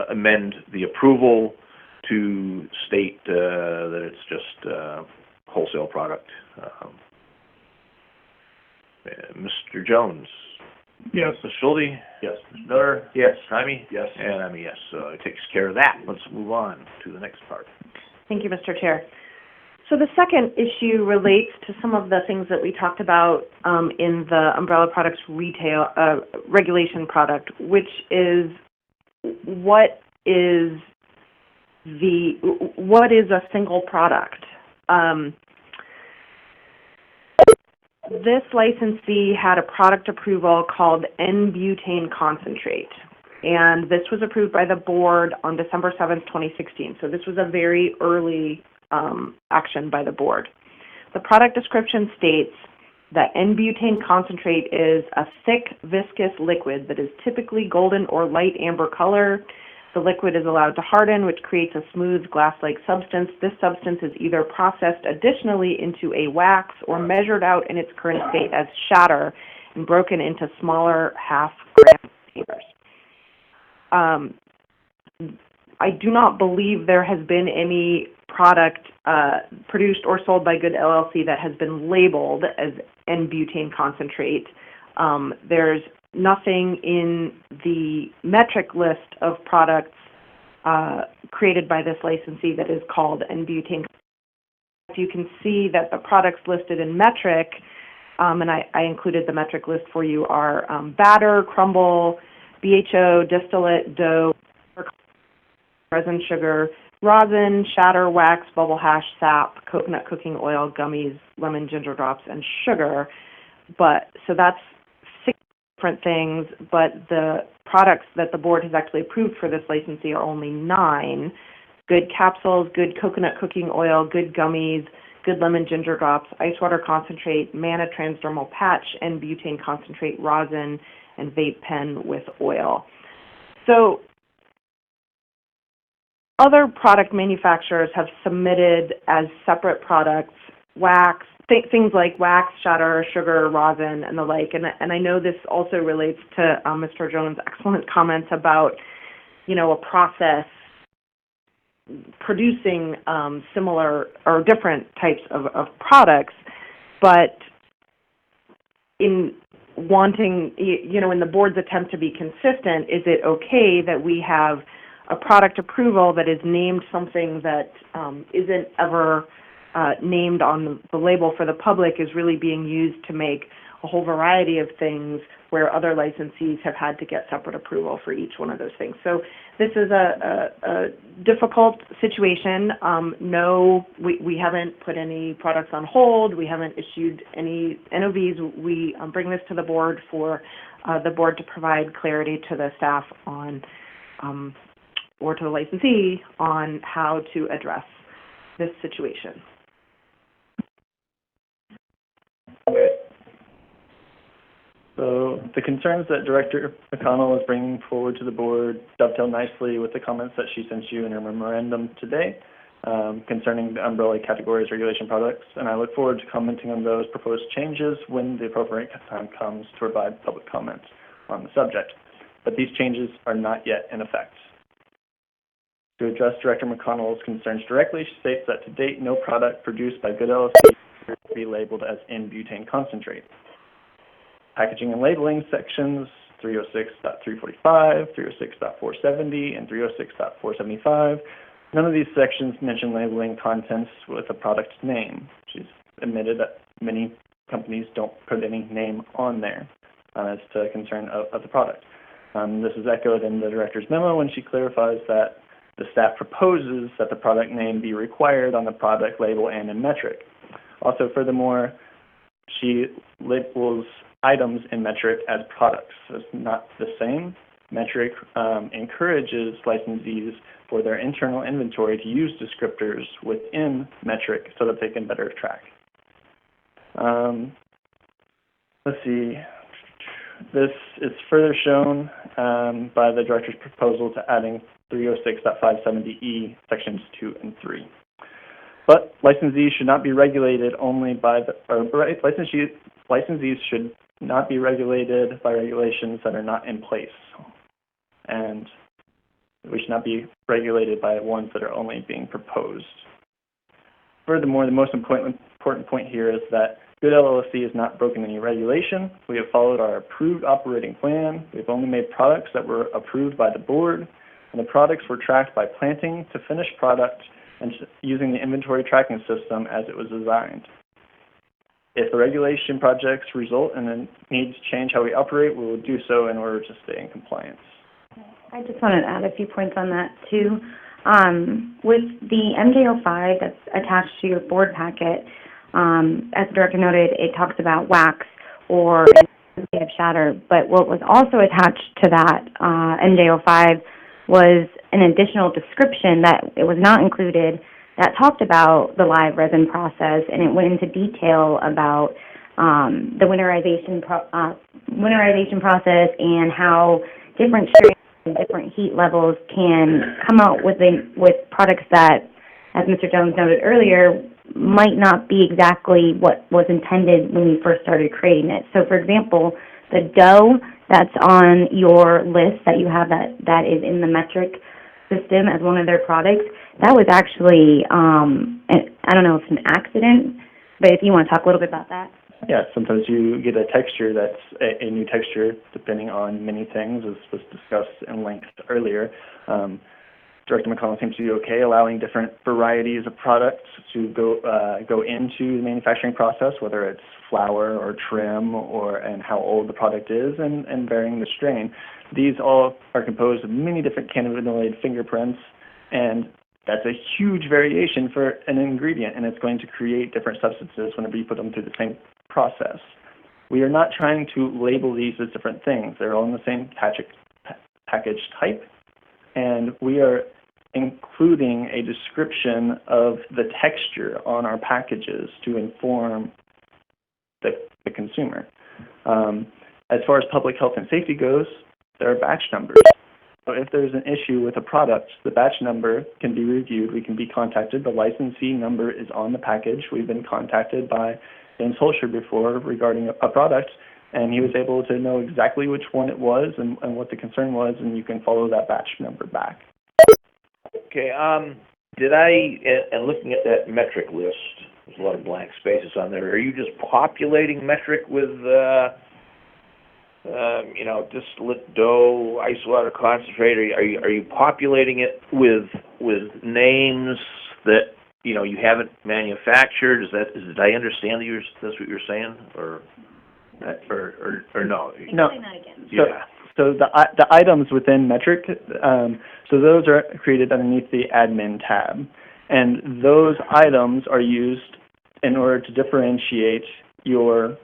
amend the approval to state that it's just wholesale product. Mr. Jones? Yes. Mr. Schulte? Yes. Mr. Miller? Yes. Jaime? Yes. And I'm a yes, so it takes care of that. Let's move on to the next part. Thank you, Mr. Chair. So the second issue relates to some of the things that we talked about in the umbrella products retail regulation product, which is what is a single product. This licensee had a product approval called N-butane concentrate, and this was approved by the board on December 7th, 2016. So this was a very early action by the board. The product description states that N-butane concentrate is a thick, viscous liquid that is typically golden or light amber color. The liquid is allowed to harden, which creates a smooth glass-like substance. This substance is either processed additionally into a wax or measured out in its current state as shatter and broken into smaller half-gram containers. I do not believe there has been any product produced or sold by Good LLC that has been labeled as N-butane concentrate. There's nothing in the metric list of products created by this licensee that is called N-butane. You can see that the products listed in metric, and I included the metric list for you, are batter, crumble, BHO, distillate, dough, resin, sugar, rosin, shatter, wax, bubble hash, sap, coconut cooking oil, gummies, lemon ginger drops, and sugar. So that's 6 different things, but the products that the board has actually approved for this licensee are only 9. Good capsules, good coconut cooking oil, good gummies, good lemon ginger drops, ice water concentrate, manna transdermal patch, and butane concentrate, rosin, and vape pen with oil. So other product manufacturers have submitted as separate products wax, things like wax, shatter, sugar, rosin, and the like. And I know this also relates to Mr. Jones' excellent comments about, a process producing similar or different types of products, but in wanting, in the board's attempt to be consistent, is it okay that we have a product approval that is named something that isn't ever named on the label for the public is really being used to make a whole variety of things where other licensees have had to get separate approval for each one of those things. So this is a difficult situation. No, we haven't put any products on hold. We haven't issued any NOVs. We bring this to the board for the board to provide clarity to the staff on or to the licensee on how to address this situation. So the concerns that Director McConnell is bringing forward to the board dovetail nicely with the comments that she sent you in her memorandum today concerning the umbrella categories regulation products, and I look forward to commenting on those proposed changes when the appropriate time comes to provide public comments on the subject. But these changes are not yet in effect. To address Director McConnell's concerns directly, she states that to date, no product produced by Good LLC appears to be labeled as N-butane concentrate. Packaging and labeling sections 306.345, 306.470, and 306.475. None of these sections mention labeling contents with a product name. She's admitted that many companies don't put any name on there as to concern of the product. This is echoed in the director's memo when she clarifies that the staff proposes that the product name be required on the product label and in metric. Also, furthermore, she labels items in metric as products. So it's not the same. Metric encourages licensees for their internal inventory to use descriptors within metric so that they can better track. Let's see. This is further shown by the director's proposal to adding 306.570E sections 2 and 3. But licensees should not be regulated only by licensees should not be regulated by regulations that are not in place. And we should not be regulated by ones that are only being proposed. Furthermore, the most important point here is that Good LLC has not broken any regulation. We have followed our approved operating plan. We've only made products that were approved by the board, and the products were tracked by planting to finished product and using the inventory tracking system as it was designed. If the regulation projects result in a need to change how we operate, we will do so in order to stay in compliance. I just wanted to add a few points on that too. With the MJ05 that's attached to your board packet, as the director noted, it talks about wax or state of shatter, but what was also attached to that MJ05 was an additional description that it was not included that talked about the live resin process, and it went into detail about the winterization process and how different strains and different heat levels can come out with products that, as Mr. Jones noted earlier, might not be exactly what was intended when we first started creating it. So, for example, the dough that's on your list that you have that is in the metric system as one of their products, that was actually, I don't know if it's an accident, but if you want to talk a little bit about that. Yeah, sometimes you get a texture that's a new texture depending on many things, as was discussed in length earlier. Director McConnell seems to be okay allowing different varieties of products to go into the manufacturing process, whether it's flour or trim and how old the product is and varying the strain. These all are composed of many different cannabinoid fingerprints, and that's a huge variation for an ingredient, and it's going to create different substances whenever you put them through the same process. We are not trying to label these as different things. They're all in the same package type, and we are including a description of the texture on our packages to inform the consumer. As far as public health and safety goes, there are batch numbers. So if there's an issue with a product, the batch number can be reviewed. We can be contacted. The licensee number is on the package. We've been contacted by James Holscher before regarding a product, and he was able to know exactly which one it was and what the concern was, and you can follow that batch number back. Okay, did I, and looking at that metric list, there's a lot of blank spaces on there. Are you just populating metric with, distillate dough, ice water concentrate? Are you populating it with names that you haven't manufactured? Did I understand that that's what you're saying, or no? No. Yeah. So the items within metric, so those are created underneath the admin tab, and those items are used in order to differentiate your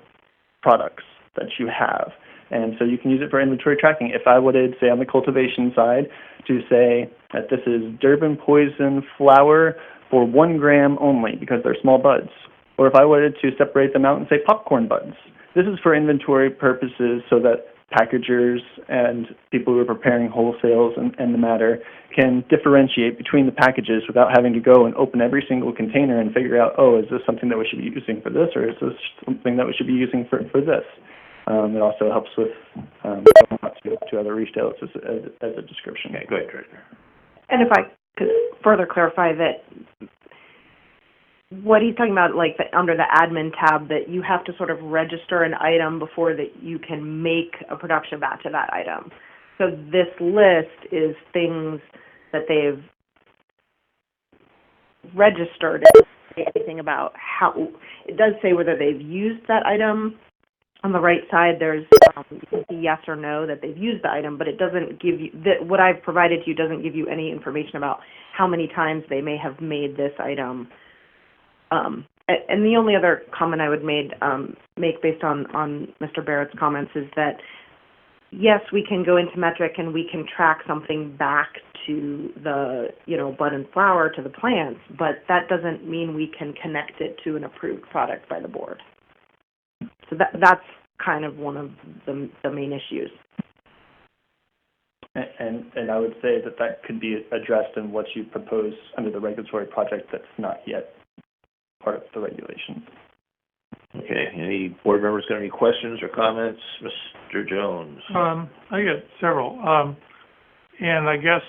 products that you have. And so you can use it for inventory tracking. If I would say on the cultivation side to say that this is Durban poison flower for 1 gram only because they're small buds, or if I wanted to separate them out and say popcorn buds, this is for inventory purposes so that packagers and people who are preparing wholesales and the matter can differentiate between the packages without having to go and open every single container and figure out, is this something that we should be using for this, or is this something that we should be using for this? It also helps with to other retailers as a description. Okay, go ahead, Director. And if I could further clarify that what he's talking about, like under the admin tab, that you have to sort of register an item before that you can make a production batch of that item. So this list is things that they've registered. It doesn't say anything about how. It does say whether they've used that item. On the right side, there's you can see yes or no that they've used the item, but it doesn't give you what I've provided to you doesn't give you any information about how many times they may have made this item And the only other comment I would make based on Mr. Barrett's comments is that, yes, we can go into metric and we can track something back to the, bud and flower, to the plants, but that doesn't mean we can connect it to an approved product by the board. So that's kind of one of the main issues. And I would say that could be addressed in what you propose under the regulatory project that's not yet part of the regulations. Okay, any board members got any questions or comments? Mr. Jones? I got several. And I guess,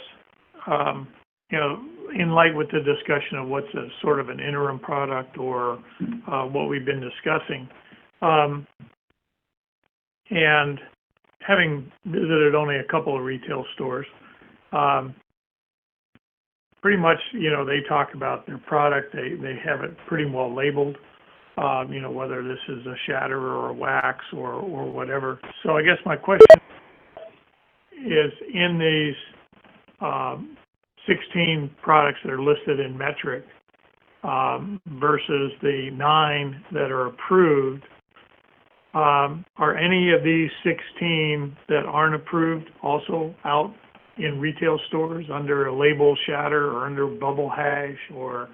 in light with the discussion of what's a sort of an interim product or what we've been discussing, and having visited only a couple of retail stores, pretty much, they talk about their product. They have it pretty well labeled, whether this is a shatter or a wax or whatever. So I guess my question is, in these 16 products that are listed in metric versus the 9 that are approved, are any of these 16 that aren't approved also out in retail stores under a label shatter or under bubble hash or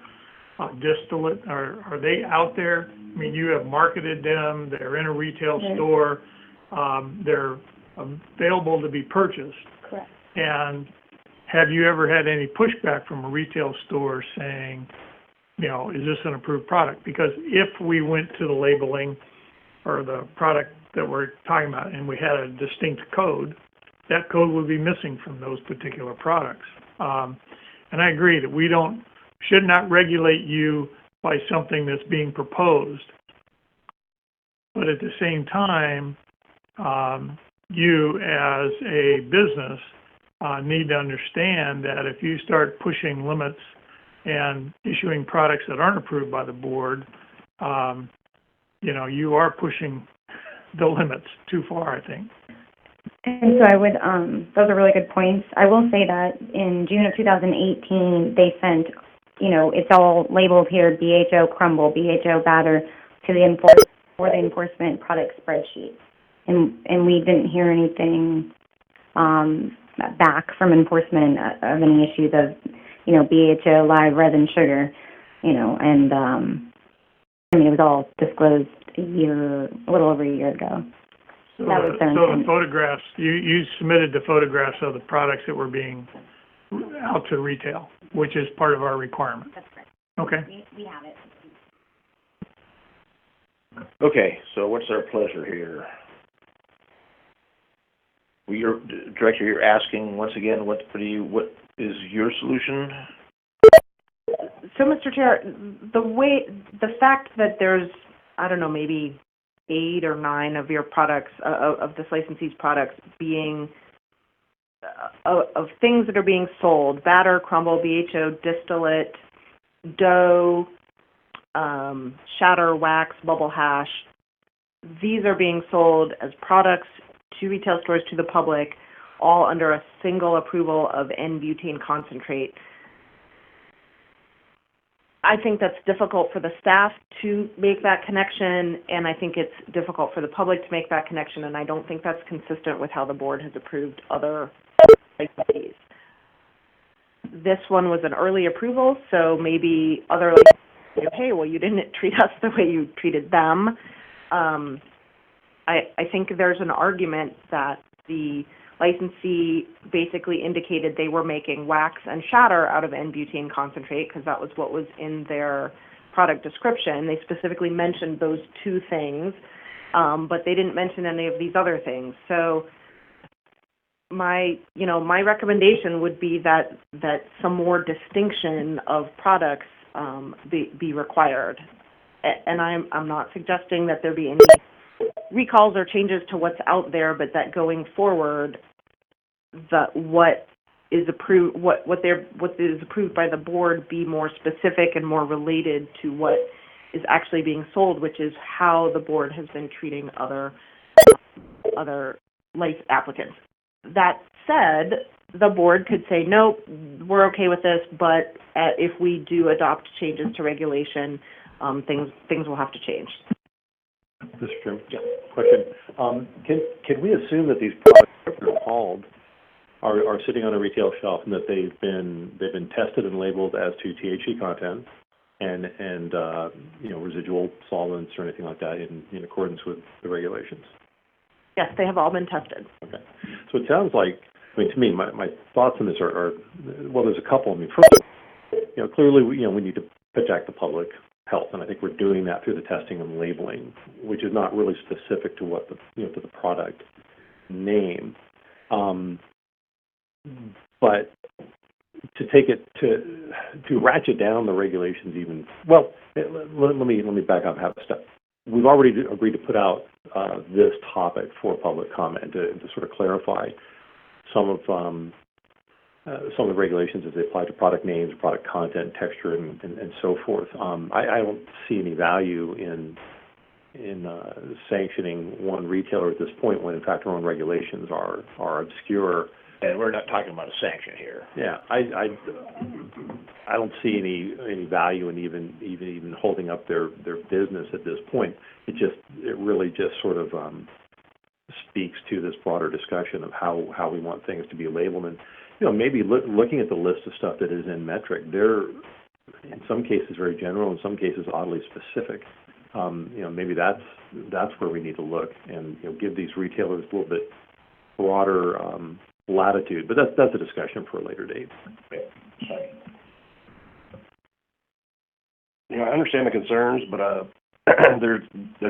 distillate? Are they out there? I mean, you have marketed them. They're in a retail store. They're available to be purchased. Correct. And have you ever had any pushback from a retail store saying, is this an approved product? Because if we went to the labeling or the product that we're talking about and we had a distinct code, that code would be missing from those particular products. And I agree that we should not regulate you by something that's being proposed. But at the same time, you as a business need to understand that if you start pushing limits and issuing products that aren't approved by the board, you are pushing the limits too far, I think. And so I would, those are really good points. I will say that in June of 2018, they sent, it's all labeled here, BHO crumble, BHO batter, to the enforcement product spreadsheet. And we didn't hear anything back from enforcement of any issues of, BHO, live resin, sugar, and it was all disclosed a little over a year ago. So the photographs, you submitted the photographs of the products that were being out to retail, which is part of our requirement. That's correct. Okay. We have it. Okay, so what's our pleasure here? Well, Director, you're asking once again, what is your solution? So, Mr. Chair, the fact that there's, I don't know, maybe 8 or 9 of your products, of this licensee's products being, of things that are being sold, batter, crumble, BHO, distillate, dough, shatter, wax, bubble hash, these are being sold as products to retail stores, to the public, all under a single approval of N-butane concentrate. I think that's difficult for the staff to make that connection, and I think it's difficult for the public to make that connection, and I don't think that's consistent with how the board has approved other licensees. This one was an early approval, so maybe other licensees say, hey, well, you didn't treat us the way you treated them. I think there's an argument that the licensee basically indicated they were making wax and shatter out of N-butane concentrate because that was what was in their product description. They specifically mentioned those 2 things, but they didn't mention any of these other things. So my recommendation would be that some more distinction of products be required. And I'm not suggesting that there be any recalls or changes to what's out there, but that going forward, what is approved by the board be more specific and more related to what is actually being sold, which is how the board has been treating other life applicants. That said, the board could say, nope, we're okay with this, but if we do adopt changes to regulation, things will have to change. Mr. Chairman? Yeah. Question. Can we assume that these products that are called are sitting on a retail shelf and that they've been tested and labeled as to THC content and residual solvents or anything like that in accordance with the regulations? Yes, they have all been tested. Okay. So it sounds like, to me, my thoughts on this are well, there's a couple. First of all, clearly, we need to protect the public health, and I think we're doing that through the testing and labeling, which is not really specific to what to the product name. But to take it to ratchet down the regulations even, well, let me back up half a step. We've already agreed to put out this topic for public comment to sort of clarify some of the regulations as they apply to product names, product content, texture, and so forth. I don't see any value in sanctioning one retailer at this point when in fact our own regulations are obscure. And we're not talking about a sanction here. Yeah, I don't see any value in even holding up their business at this point. It really just sort of speaks to this broader discussion of how we want things to be labeled. And maybe looking at the list of stuff that is in metric, they're in some cases very general, in some cases oddly specific. Maybe that's where we need to look and give these retailers a little bit broader latitude. But that's a discussion for a later date. I understand the concerns, but there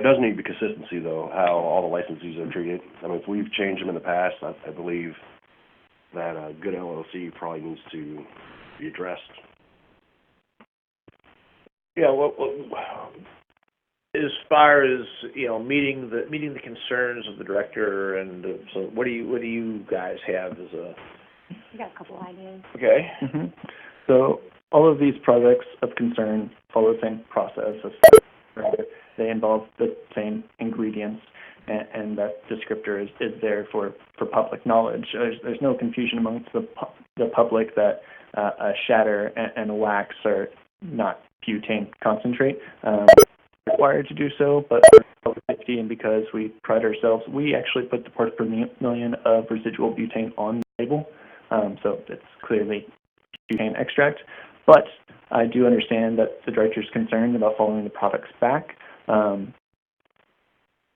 does need to be consistency, though, how all the licensees are treated. If we've changed them in the past, I believe that good LLC probably needs to be addressed. Yeah, well, as far as meeting the concerns of the director, and so what do you guys have as a? We got a couple ideas. Okay. Mm-hmm. So all of these projects of concern follow the same process. They involve the same ingredients, and that descriptor is there for public knowledge. There's no confusion amongst the public that a shatter and a wax are not butane concentrate. Required to do so, but for public safety and because we pride ourselves, we actually put the parts per million of residual butane on the label, so it's clearly butane extract. But I do understand that the director's concerned about following the products back.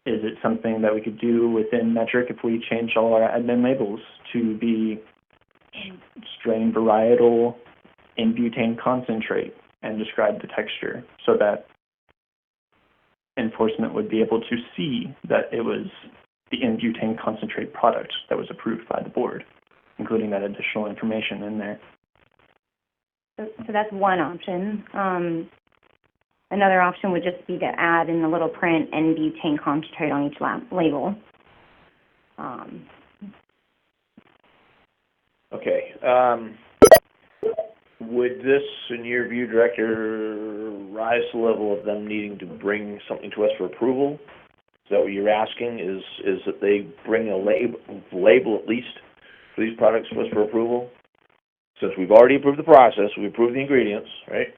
Is it something that we could do within Metric if we change all our admin labels to be strain varietal in butane concentrate and describe the texture so that enforcement would be able to see that it was the in-butane concentrate product that was approved by the board, including that additional information in there? So that's one option. Another option would just be to add in the little print N-butane concentrate on each label. Okay. Would this, in your view, Director, rise to the level of them needing to bring something to us for approval? Is that what you're asking? Is that they bring a label at least for these products to us for approval? Since we've already approved the process, we approved the ingredients, right?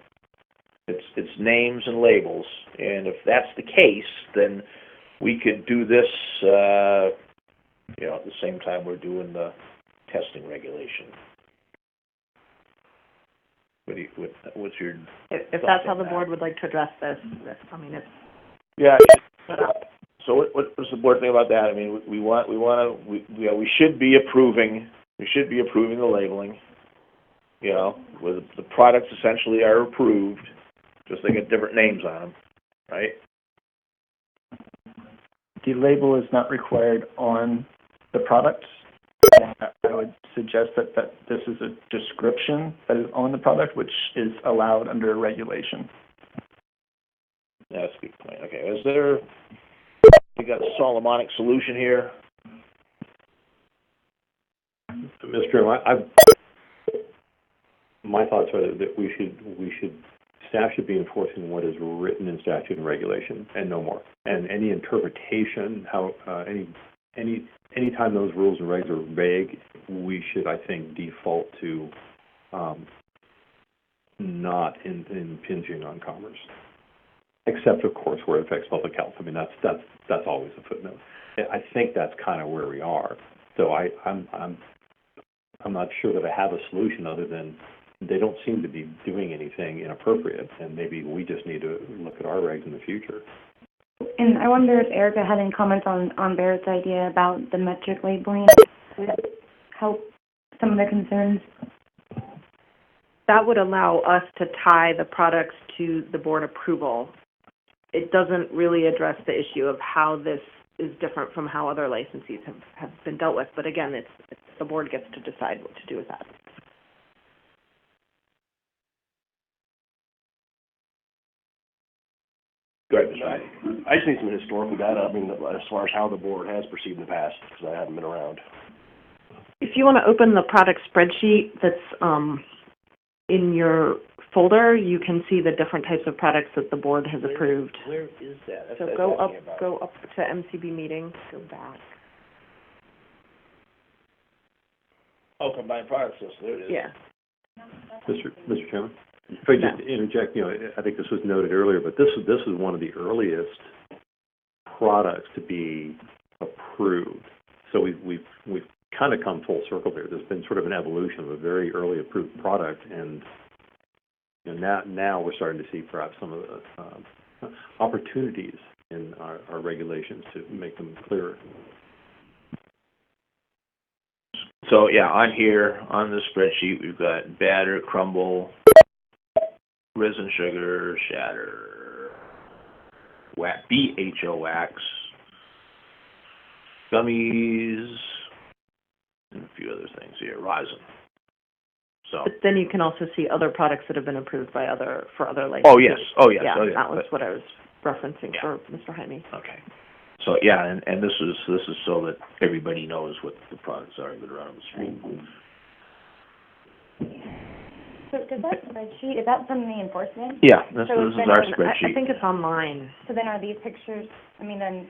It's names and labels, and if that's the case, then we could do this, at the same time we're doing the testing regulation. What's your? If that's how the board would like to address this, it's. Yeah. So what does the board think about that? We should be approving the labeling. Where the products essentially are approved, just they get different names on them, right? The label is not required on the product. I would suggest that this is a description that is on the product, which is allowed under regulation. That's a good point. Okay, we got a Solomonic solution here? Mr. My thoughts are that staff should be enforcing what is written in statute and regulation, and no more. And any interpretation, anytime those rules and regs are vague, we should, I think, default to not impinging on commerce. except of course where it affects public health. I mean, that's always a footnote. I think that's kind of where we are. So I'm not sure that I have a solution other than they don't seem to be doing anything inappropriate, and maybe we just need to look at our regs in the future. And I wonder if Erica had any comments on Barrett's idea about the metric labeling would help some of the concerns. That would allow us to tie the products to the board approval. It doesn't really address the issue of how this is different from how other licensees have been dealt with. But again, it's the board gets to decide what to do with that. Go ahead, Mr. Heidi. I just need some historical data, I mean, as far as how the board has proceeded in the past, because I haven't been around. If you want to open the product spreadsheet that's in your folder, you can see the different types of products that the board has approved. Where is that? That's So what go I'm up talking about. to MCB meetings, go back. Oh, combined products list, there it is. Yeah. Mr. Chairman, if I just interject, I think this was noted earlier, but this is one of the earliest products to be approved. So we've kind of come full circle there. There's been sort of an evolution of a very early approved product, and now we're starting to see perhaps some of the opportunities in our regulations to make them clearer. So, yeah, on here, on this spreadsheet, we've got batter, crumble, resin sugar, shatter, BHO wax, gummies, and a few other things here, rosin. So. But then you can also see other products that have been approved by other licensees. Oh, yes, oh, yes. Yeah, Oh, yeah. that was what I was referencing for Mr. Jaime. Okay. So, yeah, and this is so that everybody knows what the products are that are on the street. So does that spreadsheet, is that from the enforcement? Yeah, this So is then our I spreadsheet. I think it's online. So then are these pictures, I mean, then,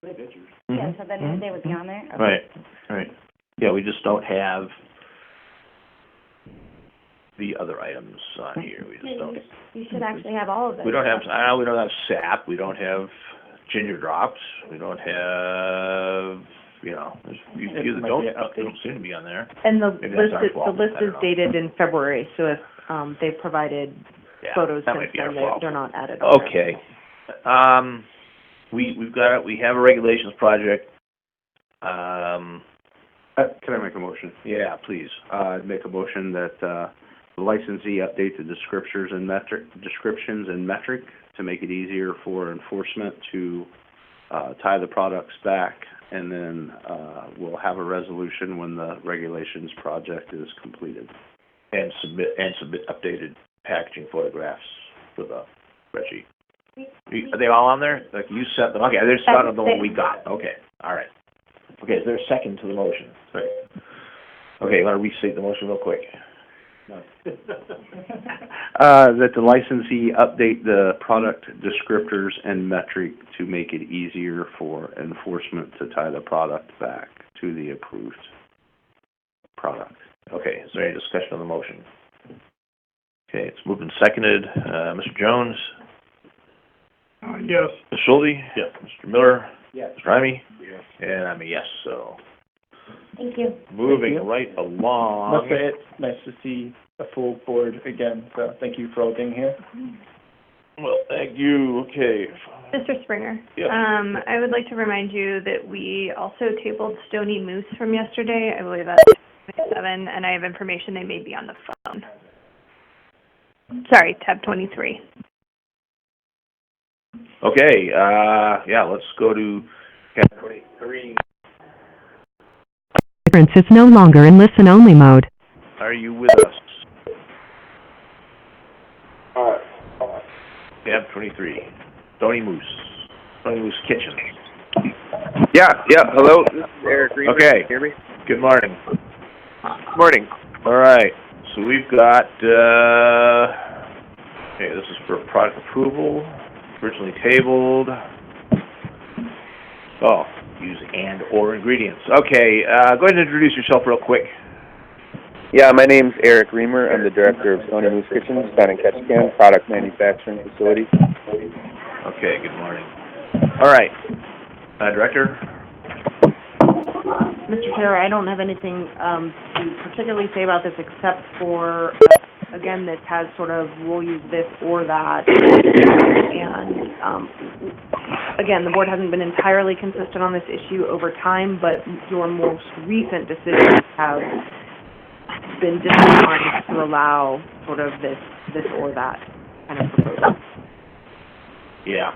Mhm. yeah, so then they would be on there? Okay. Right. Yeah, we just don't have the other items on here. We just don't. You should actually have all of them. We don't have sap. We don't have ginger drops. We don't have, there's a few that don't seem to be on there. And the Maybe that's our fault. list I don't is know. dated in February, so if they've provided photos that since might be our then, fault. they're not added on there. Okay. We have a regulations project. Can I make a motion? Yeah, please. I'd make a motion that, the licensee update the descriptions and metric to make it easier for enforcement to, tie the products back, and then, we'll have a resolution when the regulations project is completed. And submit updated packaging photographs for the spreadsheet. Are they all on there? Like you sent them? Okay, they're not on the one we got. Okay, all right. Okay, is there a second to the motion? Sorry. Okay, you want to restate the motion real quick? No. That the licensee update the product descriptors and metric to make it easier for enforcement to tie the product back to the approved product. Okay, is there any discussion on the motion? Okay, it's moved and seconded. Mr. Jones? Yes. Ms. Schulte? Yes. Mr. Miller? Yes. Mr. Ramey? Yes. And I'm a yes, so Thank you. moving right along. Must say it's nice to see a full board again, so thank you for all being here. Well, thank you. Okay. Mr. Springer? Yes. I would like to remind you that we also tabled Stony Moose from yesterday. I believe that's 7, and I have information they may be on the phone. Sorry, tab 23. Okay, let's go to category 3. Conference is no longer in listen-only mode. Are you with us? Tab 23. Stony Moose Kitchen. Yeah, hello, this is Eric Green. Okay. Can you hear me? Good morning. Morning. All right, so we've got, okay, this is for product approval, originally tabled. Oh, use and/or ingredients. Okay, go ahead and introduce yourself real quick. Yeah, my name's Eric Reamer. I'm the director of Stony Moose Kitchen, down in Ketchikan, product manufacturing facility. All right. Director? Mr. Chair, I don't have anything to particularly say about this except for, again, this has sort of, we'll use this or that. And, again, the board hasn't been entirely consistent on this issue over time, but your most recent decisions have been disinclined to allow sort of this or that kind of proposal. Yeah.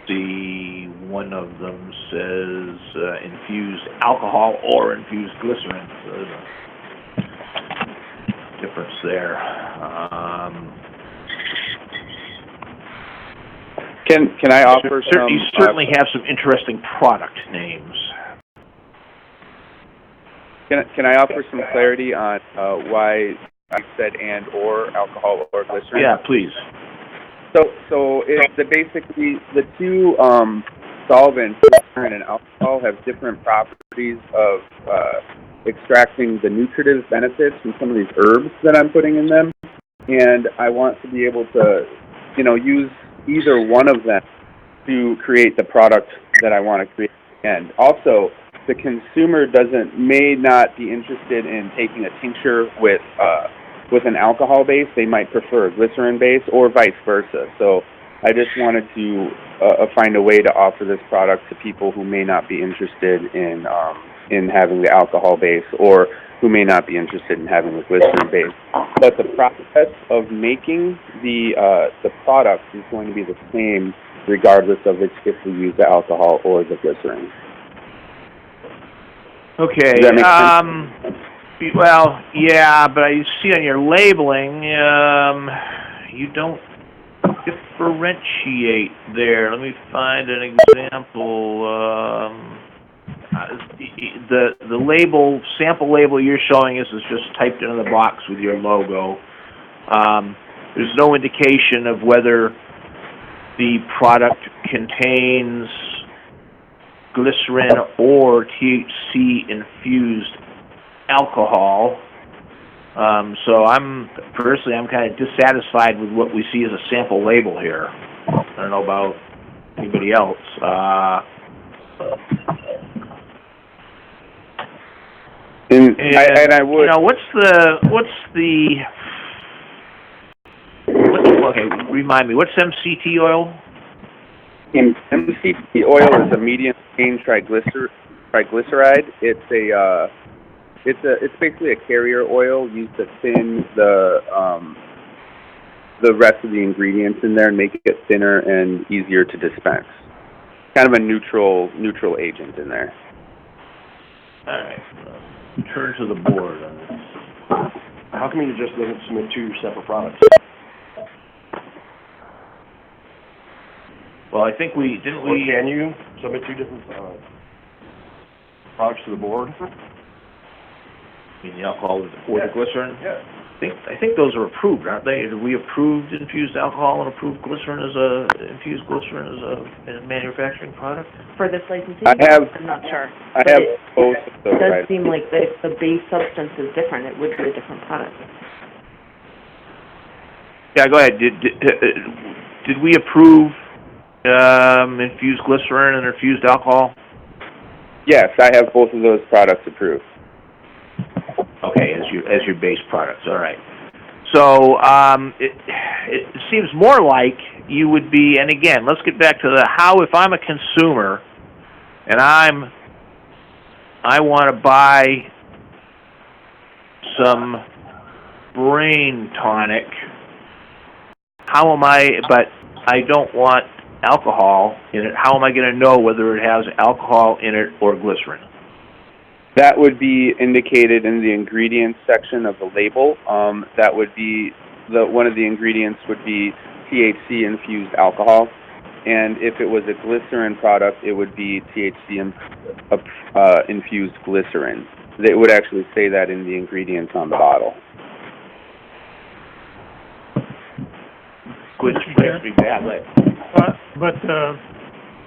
See, one of them says infused alcohol or infused glycerin. So there's a difference there. Can I offer some? You certainly have some interesting product names. Can I offer some clarity on why I said and or alcohol or glycerin? Yeah, please. So it's basically the two solvents, glycerin and alcohol, have different properties of extracting the nutritive benefits from some of these herbs that I'm putting in them, and I want to be able to, use either one of them to create the product that I want to create. And also, the consumer may not be interested in taking a tincture with an alcohol base. They might prefer a glycerin base, or vice versa. So I just wanted to find a way to offer this product to people who may not be interested in having the alcohol base, or who may not be interested in having the glycerin base. But the process of making the product is going to be the same regardless of if we use the alcohol or the glycerin. Okay. Does that make sense? Well, yeah, but I see on your labeling, you don't differentiate there. Let me find an example. The label, sample label you're showing us is just typed into the box with your logo. There's no indication of whether the product contains glycerin or THC infused alcohol. So I'm kind of dissatisfied with what we see as a sample label here. I don't know about anybody else. I would. Okay, remind me, what's MCT oil? MCT oil is a medium chain triglyceride. It's basically a carrier oil used to thin the rest of the ingredients in there and make it thinner and easier to dispense. Kind of a neutral agent in there. All right. Turn to the board on this. How come you just doesn't submit two separate products? Well, I think Or can you submit two different products to the board? I mean, the alcohol or the glycerin? Yeah. I think those are approved, aren't they? We approved infused alcohol and approved infused glycerin as a manufacturing product? For this licensee? I'm not sure. I have both of those. It does seem like that if the base substance is different, it would be a different product. Yeah, go ahead. Did we approve infused glycerin and infused alcohol? Yes, I have both of those products approved. Okay, as your base products. All right. So it seems more like you would be. And again, let's get back to if I'm a consumer and I want to buy some brain tonic. But I don't want alcohol in it. How am I going to know whether it has alcohol in it or glycerin? That would be indicated in the ingredients section of the label. That would be one of the ingredients would be THC infused alcohol, and if it was a glycerin product, it would be THC infused glycerin. They would actually say that in the ingredients on the bottle. Which makes me bad. But the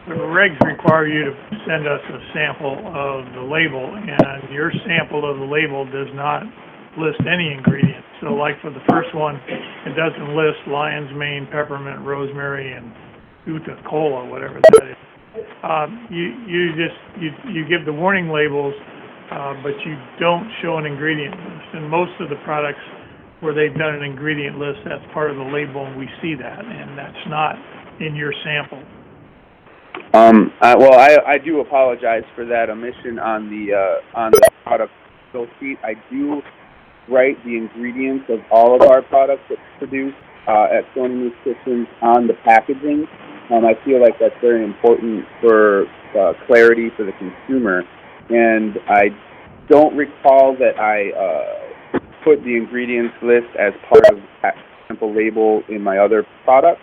regs require you to send us a sample of the label, and your sample of the label does not list any ingredients. So like for the first one, it doesn't list lion's mane, peppermint, rosemary, and Uta Cola, whatever that is. You give the warning labels, but you don't show an ingredient list. And most of the products where they've done an ingredient list, that's part of the label, and we see that, and that's not in your sample. Well, I do apologize for that omission on the product fill sheet. I do write the ingredients of all of our products that we produce at Sony Nutrition on the packaging. I feel like that's very important for clarity for the consumer. And I don't recall that I put the ingredients list as part of that simple label in my other products,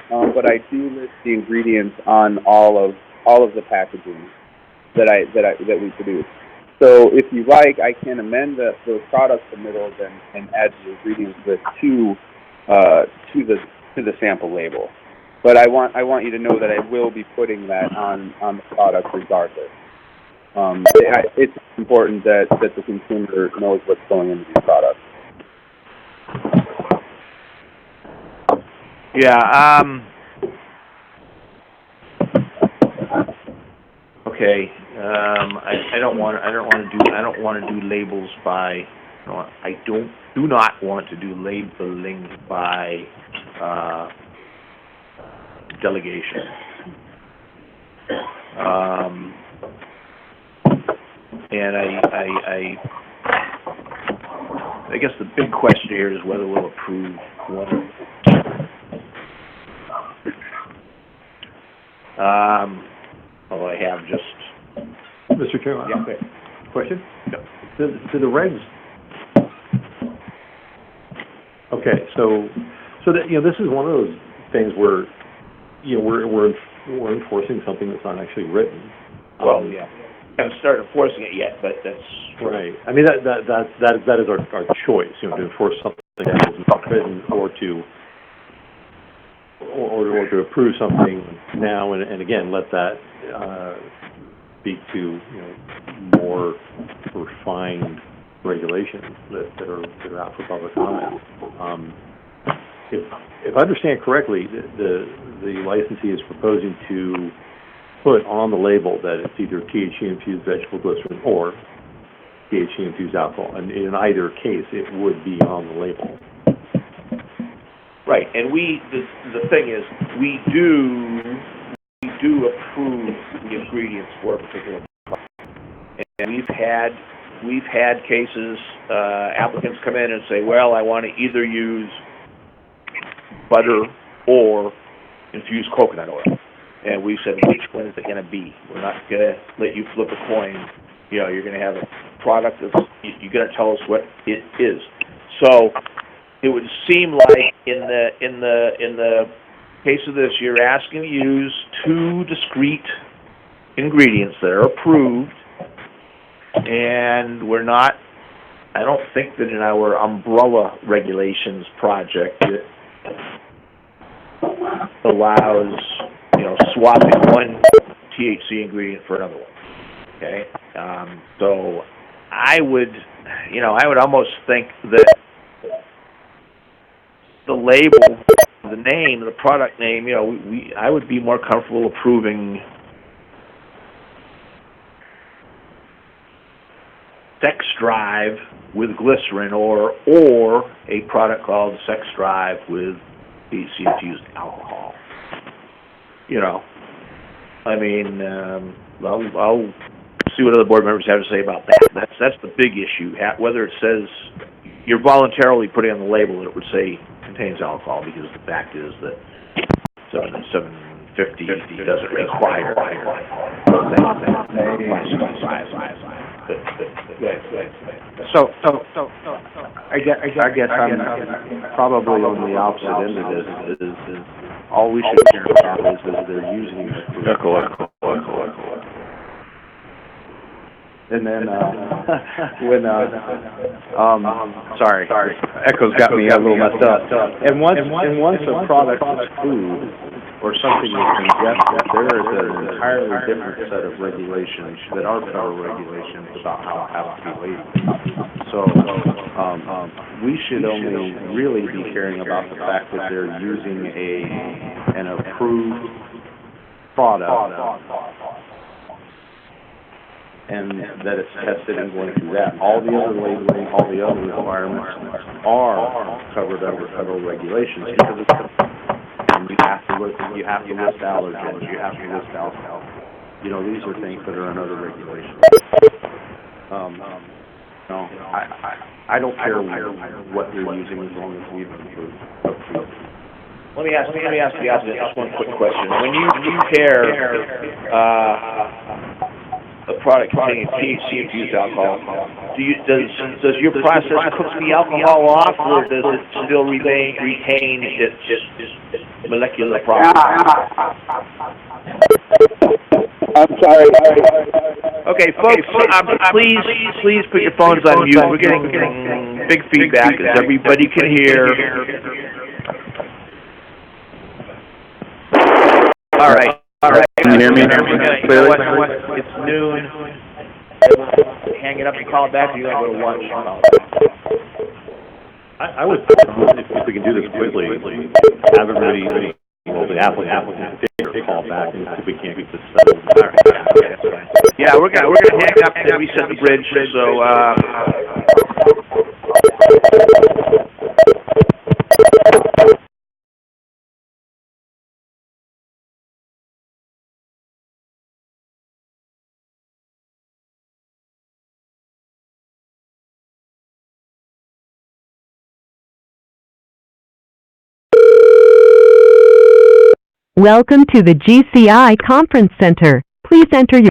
but I do list the ingredients on all of the packaging that we produce. So if you like, I can amend those product submittals and add the ingredients list to the sample label. But I want you to know that I will be putting that on the product regardless. It's important that the consumer knows what's going into these products. Yeah, okay, I don't want to do labels by, I do not want to do labeling by, delegation. And I guess the big question here is whether we'll approve one. Although I have just... Mr. Chairman, question? No. Do the regs... Okay, so that, this is one of those things where, we're enforcing something that's not actually written. Well, yeah. Haven't started enforcing it yet, but that's... Right. I mean, that is our choice, to enforce something that is not written or to approve something now and again let that speak to more refined regulations that are out for public comment. If I understand correctly, the licensee is proposing to put on the label that it's either THC-infused vegetable glycerin or THC-infused alcohol, and in either case, it would be on the label. Right, and the thing is, we do approve the ingredients for a particular product. And we've had cases, applicants come in and say, well, I want to either use butter or infused coconut oil. And we said, which one is it going to be? We're not going to let you flip a coin. You're going to have a product that's, you're going to tell us what it is. So it would seem like in the case of this, you're asking to use two discrete ingredients that are approved, and we're not, I don't think that in our umbrella regulations project it allows, swapping one THC ingredient for another one. Okay? So I would almost think that the label, the name, the product name, I would be more comfortable approving Sex Drive with glycerin or a product called Sex Drive with THC-infused alcohol. I'll see what other board members have to say about that. That's the big issue. Whether it says you're voluntarily putting on the label that it would say contains alcohol, because the fact is that 750 doesn't require So I guess I'm probably on the opposite end of this. Is all we should care about is that they're using it. Echo. And then sorry, Echo's got me a little messed up. And once a product is food or something is congested, there is an entirely different set of regulations that are federal regulations about how it has to be labeled. So, we should only really be caring about the fact that they're using an approved product and that it's tested and going through that. All the other labeling, all the other requirements are covered under federal regulations because it's and you have to list allergens, you have to list alcohol. You know, these are things that are in other regulations. No, I don't care what you're using as long as we've approved. Let me ask the opposite, just one quick question. When you compare, a product containing THC infused alcohol, does your process cook the alcohol off, or does it still retain its molecular properties? I'm sorry. Okay, folks, please put your phones on mute. We're getting big feedback, as everybody can hear. All right. Can you hear me clearly? It's noon. Hang it up and call it back, or you gotta go to lunch. I would, if we can do this quickly, have everybody, well, the applicant take a call back and if we can't get this settled. All right. Yeah, we're gonna hang up and reset the bridge, Welcome to the GCI Conference Center. Please enter your...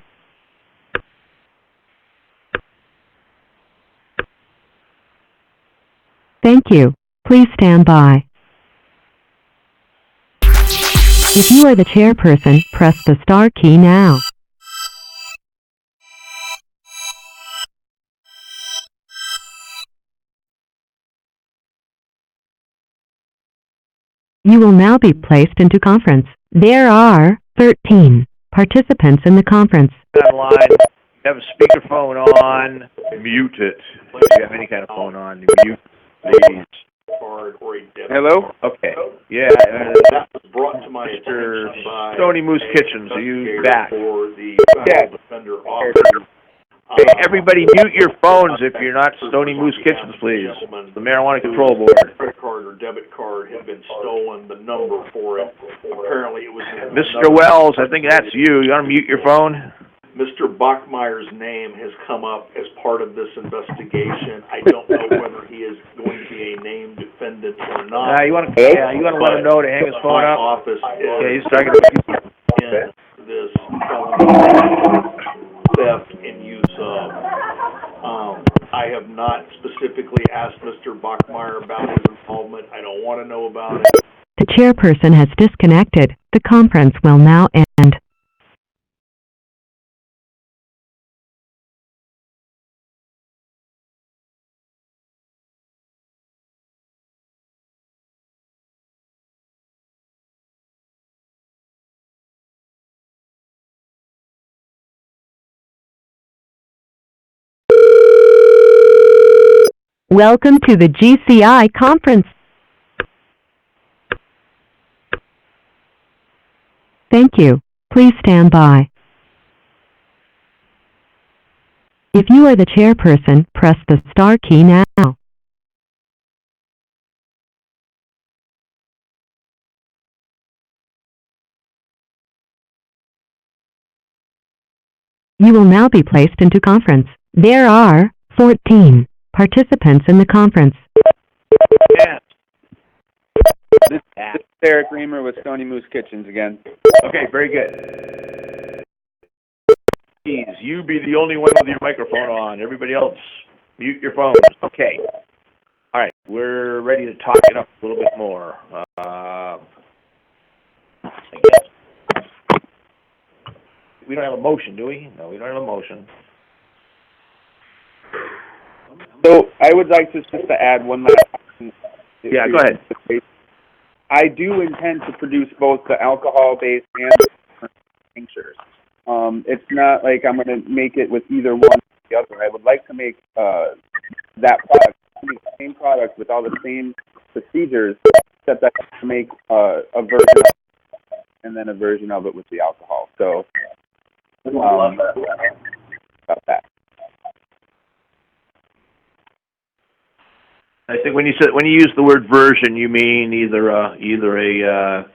Thank you. Please stand by. If you are the chairperson, press the star key now. You will now be placed into conference. There are 13 participants in the conference. online. Have a speakerphone on, mute it. If you have any kind of phone on, mute, please. Hello? Okay, yeah, that was brought to my attention by Stony Moose Kitchens, are you back? Yeah. Okay, everybody mute your phones if you're not Stony Moose Kitchens, please. The Marijuana Control Board. Credit card or debit card had been stolen, the number for it, apparently it was... Mr. Wells, I think that's you. You want to mute your phone? Mr. Bachmeier's name has come up as part of this investigation. I don't know whether he is going to be a named defendant or not. You want to let him know to hang his phone My up? office Okay, is he's talking about... in this felony theft and use of. I have not specifically asked Mr. Bachmeier about his involvement. I don't want to know about it. The chairperson has disconnected. The conference will now end. Welcome to the GCI conference. Thank you. Please stand by. If you are the chairperson, press the star key now. You will now be placed into conference. There are 14 participants in the conference. Yeah. This is Eric Reamer with Stony Moose Kitchens again. Okay, very good. Please, you be the only one with your microphone on. Everybody else, mute your phones. Okay. All right, we're ready to talk it up a little bit more. I guess. We don't have a motion, do we? No, we don't have a motion. So I would like just to add one last. Yeah, go ahead. I do intend to produce both the alcohol-based and the tinctures. It's not like I'm going to make it with either one or the other. I would like to make that product, the same product with all the same procedures, except I have to make a version of it and then a version of it with the alcohol. So, about that. I think when you use the word version, you mean either a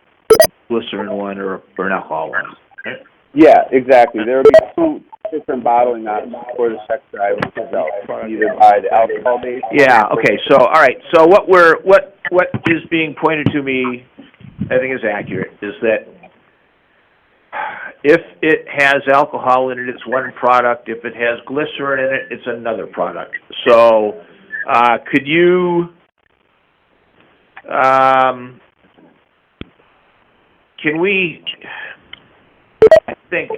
glycerin one or an alcohol one. Right? Yeah, exactly. There will be two different bottling options for the sex drive itself, either by the alcohol base. Yeah. Okay. So, all right. So what is being pointed to me, I think, is accurate. Is that if it has alcohol in it, it's one product. If it has glycerin in it, it's another product. So, could you? Can we? I think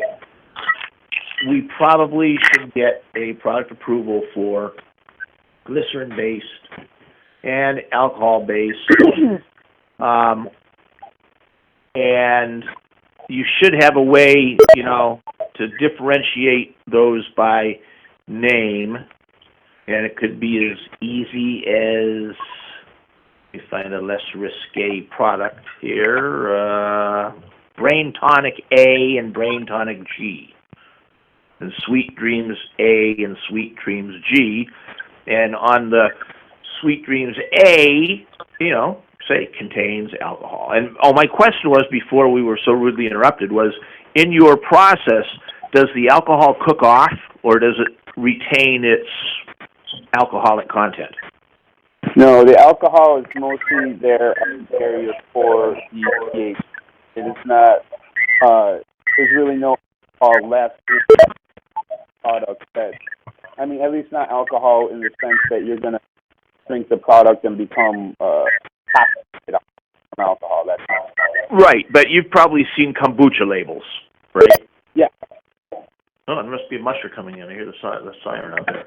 we probably should get a product approval for glycerin-based and alcohol-based, and you should have a way, to differentiate those by name, and it could be as easy as, let me find a less risque product here, Brain Tonic A and Brain Tonic G, and Sweet Dreams A and Sweet Dreams G. And on the Sweet Dreams A, say it contains alcohol. And my question was, before we were so rudely interrupted, was, in your process, does the alcohol cook off, or does it retain its alcoholic content? No, the alcohol is mostly there as a barrier for the pH. It is not, there's really no alcohol left in the product that, at least not alcohol in the sense that you're going to drink the product and become toxic from alcohol. That's not. Right, but you've probably seen kombucha labels, right? Yeah. Oh, there must be a musher coming in. I hear the siren out there.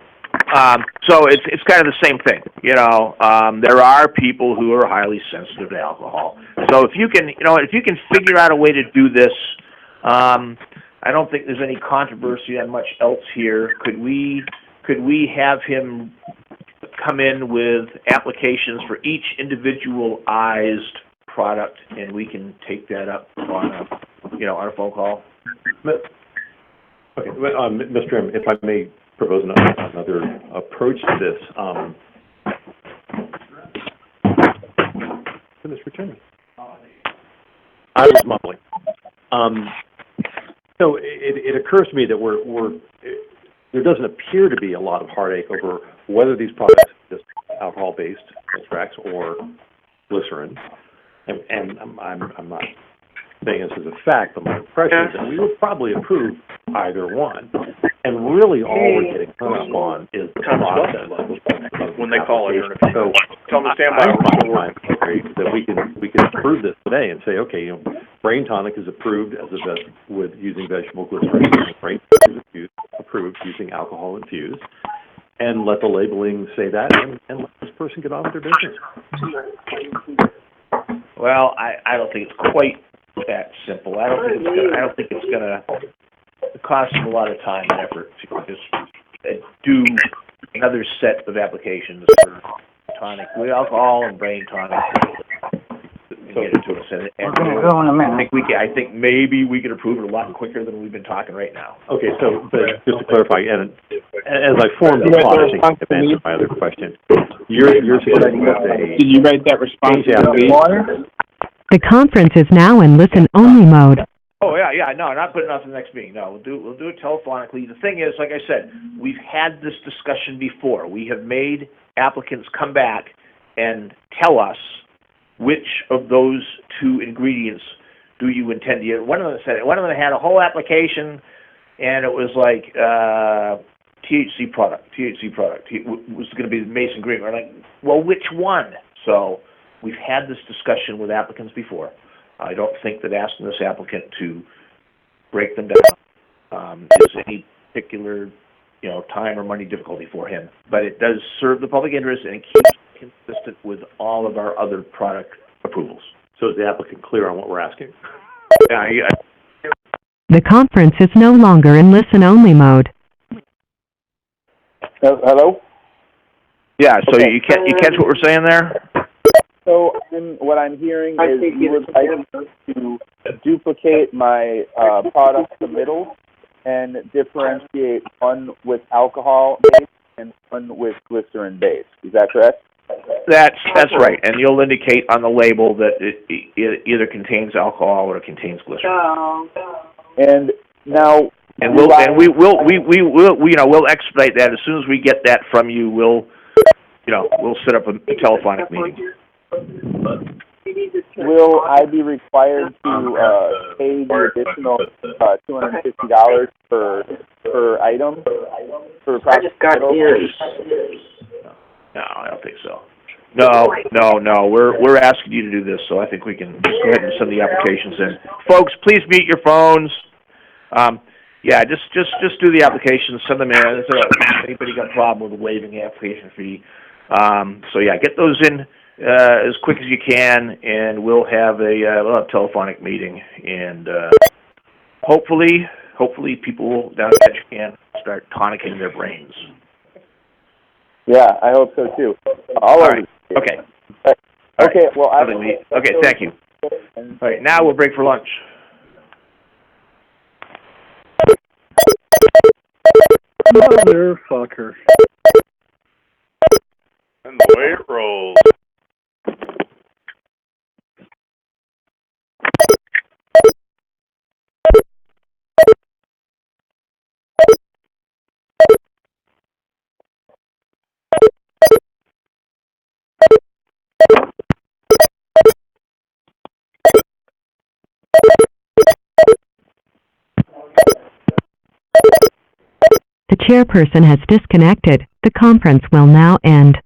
So it's kind of the same thing, there are people who are highly sensitive to alcohol. So if you can figure out a way to do this, I don't think there's any controversy on much else here. Could we have him come in with applications for each individualized product, and we can take that up on a phone call? Okay, Mr. Chairman, if I may propose another approach to this. Mr. Chairman, I was mumbling. So it occurs to me that there doesn't appear to be a lot of heartache over whether these products are just alcohol-based extracts or glycerin. And I'm not saying this as a fact, but my impression is that we would probably approve either one. And really all we're getting hung up on is the process when they call it. So Tell them to stand by. That we can approve this today and say, okay, Brain Tonic is approved as with using vegetable glycerin. Brain Tonic is approved using alcohol infused, and let the labeling say that, and let this person get on with their business. Well, I don't think it's quite that simple. I don't think it's gonna cost them a lot of time and effort to just do another set of applications for tonic with alcohol and Brain Tonic. Get it to us, and I think maybe we could approve it a lot quicker than we've been talking right now. Okay, so just to clarify, and as I formed the thought, I think I've answered my other question. You're suggesting that Did you write that response? The conference is now in listen-only mode. Oh yeah, no, not putting it off to the next meeting. No, we'll do it telephonically. The thing is, like I said, we've had this discussion before. We have made applicants come back and tell us which of those two ingredients do you intend to use. One of them had a whole application, and it was like THC product. Was going to be the Mason Green. We're like, well, which one? So we've had this discussion with applicants before. I don't think that asking this applicant to break them down is any particular, time or money difficulty for him. But it does serve the public interest, and it keeps consistent with all of our other product approvals. So is the applicant clear on what we're asking? Yeah, The conference is no longer in listen-only mode. Hello? yeah, so you catch what we're saying there? So what I'm hearing is you would like to duplicate my product submittal and differentiate one with alcohol base and one with glycerin base. Is that correct? That's right, and you'll indicate on the label that it either contains alcohol or it contains glycerin. And now, we'll expedite that as soon as we get that from you. We'll set up a telephonic meeting. will I be required to pay the additional $250 per item for I just got ears. No, I don't think so. No. We're asking you to do this, so I think we can just go ahead and send the applications in. Folks, please mute your phones. Just do the applications, send them in. Anybody got a problem with waiving the application fee? Get those in as quick as you can, and we'll have a telephonic meeting, and hopefully people down in Ketchikan start tonicking their brains. Yeah, I hope so too. All right. Okay. Okay. Well, okay. Thank you. All right. Now we'll break for lunch. Motherfucker. And the way it rolls. The chairperson has disconnected. The conference will now end.